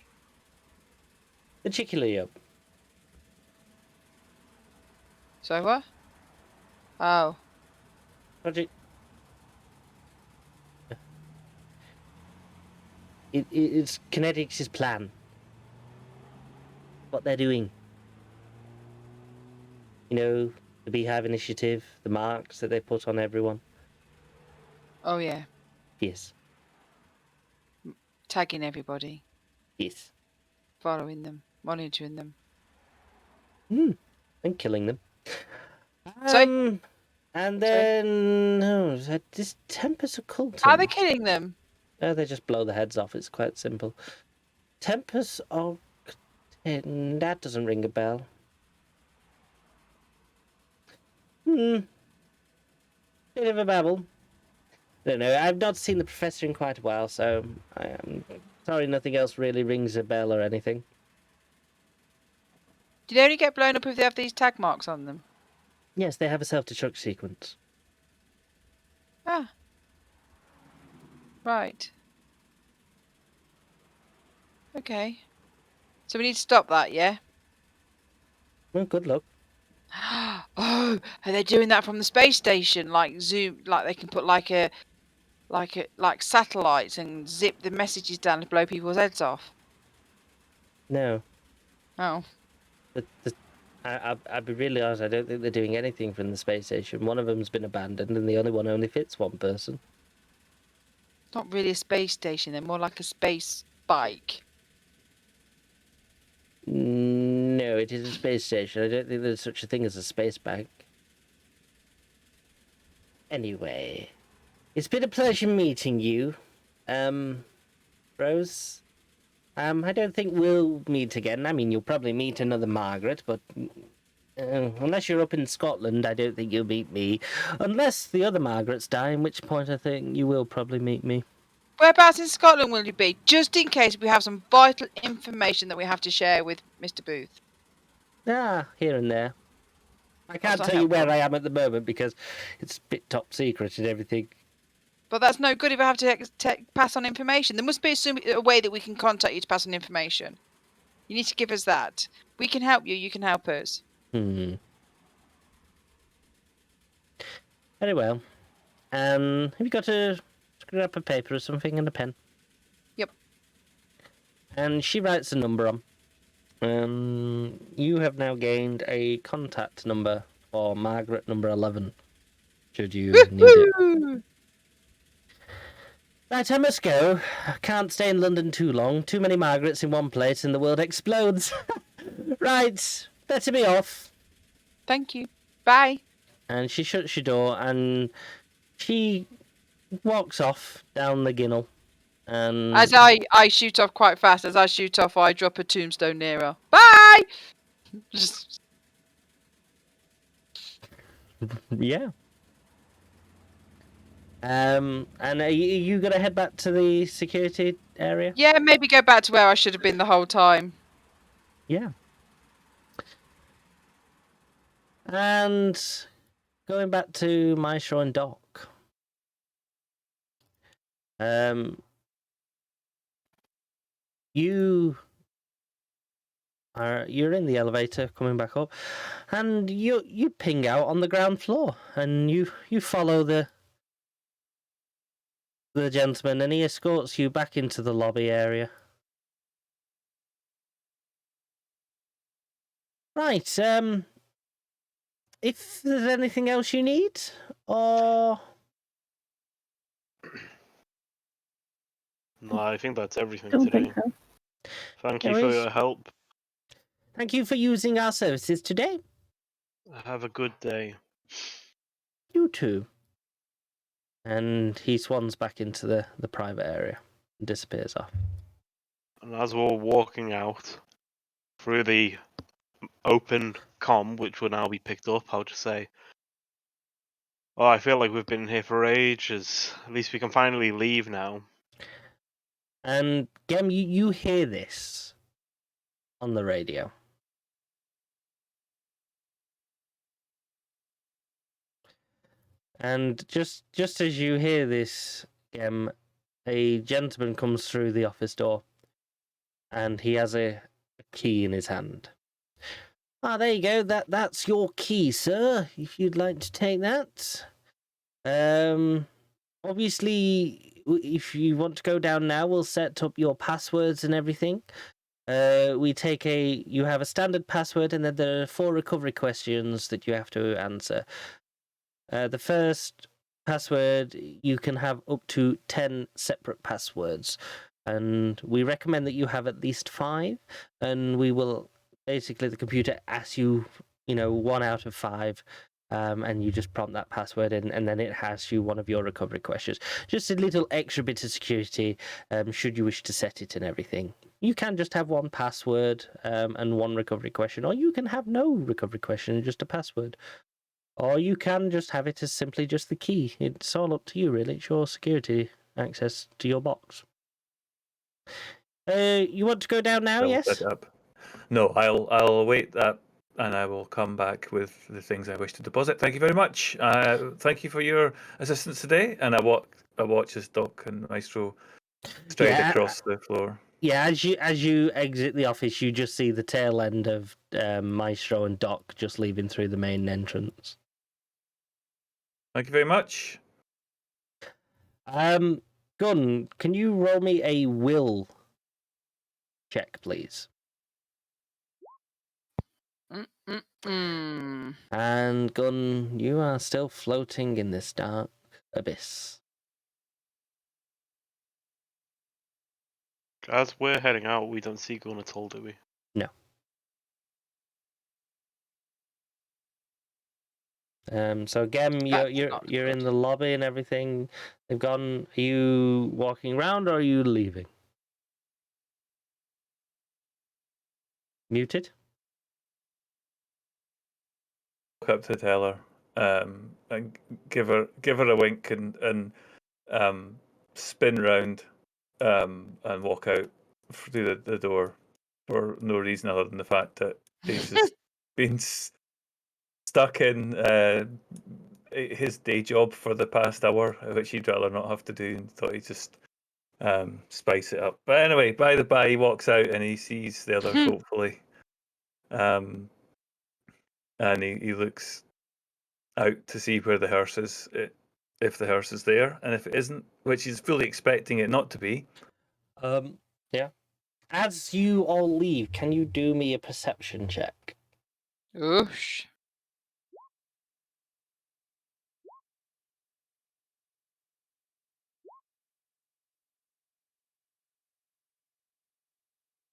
Speaker 1: The Chicxulub.
Speaker 3: So what? Oh.
Speaker 1: Project. It's Kinetics' plan. What they're doing. You know, the Beehive Initiative, the marks that they put on everyone.
Speaker 3: Oh yeah.
Speaker 1: Yes.
Speaker 3: Tagging everybody.
Speaker 1: Yes.
Speaker 3: Following them. Monitoring them.
Speaker 1: And killing them.
Speaker 3: So-
Speaker 1: And then this Tempest Occultum.
Speaker 3: How are they killing them?
Speaker 1: No, they just blow the heads off. It's quite simple. Tempest Occultum. That doesn't ring a bell. Bit of a babble. I don't know. I've not seen the Professor in quite a while, so I'm sorry nothing else really rings a bell or anything.
Speaker 3: Do they only get blown up if they have these tag marks on them?
Speaker 1: Yes, they have a self-destruct sequence.
Speaker 3: Ah. Right. Okay. So we need to stop that, yeah?
Speaker 1: Well, good luck.
Speaker 3: Oh, are they doing that from the space station? Like zoom, like they can put like satellites and zip the messages down to blow people's heads off.
Speaker 1: No.
Speaker 3: Oh.
Speaker 1: I'd be really honest, I don't think they're doing anything from the space station. One of them's been abandoned and the other one only fits one person.
Speaker 3: Not really a space station, they're more like a space bike.
Speaker 1: No, it is a space station. I don't think there's such a thing as a space bank. Anyway, it's been a pleasure meeting you, Rose. I don't think we'll meet again. I mean, you'll probably meet another Margaret, but unless you're up in Scotland, I don't think you'll meet me. Unless the other Margarets die, in which point I think you will probably meet me.
Speaker 3: Whereabouts in Scotland will you be? Just in case we have some vital information that we have to share with Mr. Booth.
Speaker 1: Here and there. I can't
Speaker 3: not
Speaker 1: tell you where
Speaker 3: helpful.
Speaker 1: I am at the moment because it's a bit top secret and everything.
Speaker 3: But that's no good if I have to pass on information. There must be a way that we can contact you to pass on information. You need to give us that. We can help you, you can help us.
Speaker 1: Very well. Have you got a scrap of paper or something and a pen?
Speaker 3: Yep.
Speaker 1: And she writes a number on. You have now gained a contact number for Margaret number 11. Should you need it.
Speaker 3: Woo!
Speaker 1: Right, I must go. I can't stay in London too long. Too many Margarets in one place and the world explodes. Right, better be off.
Speaker 3: Thank you. Bye.
Speaker 1: And she shuts your door and she walks off down the ginnel. And
Speaker 3: As I shoot off quite fast, as I shoot off, I drop a tombstone near her. Bye! Just...
Speaker 1: yeah. And are you gonna head back to the security area?
Speaker 3: Yeah, maybe go back to where I should have been the whole time.
Speaker 1: Yeah. And going back to Maestro and Doc. You're in the elevator coming back up, and you ping out on the ground floor, and you follow the gentleman, and he escorts you back into the lobby area. Right. If there's anything else you need, or
Speaker 5: No, I think that's everything
Speaker 6: Don't
Speaker 5: today.
Speaker 6: think so.
Speaker 5: Thank
Speaker 1: No
Speaker 5: you for
Speaker 1: worries.
Speaker 5: your help.
Speaker 1: thank you for using our services today.
Speaker 5: Have a good day.
Speaker 1: You too. And he swans back into the private area and disappears off.
Speaker 5: And as we're walking out through the open comm, which will now be picked up, I'll just say, oh, I feel like we've been here for ages. At least we can finally leave now.
Speaker 1: And Gem, you hear this on the radio. And just as you hear this, Gem, a gentleman comes through the office door, and he has a key in his hand. There you go. That's your key, sir. If you'd like to take that. Obviously, if you want to go down now, we'll set up your passwords and everything. You have a standard password, and then there are 4 recovery questions that you have to answer. The first password, you can have up to 10 separate passwords, and we recommend that you have at least 5, and we will basically, the computer asks you, 1 out of 5, and you just prompt that password in, and then it asks you one of your recovery questions. Just a little extra bit of security, should you wish to set it and everything. You can just have 1 password and 1 recovery question, or you can have no recovery question and just a password. Or you can just have it as simply just the key. It's all up to you, really. It's your security access to your box. You want to go down now?
Speaker 2: I'll
Speaker 1: Yes.
Speaker 2: set it up. No, I'll wait that, and I will come back with the things I wish to deposit. Thank you very much. Thank you for your assistance today. And I watch as Doc and Maestro stride across the floor.
Speaker 1: Yeah, as you exit the office, you just see the tail end of Maestro and Doc just leaving through the main entrance.
Speaker 2: Thank you very much.
Speaker 1: Gun, can you roll me a will check, please? And Gun, you are still floating in this dark abyss.
Speaker 5: As we're heading out, we don't see Gun at all, do we?
Speaker 1: No. So Gem, you're in the lobby and everything. They've gone. Are you walking around or are you leaving? Muted.
Speaker 2: Walk up to the teller, and give her a wink and spin round, and walk out through the door for no reason other than the fact that he's just been stuck in his day job for the past hour, which he'd rather not have to do, and thought he'd just spice it up. But anyway, by the by, he walks out and he sees the others, hopefully. And he looks out to see where the hearse is, if the hearse is there, and if it isn't, which he's fully expecting it not to be.
Speaker 1: Yeah. As you all leave, can you do me a perception check?
Speaker 3: Oosh.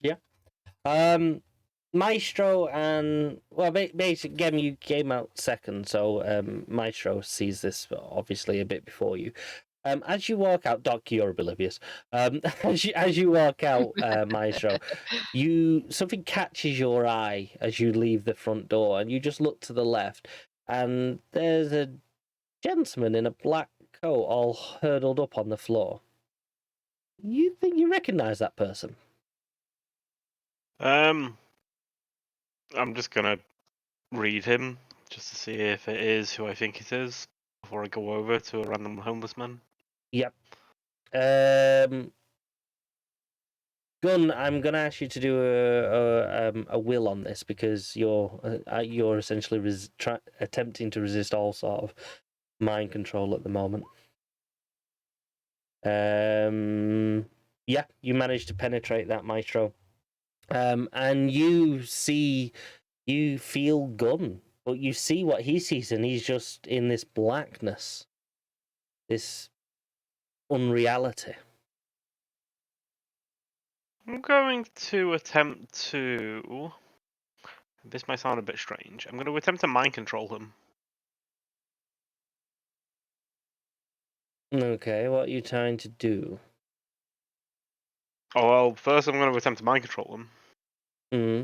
Speaker 1: Yeah. Maestro and basically, Gem, you came out second, so Maestro sees this obviously a bit before you. As you walk out, Doc, you're oblivious. As you walk out, Maestro, something catches your eye as you leave the front door, and you just look to the left, and there's a gentleman in a black coat, all hurdled up on the floor. You think you recognise that person?
Speaker 5: I'm just gonna read him just to see if it is who I think it is before I go over to a random homeless man.
Speaker 1: Yep. Gun, I'm gonna ask you to do a will on this because you're essentially attempting to resist all sort of mind control at the moment. Yeah, you managed to penetrate that, Maestro. And you feel Gun, but you see what he sees, and he's just in this blackness, this unreality.
Speaker 5: I'm going to attempt to. This might sound a bit strange. I'm going to attempt to mind control him.
Speaker 1: Okay, what are you trying to do?
Speaker 5: Oh, well, first I'm going to attempt to mind control him.
Speaker 1: Hmm.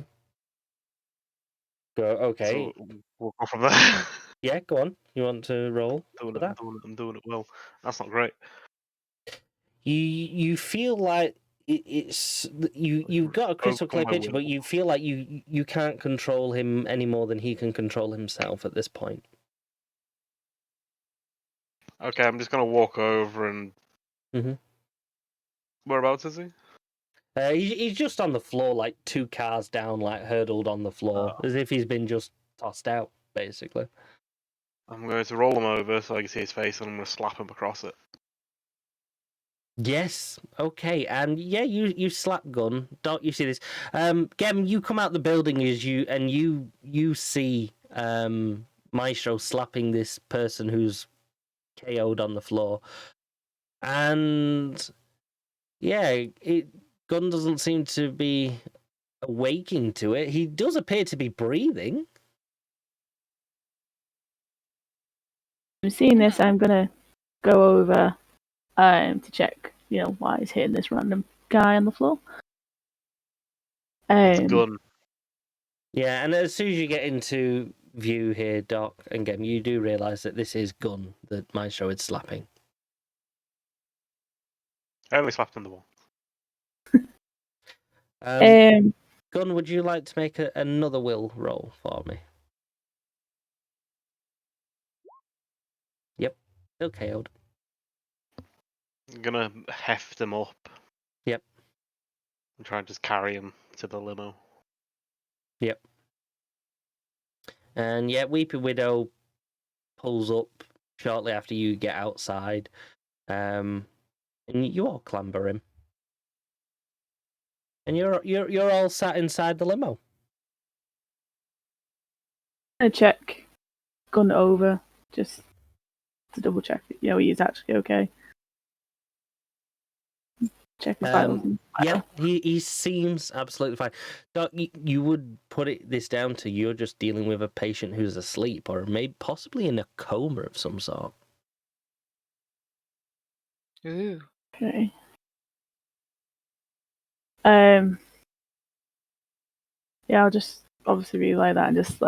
Speaker 1: Go. Okay.
Speaker 5: So we'll go from there.
Speaker 1: Yeah, go on. You want to roll for that?
Speaker 5: I'm doing it well. That's not great.
Speaker 1: You feel like you've got a crystal clear picture, but you feel like you can't control him any more than he can control himself at this point.
Speaker 5: Okay, I'm just going to walk over and.
Speaker 1: Mm-hmm.
Speaker 5: Whereabouts is he?
Speaker 1: He's just on the floor, like 2 cars down, like hurdled on the floor, as if he's been just tossed out, basically.
Speaker 5: I'm going to roll him over so I can see his face, and I'm going to slap him across it.
Speaker 1: Yes. Okay. And yeah, you slap Gun. Don't you see this? Gem, you come out the building as you see Maestro slapping this person who's KO'd on the floor, and yeah, Gun doesn't seem to be awaking to it. He does appear to be breathing.
Speaker 6: Seeing this, I'm gonna go over to check, why he's hitting this random guy on the floor.
Speaker 5: It's a gun.
Speaker 1: Yeah, and as soon as you get into view here, Doc and Gem, you do realise that this is Gun that Maestro is slapping.
Speaker 5: I only slapped him in the wall.
Speaker 1: Gun, would you like to make another will roll for me? Yep, still KO'd.
Speaker 5: I'm going to heft him up.
Speaker 1: Yep.
Speaker 5: And try and just carry him to the limo.
Speaker 1: Yep. And yeah, Weeping Widow pulls up shortly after you get outside. And you all clamber in. And you're all sat inside the limo.
Speaker 6: I'm gonna check Gun over just to double check that he is actually okay. Check his vitals.
Speaker 1: Yeah, he seems absolutely fine. Doc, you would put this down to you're just dealing with a patient who's asleep or maybe possibly in a coma of some sort.
Speaker 3: Ooh.
Speaker 6: Okay. Yeah, I'll just obviously relay that and just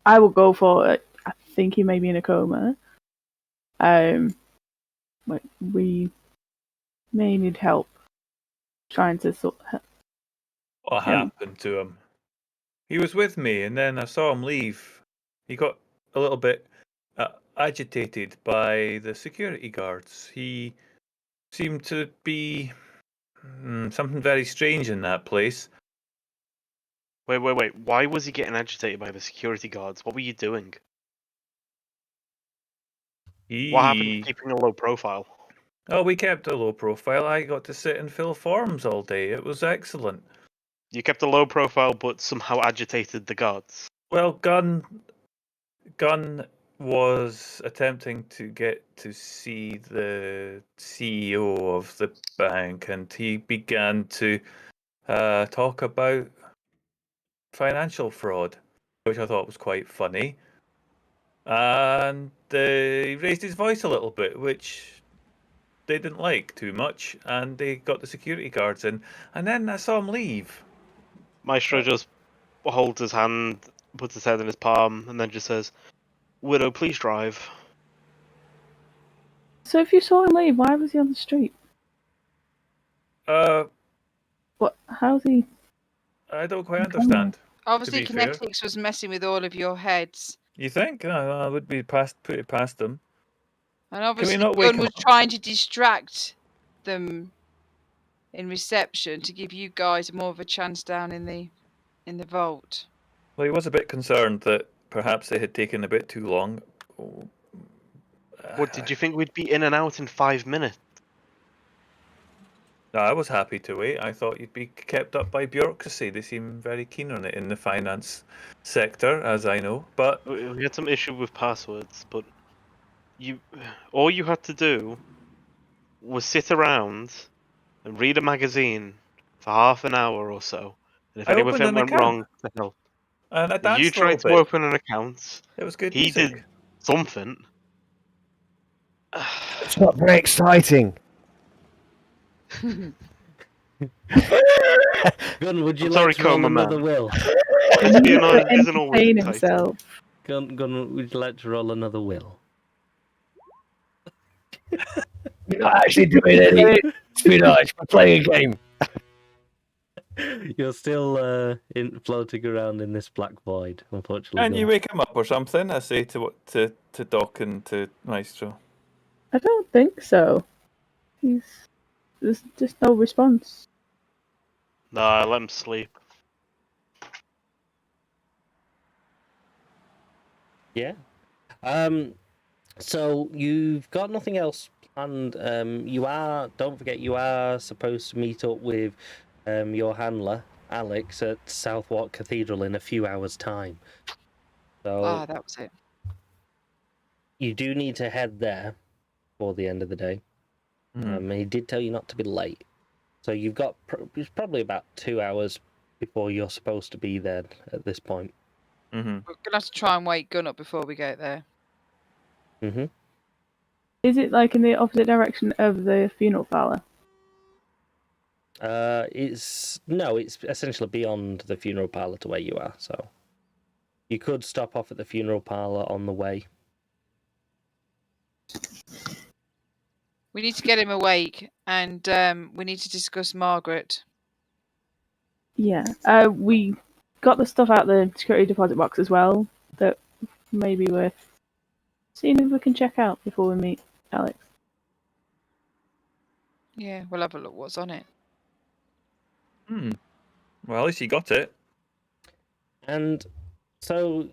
Speaker 6: I will go for it. I think he may be in a coma. We may need help trying to sort.
Speaker 2: What happened to him? He was with me, and then I saw him leave. He got a little bit agitated by the security guards. He seemed to be something very strange in that place.
Speaker 5: Wait. Why was he getting agitated by the security guards? What were you doing? What happened to keeping a low profile?
Speaker 2: Oh, we kept a low profile. I got to sit and fill forms all day. It was excellent.
Speaker 5: You kept a low profile, but somehow agitated the guards.
Speaker 2: Well, Gun was attempting to get to see the CEO of the bank, and he began to talk about financial fraud, which I thought was quite funny. And he raised his voice a little bit, which they didn't like too much, and they got the security guards in. And then I saw him leave.
Speaker 5: Maestro just holds his hand, puts his head in his palm, and then just says, "Widow, please drive."
Speaker 6: So if you saw him leave, why was he on the street? What? How's he?
Speaker 2: I don't quite understand.
Speaker 3: Obviously, Kinetics was messing with all of your heads.
Speaker 2: You think? I would be put it past them.
Speaker 3: And obviously, Gun was trying to distract them in reception to give you guys more of a chance down in the vault.
Speaker 2: Well, he was a bit concerned that perhaps they had taken a bit too long.
Speaker 5: What, did you think we'd be in and out in 5 minutes?
Speaker 2: No, I was happy to wait. I thought you'd be kept up by bureaucracy. They seem very keen on it in the finance sector, as I know. But
Speaker 5: we had some issue with passwords, but all you had to do was sit around and read a magazine for half an hour or so. And if anything went wrong, to help.
Speaker 2: And I danced
Speaker 5: you tried to open an account.
Speaker 2: It was good.
Speaker 5: He did something.
Speaker 4: It's not very exciting.
Speaker 1: Gun, would you
Speaker 5: I'm
Speaker 1: like
Speaker 5: sorry,
Speaker 1: to roll
Speaker 5: Coma
Speaker 1: another
Speaker 5: Man.
Speaker 1: will?
Speaker 5: Espionage isn't always exciting.
Speaker 6: Himself.
Speaker 1: Gun, would you like to roll another will?
Speaker 4: You're not actually doing any espionage. We're playing a game.
Speaker 1: You're still floating around in this black void, unfortunately.
Speaker 2: And you wake him up or something, I say to Doc and to Maestro.
Speaker 6: I don't think so. He's There's just no response.
Speaker 5: Nah, let him sleep.
Speaker 1: Yeah. So you've got nothing else planned. Don't forget, you are supposed to meet up with your handler, Alex, at Southwark Cathedral in a few hours' time. So
Speaker 3: That was it.
Speaker 1: you do need to head there for the end of the day. He did tell you not to be late. So you've got it's probably about 2 hours before you're supposed to be there at this point.
Speaker 2: Mm-hmm.
Speaker 3: We're gonna have to try and wake Gun up before we get there.
Speaker 1: Mm-hmm.
Speaker 6: Is it like in the opposite direction of the funeral parlour?
Speaker 1: It's essentially beyond the funeral parlour to where you are. So you could stop off at the funeral parlour on the way.
Speaker 3: We need to get him awake, and we need to discuss Margaret.
Speaker 6: Yeah. We got the stuff out the security deposit box as well. That may be worth seeing if we can check out before we meet Alex.
Speaker 3: Yeah, we'll have a look what's on it.
Speaker 2: Well, at least you got it.
Speaker 1: And so,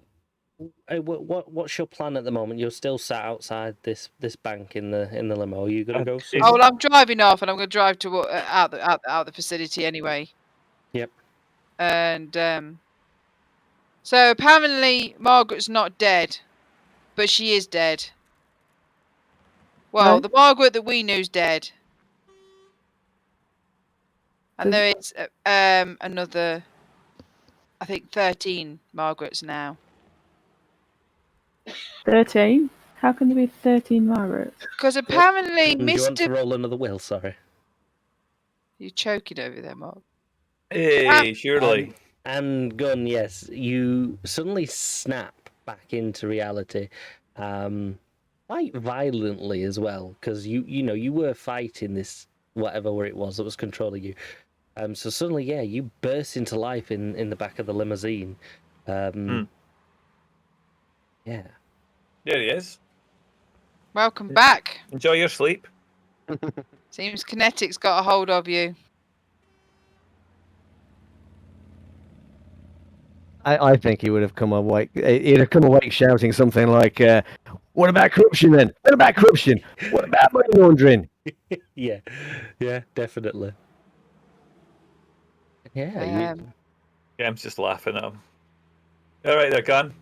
Speaker 1: what's your plan at the moment? You're still sat outside this bank in the limo. Are you gonna go soon?
Speaker 3: Oh, well, I'm driving off, and I'm going to drive to out the facility anyway.
Speaker 1: Yep.
Speaker 3: And so apparently Margaret's not dead, but she is dead. Well,
Speaker 6: Right.
Speaker 3: the Margaret that we knew's dead, and
Speaker 6: Does-
Speaker 3: there is another, I think, 13 Margarets now.
Speaker 6: 13? How can there be 13 Margarets?
Speaker 3: Because apparently,
Speaker 1: Do you want to
Speaker 3: Mr.
Speaker 1: roll another will? Sorry.
Speaker 3: You're choking over there, Mark.
Speaker 2: Hey, surely.
Speaker 1: And Gun, yes, you suddenly snap back into reality, quite violently as well, because you were fighting this whatever it was that was controlling you. So suddenly, yeah, you burst into life in the back of the limousine. Yeah.
Speaker 2: There he is.
Speaker 3: Welcome back.
Speaker 2: Enjoy your sleep.
Speaker 3: Seems Kinetic's got a hold of you.
Speaker 4: I think he would have come awake. He'd have come awake shouting something like, "What about corruption then? What about corruption? What about money laundering?"
Speaker 1: Yeah, definitely. Yeah,
Speaker 2: Gem's just laughing at him. All right, there, Gun.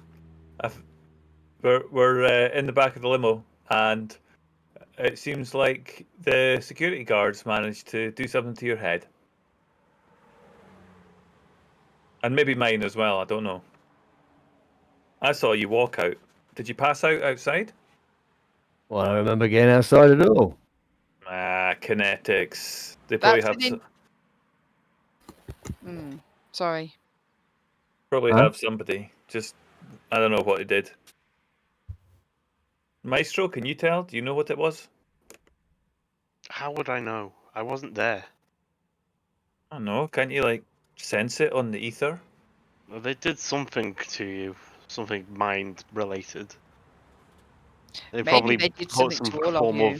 Speaker 2: We're in the back of the limo, and it seems like the security guards managed to do something to your head. And maybe mine as well, I don't know. I saw you walk out. Did you pass out outside?
Speaker 4: Well, I remember getting outside at all.
Speaker 2: Kinetics. They probably
Speaker 3: That's
Speaker 2: have
Speaker 3: sorry.
Speaker 2: have somebody. Just, I don't know what they did. Maestro, can you tell? Do you know what it was?
Speaker 5: How would I know? I wasn't there.
Speaker 2: I don't know. Can't you, sense it on the ether?
Speaker 5: Well, they did something to you. Something mind-related.
Speaker 3: Maybe they did something to all of you.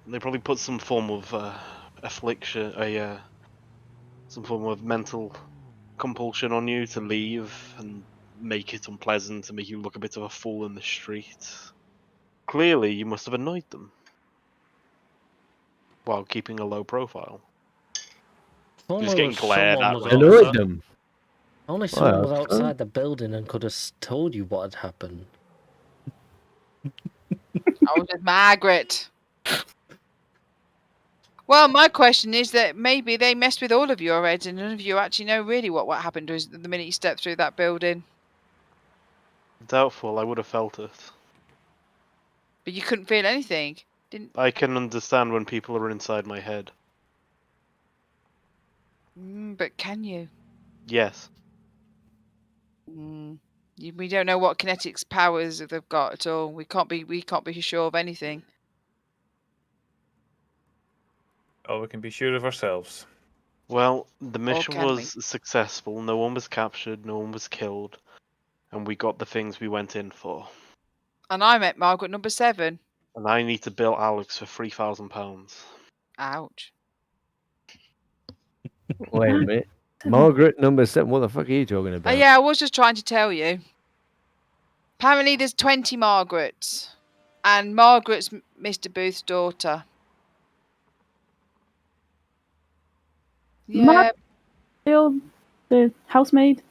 Speaker 5: They probably put some form of affliction, some form of mental compulsion on you to leave and make it unpleasant to make you look a bit of a fool in the street. Clearly, you must have annoyed them while keeping a low profile. Just getting glared at.
Speaker 4: Annoyed them.
Speaker 1: Only someone was
Speaker 4: Well,
Speaker 1: outside the building and could have told you what had happened.
Speaker 3: I was with Margaret. Well, my question is that maybe they messed with all of your heads and none of you actually know really what happened to the minute you stepped through that building.
Speaker 5: Doubtful, I would have felt it.
Speaker 3: But you couldn't feel anything.
Speaker 5: I can understand when people are inside my head.
Speaker 3: But can you?
Speaker 5: Yes.
Speaker 3: We don't know what kinetics powers they've got at all. We can't be sure of anything.
Speaker 2: Oh, we can be sure of ourselves.
Speaker 5: Well, the mission
Speaker 3: can
Speaker 5: was successful. No one was captured, no one was killed, and we got the things we went in for.
Speaker 3: And I met Margaret number 7.
Speaker 5: And I need to bill Alex for £3,000.
Speaker 3: Ouch.
Speaker 4: Wait a minute. Margaret number 7. What the fuck are you talking
Speaker 3: Oh,
Speaker 4: about?
Speaker 3: yeah, I was just trying to tell you. Apparently, there's 20 Margarets, and Margaret's Mr. Booth's daughter. Yeah,
Speaker 6: The housemaid.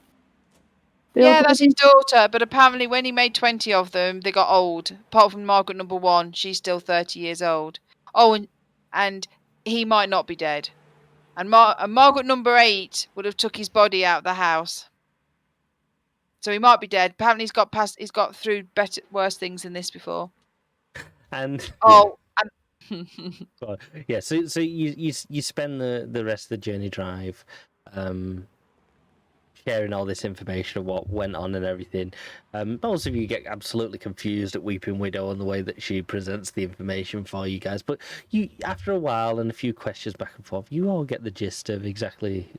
Speaker 3: yeah, that's his daughter. But apparently, when he made 20 of them, they got old. Apart from Margaret number 1, she's still 30 years old. Oh, and he might not be dead. And Margaret number 8 would have took his body out of the house. So he might be dead. Apparently, he's got through worse things than this before.
Speaker 1: And
Speaker 3: Oh,
Speaker 1: yeah, so you spend the rest of the journey drive, sharing all this information of what went on and everything. Most of you get absolutely confused at Weeping Widow and the way that she presents the information for you guys, but you, after a while and a few questions back and forth, you all get the gist of exactly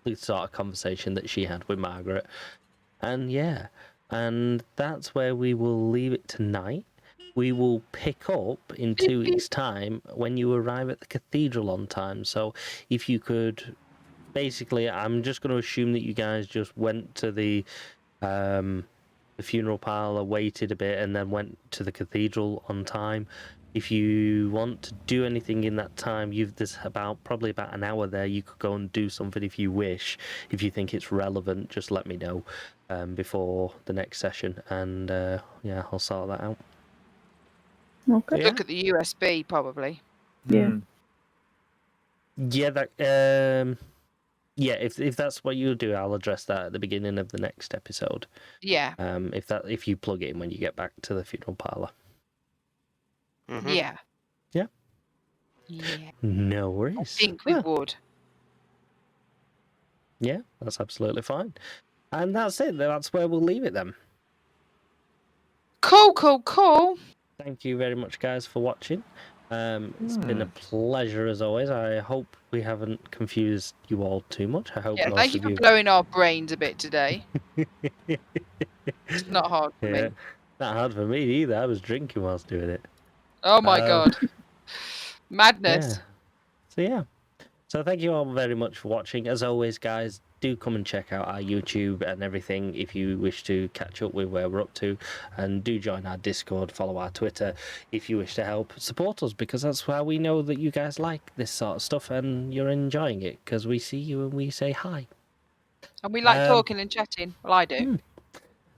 Speaker 1: the sort of conversation that she had with Margaret. And yeah, and that's where we will leave it tonight. We will pick up in 2 weeks' time when you arrive at the cathedral on time. So if you could, basically, I'm just going to assume that you guys just went to the funeral parlor, waited a bit, and then went to the cathedral on time. If you want to do anything in that time, there's probably about an hour there. You could go and do something if you wish. If you think it's relevant, just let me know before the next session, and yeah, I'll sort that out.
Speaker 6: Okay.
Speaker 1: Yeah.
Speaker 3: look at the USB, probably.
Speaker 6: Yeah.
Speaker 1: Yeah, that yeah, if that's what you do, I'll address that at the beginning of the next episode.
Speaker 3: Yeah.
Speaker 1: If you plug it in when you get back to the funeral parlor.
Speaker 5: Mhm.
Speaker 3: Yeah.
Speaker 1: Yeah.
Speaker 3: Yeah.
Speaker 1: No
Speaker 3: I
Speaker 1: worries.
Speaker 3: think we would.
Speaker 1: Yeah, that's absolutely fine. And that's it. That's where we'll leave it then.
Speaker 3: Cool.
Speaker 1: Thank you very much, guys, for watching. It's been a pleasure as always. I hope we haven't confused you all too much. I hope
Speaker 3: Yeah,
Speaker 1: most
Speaker 3: thank you
Speaker 1: of
Speaker 3: for
Speaker 1: you.
Speaker 3: blowing our brains a bit today. It's not hard for
Speaker 1: Yeah,
Speaker 3: me.
Speaker 1: not hard for me either. I was drinking whilst doing it.
Speaker 3: Oh my
Speaker 1: Um,
Speaker 3: god. Madness.
Speaker 1: Yeah. So thank you all very much for watching. As always, guys, do come and check out our YouTube and everything if you wish to catch up with where we're up to. And do join our Discord, follow our Twitter if you wish to help support us, because that's how we know that you guys like this sort of stuff and you're enjoying it, because we see you and we say hi.
Speaker 3: And we like talking and chatting. Well, I do.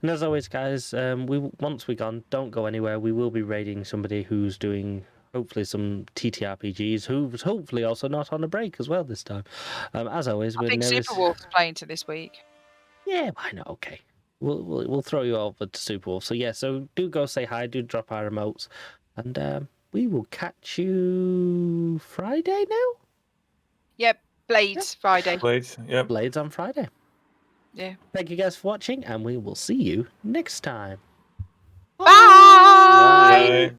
Speaker 1: And as always, guys, once we're gone, don't go anywhere. We will be raiding somebody who's doing hopefully some TTRPGs, who's hopefully also not on a break as well this time. As always,
Speaker 3: I
Speaker 1: we're
Speaker 3: think
Speaker 1: never.
Speaker 3: Superwolf's playing to this week.
Speaker 1: Yeah, why not? Okay, we'll throw you over to Superwolf. So yeah, so do go say hi, do drop our remotes, and we will catch you Friday now.
Speaker 3: Yep, Blades Friday.
Speaker 2: Blades, yep.
Speaker 1: Blades on Friday.
Speaker 3: Yeah.
Speaker 1: Thank you guys for watching, and we will see you next time.
Speaker 3: Bye.
Speaker 2: Bye.